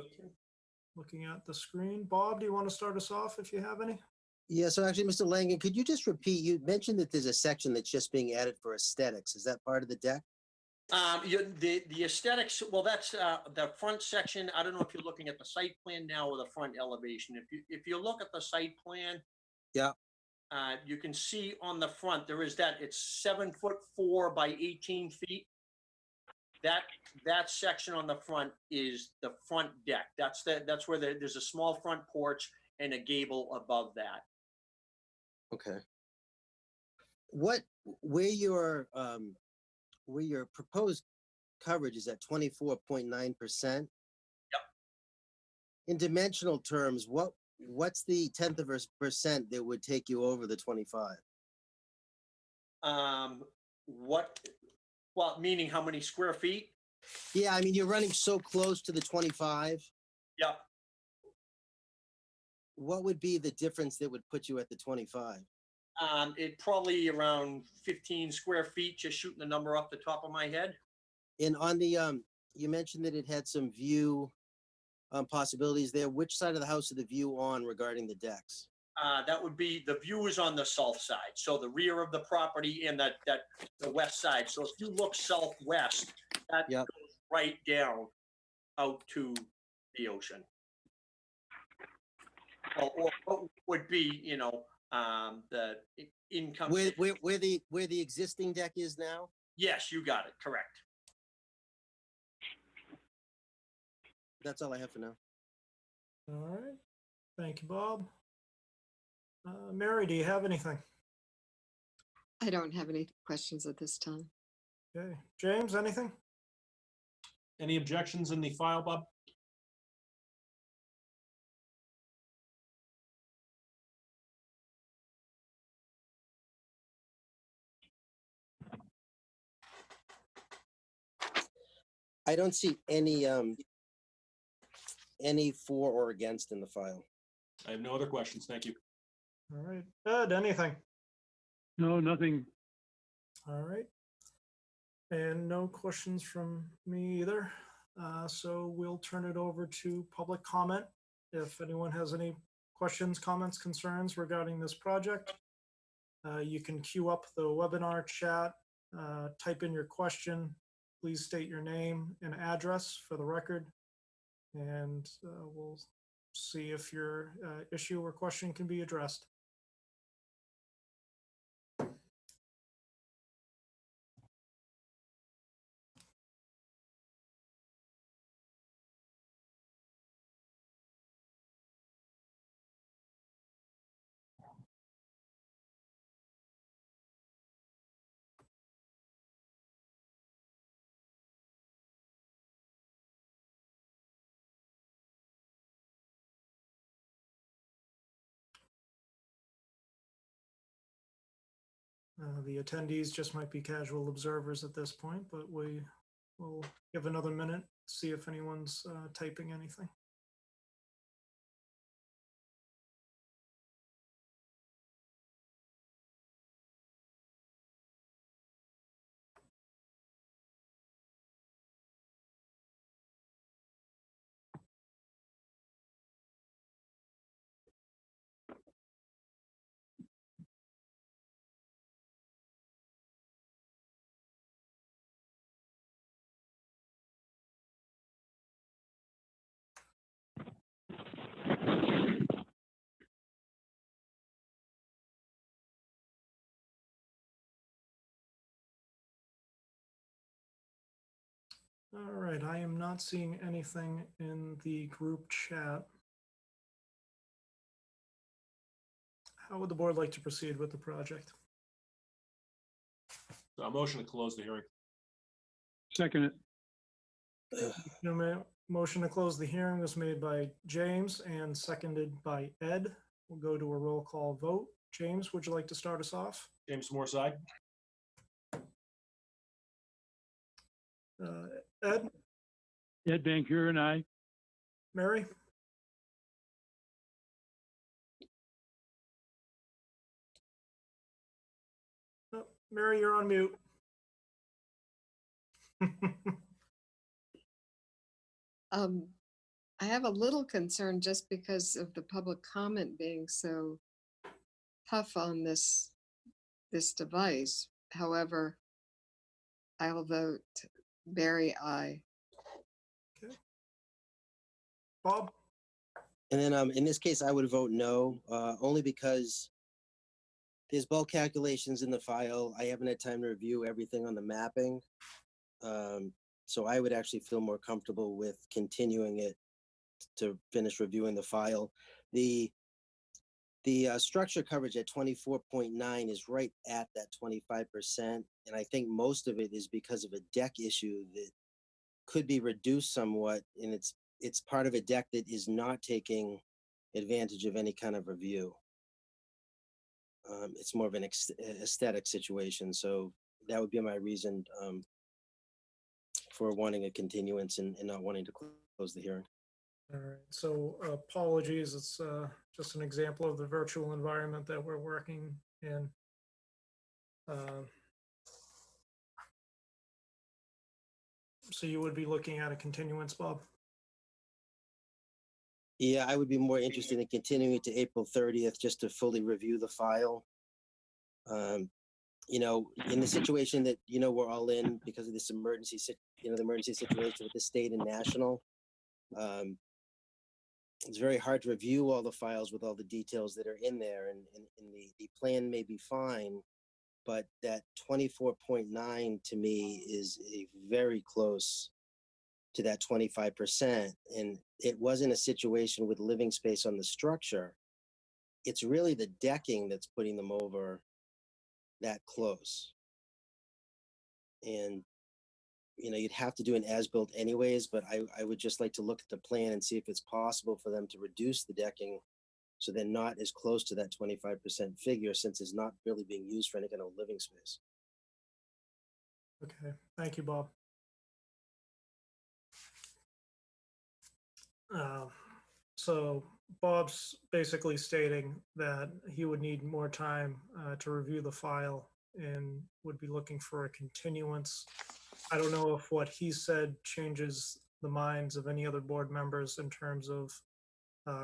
looking at the screen, Bob, do you want to start us off if you have any? Yeah, so actually, Mr. Langen, could you just repeat, you mentioned that there's a section that's just being added for aesthetics. Is that part of the deck? The aesthetics, well, that's the front section. I don't know if you're looking at the site plan now or the front elevation. If you look at the site plan, Yeah. you can see on the front, there is that, it's 7'4" by 18 feet. That section on the front is the front deck. That's where there's a small front porch and a gable above that. Okay. Where your proposed coverage is at 24.9%? Yep. In dimensional terms, what's the 1/10 of a percent that would take you over the 25? Well, meaning how many square feet? Yeah, I mean, you're running so close to the 25. Yep. What would be the difference that would put you at the 25? It probably around 15 square feet, just shooting the number off the top of my head. And on the, you mentioned that it had some view possibilities there. Which side of the house are the view on regarding the decks? That would be, the view is on the south side, so the rear of the property and the west side. So if you look southwest, that Yep. goes right down out to the ocean. Or what would be, the income. Where the existing deck is now? Yes, you got it, correct. That's all I have for now. All right. Thank you, Bob. Mary, do you have anything? I don't have any questions at this time. Okay. James, anything? Any objections in the file, Bob? I don't see any for or against in the file. I have no other questions. Thank you. All right. Ed, anything? No, nothing. All right. And no questions from me either. So we'll turn it over to public comment. If anyone has any questions, comments, concerns regarding this project, you can queue up the webinar chat, type in your question. Please state your name and address for the record, and we'll see if your issue or question can be addressed. The attendees just might be casual observers at this point, but we will give another minute, see if anyone's typing anything. All right, I am not seeing anything in the group chat. How would the board like to proceed with the project? So a motion to close the hearing. Second it. Motion to close the hearing was made by James and seconded by Ed. We'll go to a roll call vote. James, would you like to start us off? James Moorside. Ed? Ed Van Kuren, aye. Mary? Oh, Mary, you're on mute. I have a little concern just because of the public comment being so tough on this device. However, I'll vote Barry, aye. Bob? And then in this case, I would vote no, only because there's bulk calculations in the file. I haven't had time to review everything on the mapping. So I would actually feel more comfortable with continuing it to finish reviewing the file. The structure coverage at 24.9 is right at that 25%. And I think most of it is because of a deck issue that could be reduced somewhat. And it's part of a deck that is not taking advantage of any kind of review. It's more of an aesthetic situation. So that would be my reason for wanting a continuance and not wanting to close the hearing. All right, so apologies, it's just an example of the virtual environment that we're working in. So you would be looking at a continuance, Bob? Yeah, I would be more interested in continuing to April 30th just to fully review the file. You know, in the situation that, you know, we're all in because of this emergency, the emergency situation with the state and national. It's very hard to review all the files with all the details that are in there, and the plan may be fine, but that 24.9 to me is very close to that 25%. And it wasn't a situation with living space on the structure. It's really the decking that's putting them over that close. And you know, you'd have to do an as-built anyways, but I would just like to look at the plan and see if it's possible for them to reduce the decking so they're not as close to that 25% figure, since it's not really being used for any kind of living space. Okay, thank you, Bob. So Bob's basically stating that he would need more time to review the file and would be looking for a continuance. I don't know if what he said changes the minds of any other board members in terms of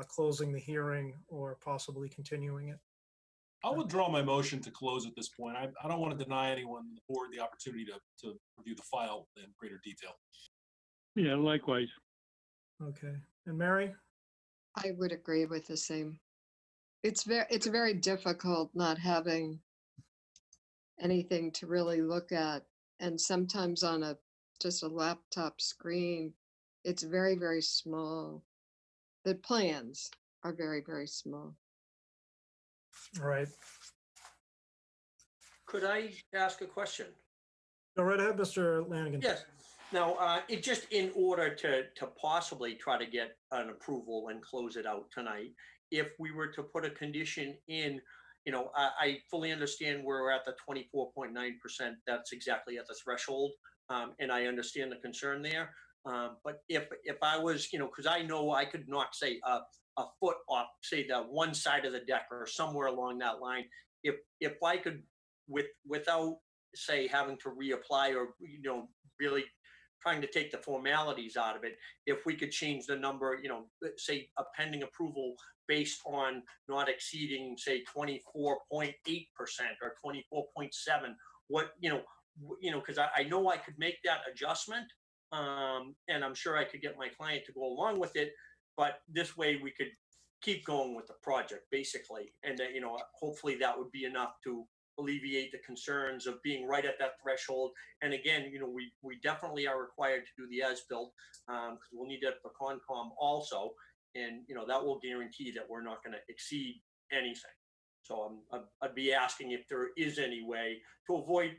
closing the hearing or possibly continuing it. I'll withdraw my motion to close at this point. I don't want to deny anyone on the board the opportunity to review the file in greater detail. Yeah, likewise. Okay, and Mary? I would agree with the same. It's very difficult not having anything to really look at. And sometimes on just a laptop screen, it's very, very small. The plans are very, very small. All right. Could I ask a question? Go right ahead, Mr. Lanigan. Yes. Now, it just in order to possibly try to get an approval and close it out tonight, if we were to put a condition in, you know, I fully understand we're at the 24.9%. That's exactly at the threshold. And I understand the concern there. But if I was, you know, because I know I could knock, say, a foot off, say, the one side of the deck or somewhere along that line, if I could, without, say, having to reapply or, you know, really trying to take the formalities out of it, if we could change the number, you know, say a pending approval based on not exceeding, say, 24.8% or 24.7, what, you know, because I know I could make that adjustment, and I'm sure I could get my client to go along with it, but this way we could keep going with the project, basically, and you know, hopefully that would be enough to alleviate the concerns of being right at that threshold. And again, you know, we definitely are required to do the as-built because we'll need that for Concom also, and you know that will guarantee that we're not going to exceed anything. So I'd be asking if there is any way to avoid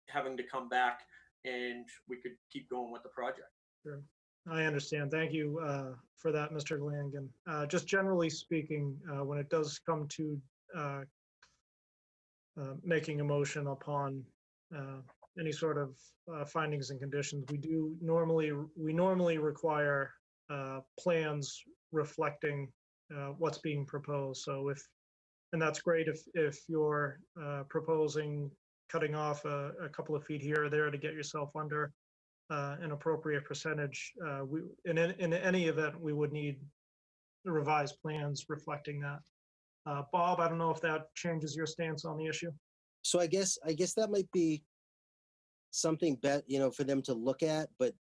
having to come back, and we could keep going with the project. Sure. I understand. Thank you for that, Mr. Lanigan. Just generally speaking, when it does come to making a motion upon any sort of findings and conditions, we normally require plans reflecting what's being proposed. So and that's great if you're proposing cutting off a couple of feet here or there to get yourself under an appropriate percentage. In any event, we would need the revised plans reflecting that. Bob, I don't know if that changes your stance on the issue. So I guess that might be something for them to look at, but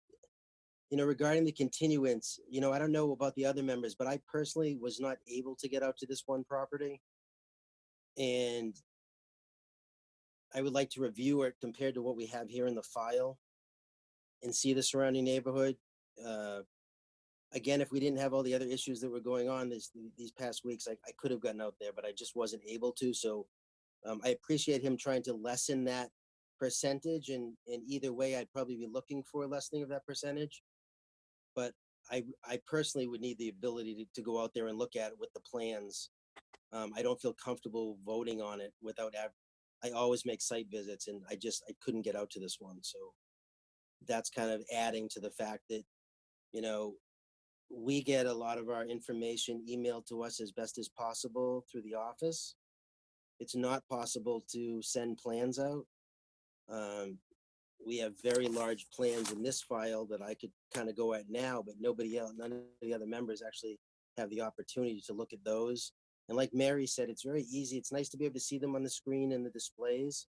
regarding the continuance, I don't know about the other members, but I personally was not able to get out to this one property. And I would like to review it compared to what we have here in the file and see the surrounding neighborhood. Again, if we didn't have all the other issues that were going on these past weeks, I could have gotten out there, but I just wasn't able to. So I appreciate him trying to lessen that percentage, and either way, I'd probably be looking for a lessening of that percentage. But I personally would need the ability to go out there and look at it with the plans. I don't feel comfortable voting on it without. I always make site visits, and I couldn't get out to this one. So that's kind of adding to the fact that, we get a lot of our information emailed to us as best as possible through the office. It's not possible to send plans out. We have very large plans in this file that I could kind of go at now, but none of the other members actually have the opportunity to look at those. And like Mary said, it's very easy. It's nice to be able to see them on the screen and the displays,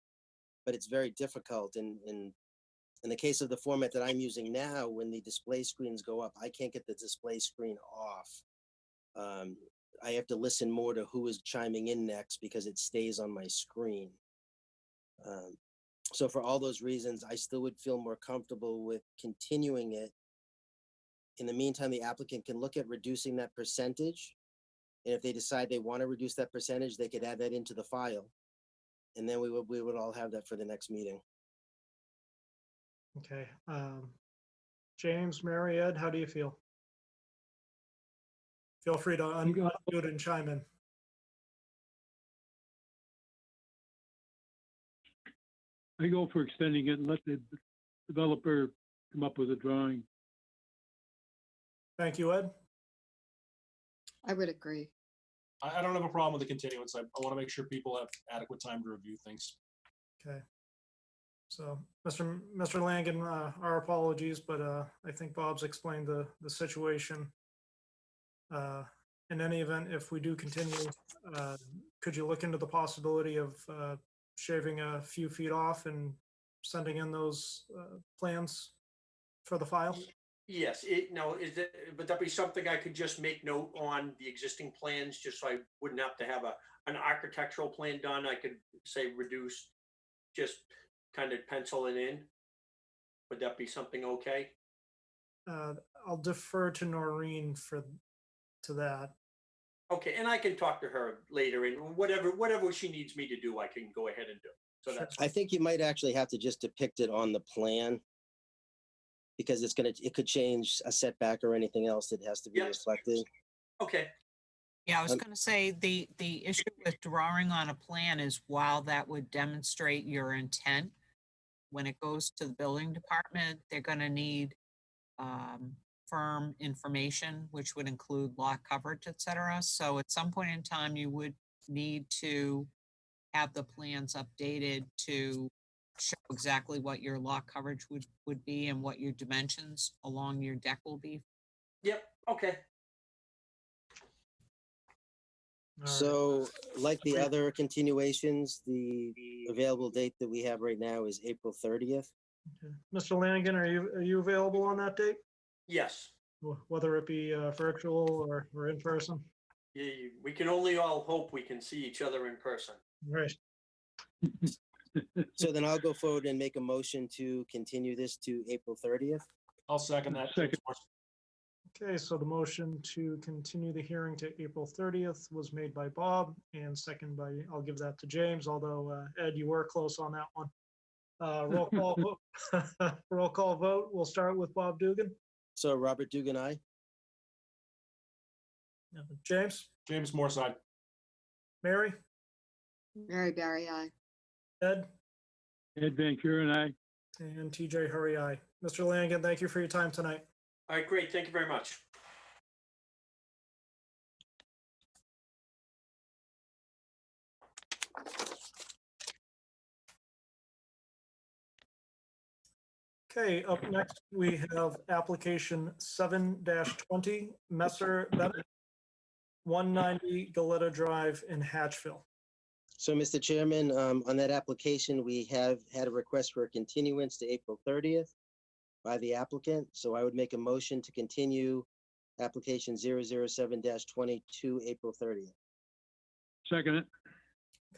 but it's very difficult. In the case of the format that I'm using now, when the display screens go up, I can't get the display screen off. I have to listen more to who is chiming in next because it stays on my screen. So for all those reasons, I still would feel more comfortable with continuing it. In the meantime, the applicant can look at reducing that percentage. And if they decide they want to reduce that percentage, they could add that into the file. And then we would all have that for the next meeting. Okay. James, Mary, Ed, how do you feel? Feel free to unmute and chime in. I go for extending it and let the developer come up with a drawing. Thank you, Ed. I would agree. I don't have a problem with the continuance. I want to make sure people have adequate time to review things. Okay. So, Mr. Langen, our apologies, but I think Bob's explained the situation. In any event, if we do continue, could you look into the possibility of shaving a few feet off and sending in those plans for the file? Yes, would that be something I could just make note on the existing plans, just so I wouldn't have to have an architectural plan done? I could say reduce, just kind of pencil it in. Would that be something okay? I'll defer to Noreen to that. Okay, and I can talk to her later, and whatever she needs me to do, I can go ahead and do. So that's I think you might actually have to just depict it on the plan, because it could change a setback or anything else that has to be reflected. okay. Yeah, I was going to say the issue with drawing on a plan is while that would demonstrate your intent, when it goes to the building department, they're going to need firm information, which would include lot coverage, et cetera. So at some point in time, you would need to have the plans updated to show exactly what your lot coverage would be and what your dimensions along your deck will be. Yep, okay. So like the other continuations, the available date that we have right now is April 30th. Okay. Mr. Lanigan, are you available on that date? Yes. Whether it be virtual or in person? Yeah, we can only all hope we can see each other in person. Right. So then I'll go forward and make a motion to continue this to April 30th. I'll second that. Second. Okay, so the motion to continue the hearing to April 30th was made by Bob and second by, I'll give that to James, although Ed, you were close on that one. Roll call vote. Roll call vote. We'll start with Bob Dugan. So Robert Dugan, aye. James? James Moorside. Mary? Mary Berry, aye. Ed? Ed Van Kuren, aye. And TJ Hurry, aye. Mr. Lanigan, thank you for your time tonight. All right, great. Thank you very much. Okay, up next, we have application 7-20 Messer Bennett. 190 Galetta Drive in Hatchville. So, Mr. Chairman, on that application, we have had a request for a continuance to April 30th by the applicant. So I would make a motion to continue application 007-20 to April 30th. Second it.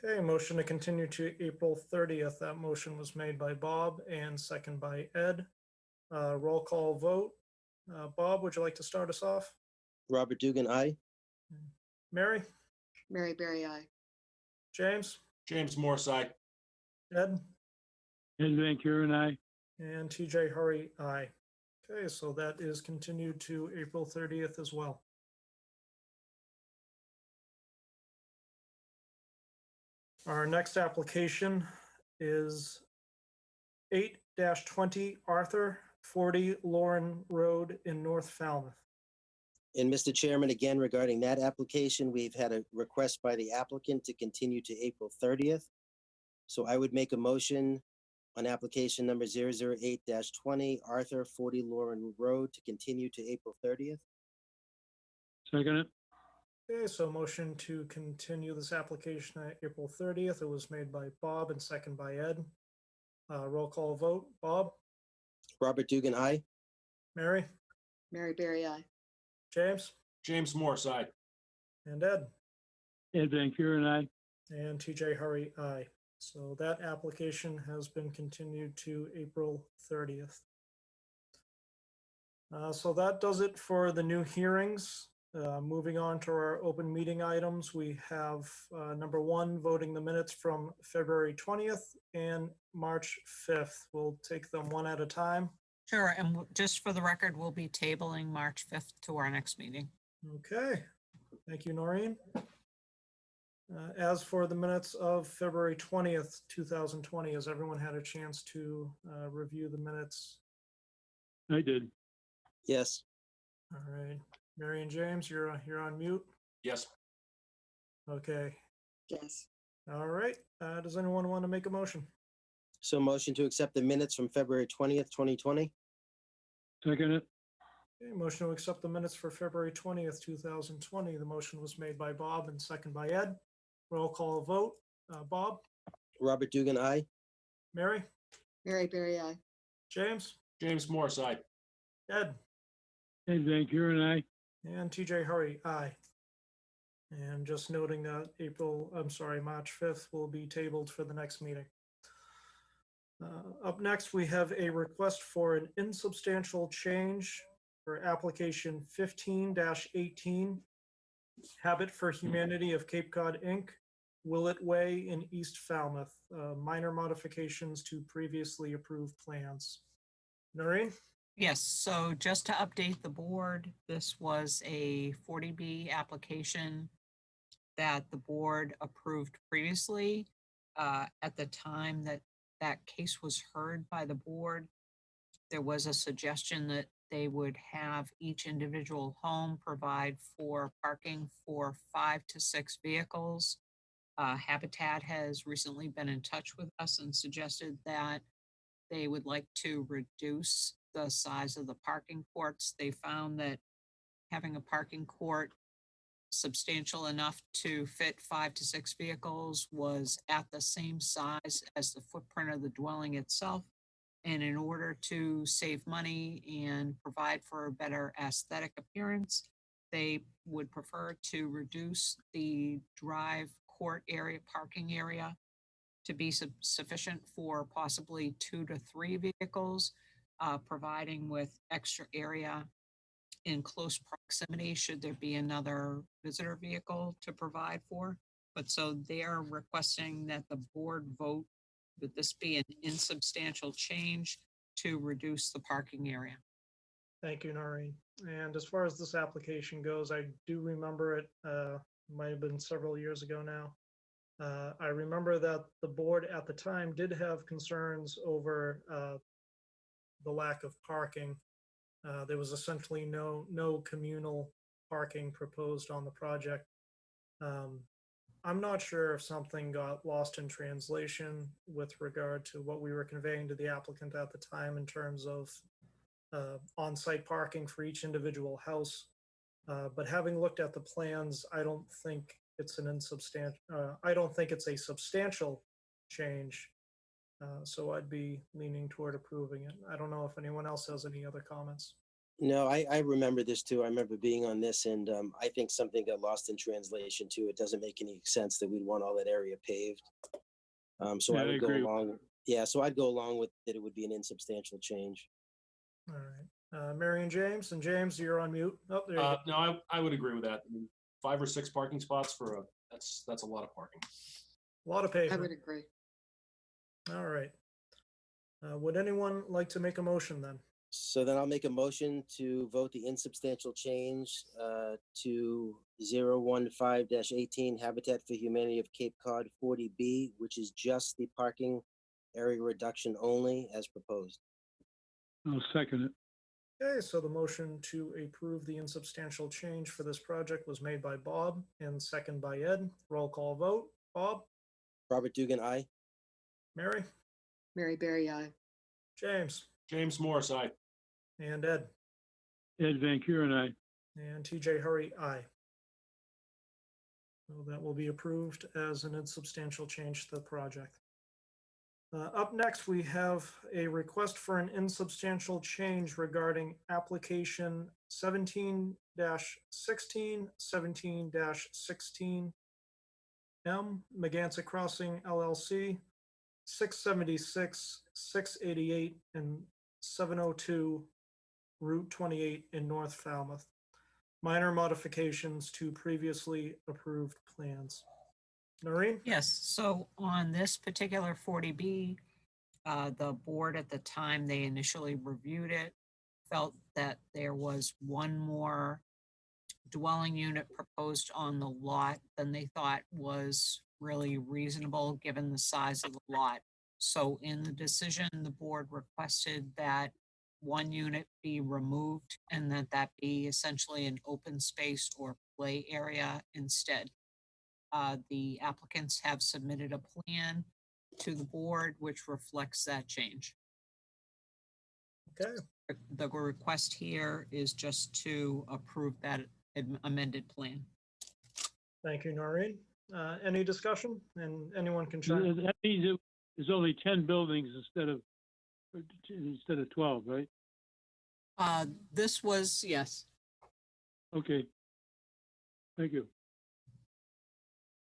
Okay, motion to continue to April 30th. That motion was made by Bob and second by Ed. Roll call vote. Bob, would you like to start us off? Robert Dugan, aye. Mary? Mary Berry I. James? James Morse, aye. Ed? Ed Van Kuren, I. And TJ Hurry, aye. Okay, so that is continued to April 30th as well. Our next application is 8-20 Arthur, 40 Lauren Road in North Falmouth. And Mr. Chairman, again, regarding that application, we've had a request by the applicant to continue to April 30th. So I would make a motion on application number 008-20 Arthur, 40 Lauren Road to continue to April 30th. Second it. Okay, so motion to continue this application at April 30th. It was made by Bob and second by Ed. Roll call vote. Bob? Robert Dugan, aye. Mary? Mary Berry I. James? James Morse, aye. And Ed? Ed Van Kuren, I. And TJ Hurry, aye. So that application has been continued to April 30th. So that does it for the new hearings. Moving on to our open meeting items, we have number 1, voting the minutes from February 20th and March 5th. We'll take them one at a time. Sure, and just for the record, we'll be tabling March 5th to our next meeting. Okay, thank you, Noreen. As for the minutes of February 20th, 2020, has everyone had a chance to review the minutes? I did. Yes. All right, Mary and James, you're on mute. Yes. Okay, Yes. all right. Does anyone want to make a motion? So motion to accept the minutes from February 20th, 2020. Second it. Okay, motion to accept the minutes for February 20th, 2020. The motion was made by Bob and second by Ed. Roll call vote. Bob? Robert Dugan, aye. Mary? Mary Berry I. James? James Morse, aye. Ed? Ed Van Kuren, I. And TJ Hurry, aye. And just noting that March 5th will be tabled for the next meeting. Up next, we have a request for an insubstantial change for application 15-18, Habit for Humanity of Cape Cod, Inc., Willett Way in East Falmouth, minor modifications to previously approved plans. Noreen? Yes, so just to update the board, this was a 40B application that the board approved previously. At the time that case was heard by the board, there was a suggestion that they would have each individual home provide for parking for 5 to 6 vehicles. Habitat has recently been in touch with us and suggested that they would like to reduce the size of the parking courts. They found that having a parking court substantial enough to fit 5 to 6 vehicles was at the same size as the footprint of the dwelling itself. And in order to save money and provide for a better aesthetic appearance, they would prefer to reduce the drive court area, parking area, to be sufficient for possibly 2 to 3 vehicles, providing with extra area in close proximity should there be another visitor vehicle to provide for. But so they're requesting that the board vote that this be an insubstantial change to reduce the parking area. Thank you, Noreen. And as far as this application goes, I do remember it, might have been several years ago now. I remember that the board at the time did have concerns over the lack of parking. There was essentially no communal parking proposed on the project. I'm not sure if something got lost in translation with regard to what we were conveying to the applicant at the time in terms of on-site parking for each individual house. But having looked at the plans, I don't think it's I don't think it's a substantial change. So I'd be leaning toward approving it. I don't know if anyone else has any other comments. No, I remember this too. I remember being on this, and I think something got lost in translation too. It doesn't make any sense that we'd want all that area paved. So Yeah, I I would go agree with along, yeah, so I'd go along with that it would be an insubstantial change. All right. Mary and James, you're on mute. Oh, there you go. No, I would agree with that. I mean, 5 or 6 parking spots for that's a lot of parking. A lot of I pavement. would agree. All right. Would anyone like to make a motion then? So then I'll make a motion to vote the insubstantial change to 015-18 Habitat for Humanity of Cape Cod 40B, which is just the parking area reduction only as proposed. I'll second it. Okay, so the motion to approve the insubstantial change for this project was made by Bob and second by Ed. Roll call vote. Bob, Robert Dugan, aye. Mary, Mary Berry I. James, Morris, aye. and Ed, Ed Van Kuren, I. and TJ Hurry, aye. So that will be approved as an insubstantial change to the project. Up next, we have a request for an insubstantial change regarding application 17-16, 17-16 M, Megantic Crossing LLC, 676, 688, and 702 Route 28 in North Falmouth. Minor modifications to previously approved plans. Noreen? Yes, so on this particular 40B, the board at the time they initially reviewed it felt that there was one more dwelling unit proposed on the lot than they thought was really reasonable given the size of the lot. So in the decision, the board requested that one unit be removed and that be essentially an open space or play area instead. The applicants have submitted a plan to the board which reflects that change. Okay. The request here is just to approve that amended plan. Thank you, Noreen. Any discussion? And anyone can chime. That means there's only 10 buildings instead of 12, right? This was, yes. Okay. Thank you.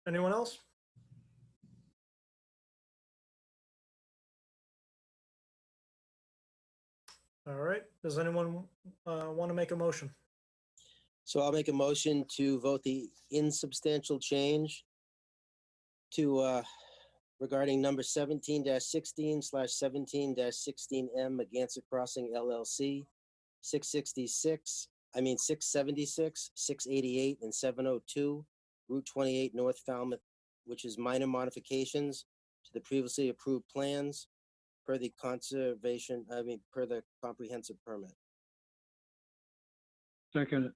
Anyone else? All right. Does anyone want to make a motion? So I'll make a motion to vote the insubstantial change to regarding number 17-16/17-16M Megantic Crossing LLC, 676, 688, and 702 Route 28 North Falmouth, which is minor modifications to the previously approved plans per the per the comprehensive permit. Second it.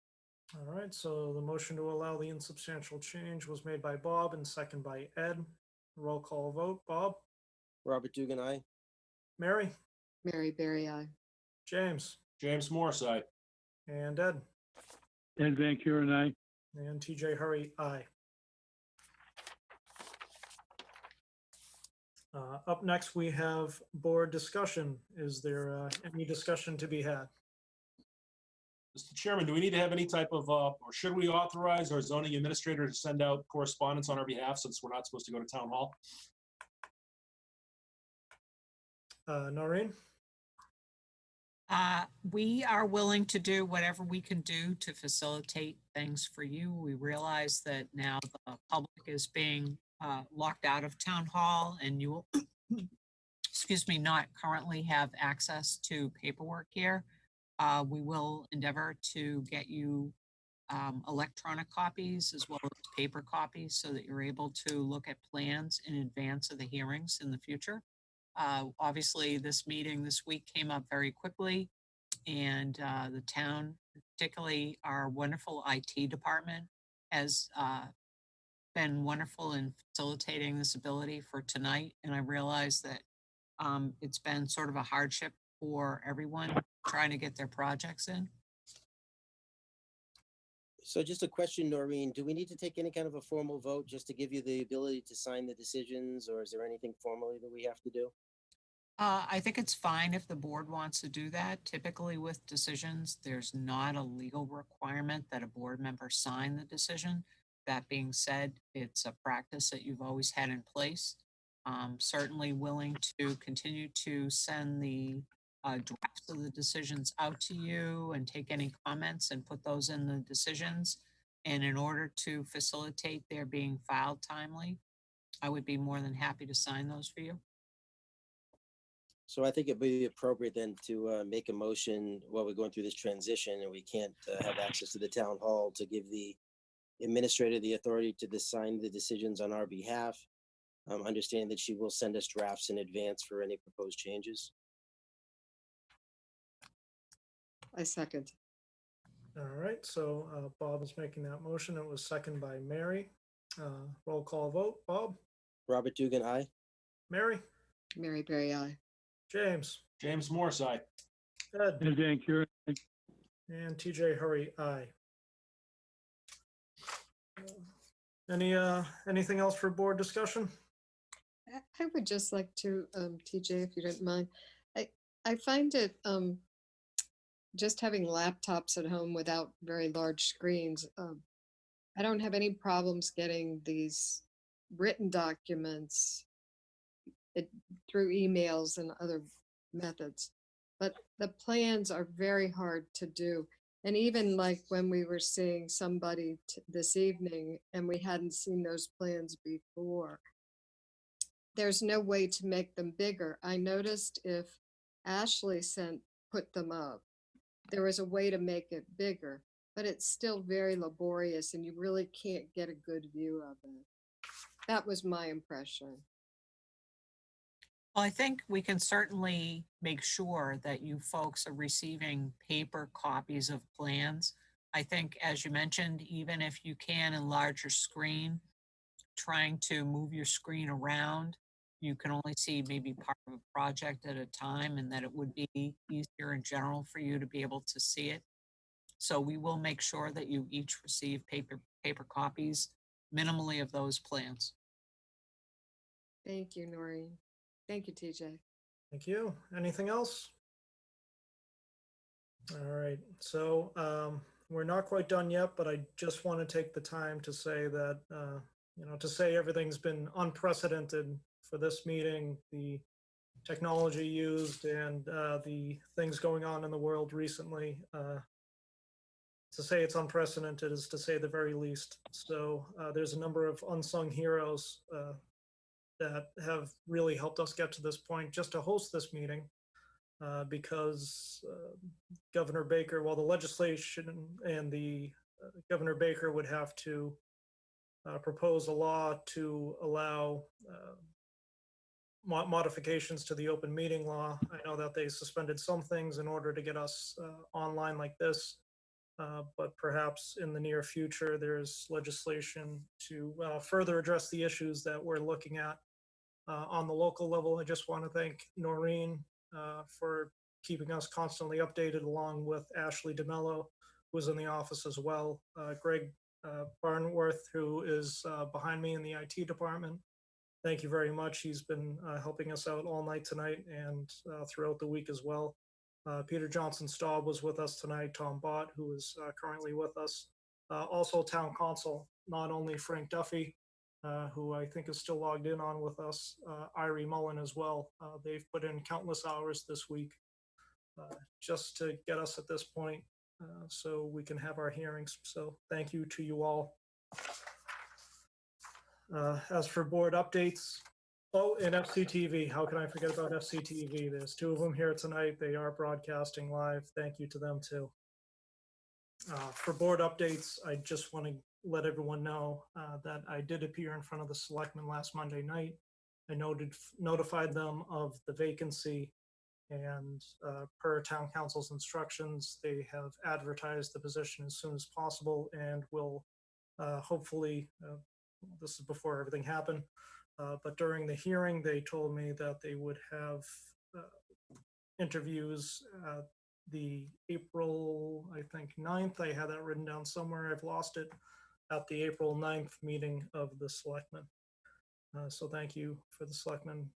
All right. So the motion to allow the insubstantial change was made by Bob and second by Ed. Roll call vote. Bob? Robert Dugan, aye. Mary? Mary Berry I. James? Morris, aye. And Ed? Ed Van Kuren, I. And TJ Hurry, aye. Up next, we have board discussion. Is there any discussion to be had? Mr. Chairman, do we need to have any type of, or should we authorize our zoning administrator to send out correspondence on our behalf since we're not supposed to go to town hall? Noreen? We are willing to do whatever we can do to facilitate things for you. We realize that now the public is being locked out of town hall and you will, excuse me, not currently have access to paperwork here. We will endeavor to get you electronic copies as well as paper copies so that you're able to look at plans in advance of the hearings in the future. Obviously, this meeting this week came up very quickly, and the town, particularly our wonderful IT department, has been wonderful in facilitating this ability for tonight. And I realize that it's been sort of a hardship for everyone trying to get their projects in. So just a question, Noreen, do we need to take any kind of a formal vote just to give you the ability to sign the decisions, or is there anything formally that we have to do? I think it's fine if the board wants to do that. Typically with decisions, there's not a legal requirement that a board member sign the decision. That being said, it's a practice that you've always had in place. Certainly willing to continue to send the drafts of the decisions out to you and take any comments and put those in the decisions. And in order to facilitate their being filed timely, I would be more than happy to sign those for you. So I think it'd be appropriate then to make a motion while we're going through this transition and we can't have access to the town hall, to give the administrator the authority to sign the decisions on our behalf. Understanding that she will send us drafts in advance for any proposed changes. I second. All right, so Bob is making that motion. It was seconded by Mary. Roll call vote. Bob? Robert Dugan, aye. Mary? Mary Berry I. James? James Morse, aye. Ed? And Dan Kieran, And TJ Hurry, aye. Anything else for board discussion? I would just like to, TJ, if you don't mind, I find it, just having laptops at home without very large screens, I don't have any problems getting these written documents through emails and other methods. But the plans are very hard to do. And even like when we were seeing somebody this evening and we hadn't seen those plans before, there's no way to make them bigger. I noticed if Ashley put them up, there was a way to make it bigger, but it's still very laborious and you really can't get a good view of it. That was my impression. Well, I think we can certainly make sure that you folks are receiving paper copies of plans. I think, as you mentioned, even if you can enlarge your screen, trying to move your screen around, you can only see maybe part of a project at a time, and that it would be easier in general for you to be able to see it. So we will make sure that you each receive paper copies, minimally, of those plans. Thank you, Noreen. Thank you, TJ. Thank you. Anything else? All right, so we're not quite done yet, but I just want to take the time to say that, to say everything's been unprecedented for this meeting, the technology used and the things going on in the world recently. To say it's unprecedented is to say the very least. So there's a number of unsung heroes that have really helped us get to this point just to host this meeting, because Governor Baker, while the legislation and the Governor Baker would have to propose a law to allow modifications to the open meeting law. I know that they suspended some things in order to get us online like this, but perhaps in the near future, there's legislation to further address the issues that we're looking at on the local level. I just want to thank Noreen for keeping us constantly updated, along with Ashley DeMello, who's in the office as well. Greg Barnworth, who is behind me in the IT department. Thank you very much. He's been helping us out all night tonight and throughout the week as well. Peter Johnson Staub was with us tonight. Tom Bott, who is currently with us. Also town council, not only Frank Duffy, who I think is still logged in on with us, Irie Mullen as well. They've put in countless hours this week just to get us at this point so we can have our hearings. So thank you to you all. As for board updates, and FCTV, how can I forget about FCTV? There's two of them here tonight. They are broadcasting live. Thank you to them too. For board updates, I just want to let everyone know that I did appear in front of the selectmen last Monday night. I notified them of the vacancy, and per town council's instructions, they have advertised the position as soon as possible and will hopefully, this is before everything happened, but during the hearing, they told me that they would have interviews the April, I think, 9th. I had that written down somewhere. I've lost it at the April 9th meeting of the selectmen. So thank you for the selectmen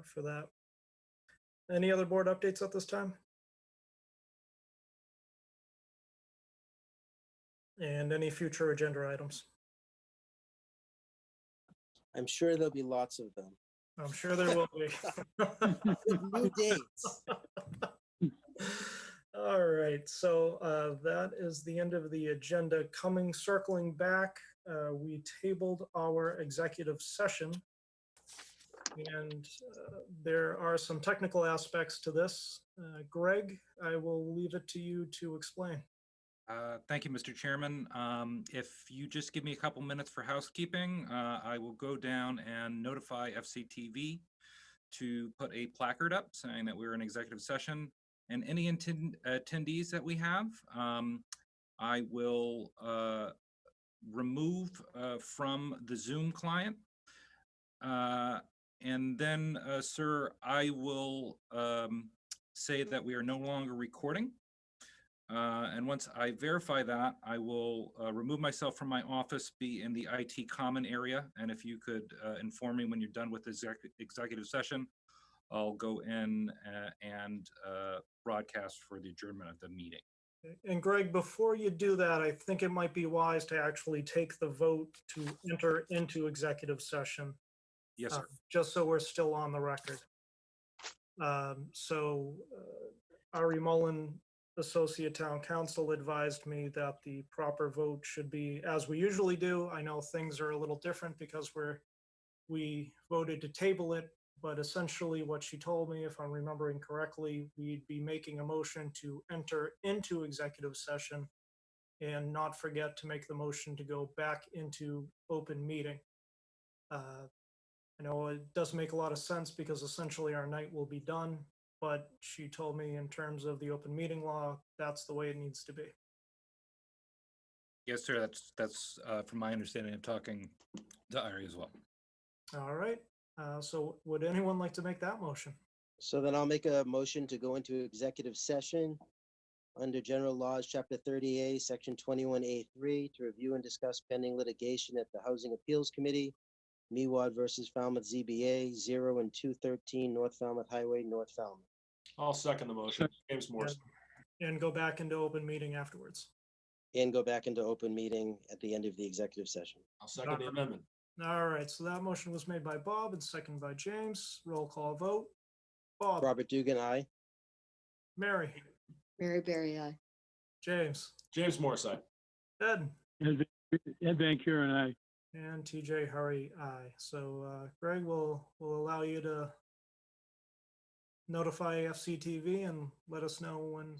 for that. Any other board updates at this time? And any future agenda items? I'm sure there'll be lots of them. I'm sure there will be. With new dates. All right, so that is the end of the agenda. Circling back, we tabled our executive session. And there are some technical aspects to this. Greg, I will leave it to you to explain. Thank you, Mr. Chairman. If you just give me a couple minutes for housekeeping, I will go down and notify FCTV to put a placard up saying that we're in executive session, and any attendees that we have, I will remove from the Zoom client. And then, sir, I will say that we are no longer recording. And once I verify that, I will remove myself from my office, be in the IT common area. And if you could inform me when you're done with the executive session, I'll go in and broadcast for the adjournment of the meeting. And Greg, before you do that, I think it might be wise to actually take the vote to enter into executive session. Yes, sir. Just so we're still on the record. Ari Mullen, Associate Town Council, advised me that the proper vote should be as we usually do. I know things are a little different because we voted to table it, but essentially what she told me, if I'm remembering correctly, we'd be making a motion to enter into executive session and not forget to make the motion to go back into open meeting. I know it doesn't make a lot of sense because essentially our night will be done, but she told me in terms of the open meeting law, that's the way it needs to be. Yes, sir. That's from my understanding of talking to Ari as well. All right. So would anyone like to make that motion? So then I'll make a motion to go into executive session under General Laws, Chapter 30A, Section 21A3, to review and discuss pending litigation at the Housing Appeals Committee, Mewad versus Falmouth ZBA, 0 and 213 North Falmouth Highway, North Falmouth. I'll second the motion. James Morrison. And go back into open meeting afterwards. And go back into open meeting at the end of the executive session. I'll second the amendment. All right, so that motion was made by Bob and seconded by James. Roll call vote. Bob. Robert Dugan, aye. Mary. Mary Berry, aye. James. James Morse, aye. Ed. Ed Van Kuren, aye. And TJ Hurry, aye. So Greg will allow you to notify FCTV and let us know when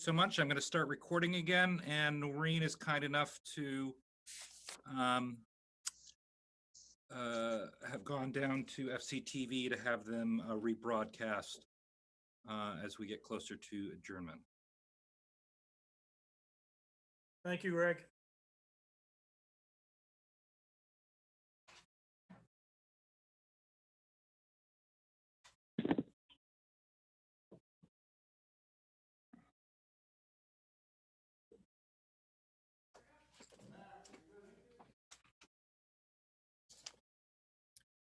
so much. I'm going to start recording again, and Noreen is kind enough to have gone down to FCTV to have them rebroadcast as we get closer to adjournment. Thank you, Greg.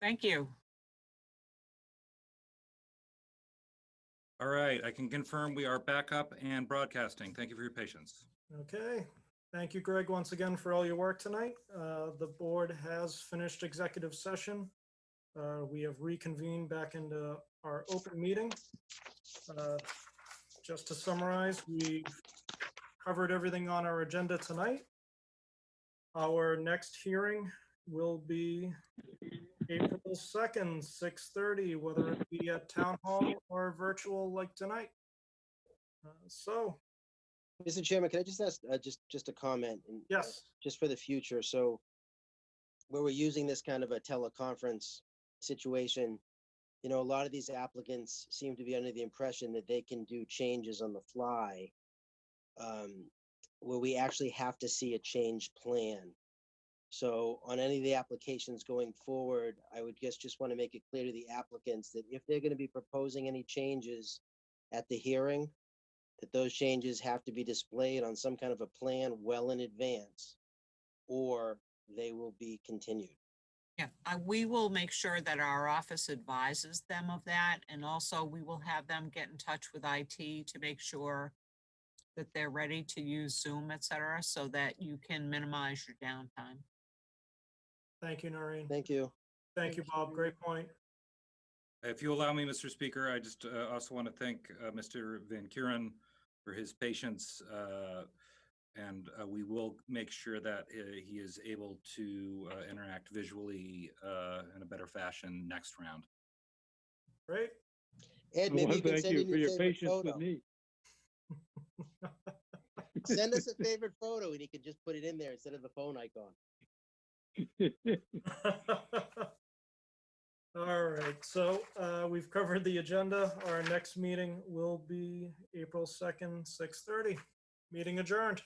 Thank you. All right, I can confirm we are back up and broadcasting. Thank you for your patience. Okay. Thank you, Greg, once again for all your work tonight. The board has finished executive session. We have reconvened back into our open meeting. Just to summarize, we've covered everything on our agenda tonight. Our next hearing will be April 2nd, 6:30, whether it be at town hall or virtual like tonight. So, Mr. Chairman, can I just ask, just a comment? And, yes, just for the future, so where we're using this kind of a teleconference situation, you know, a lot of these applicants seem to be under the impression that they can do changes on the fly, where we actually have to see a change plan. So on any of the applications going forward, I would just want to make it clear to the applicants that if they're going to be proposing any changes at the hearing, that those changes have to be displayed on some kind of a plan well in advance, or they will be continued. Yeah, we will make sure that our office advises them of that. And also we will have them get in touch with IT to make sure that they're ready to use Zoom, et cetera, so that you can minimize your downtime. thank you, Noreen. Thank you. Thank you, Bob. Great point. If you allow me, Mr. Speaker, I just also want to thank Mr. Van Kuren for his patience. And we will make sure that he is able to interact visually in a better fashion next round. Great. Ed, maybe you can Thank send you in for your your favorite patience with photo. me. Send us a favorite photo and he can just put it in there instead of the phone icon. All right, so we've covered the agenda. Our next meeting will be April 2nd, 6:30. Meeting adjourned.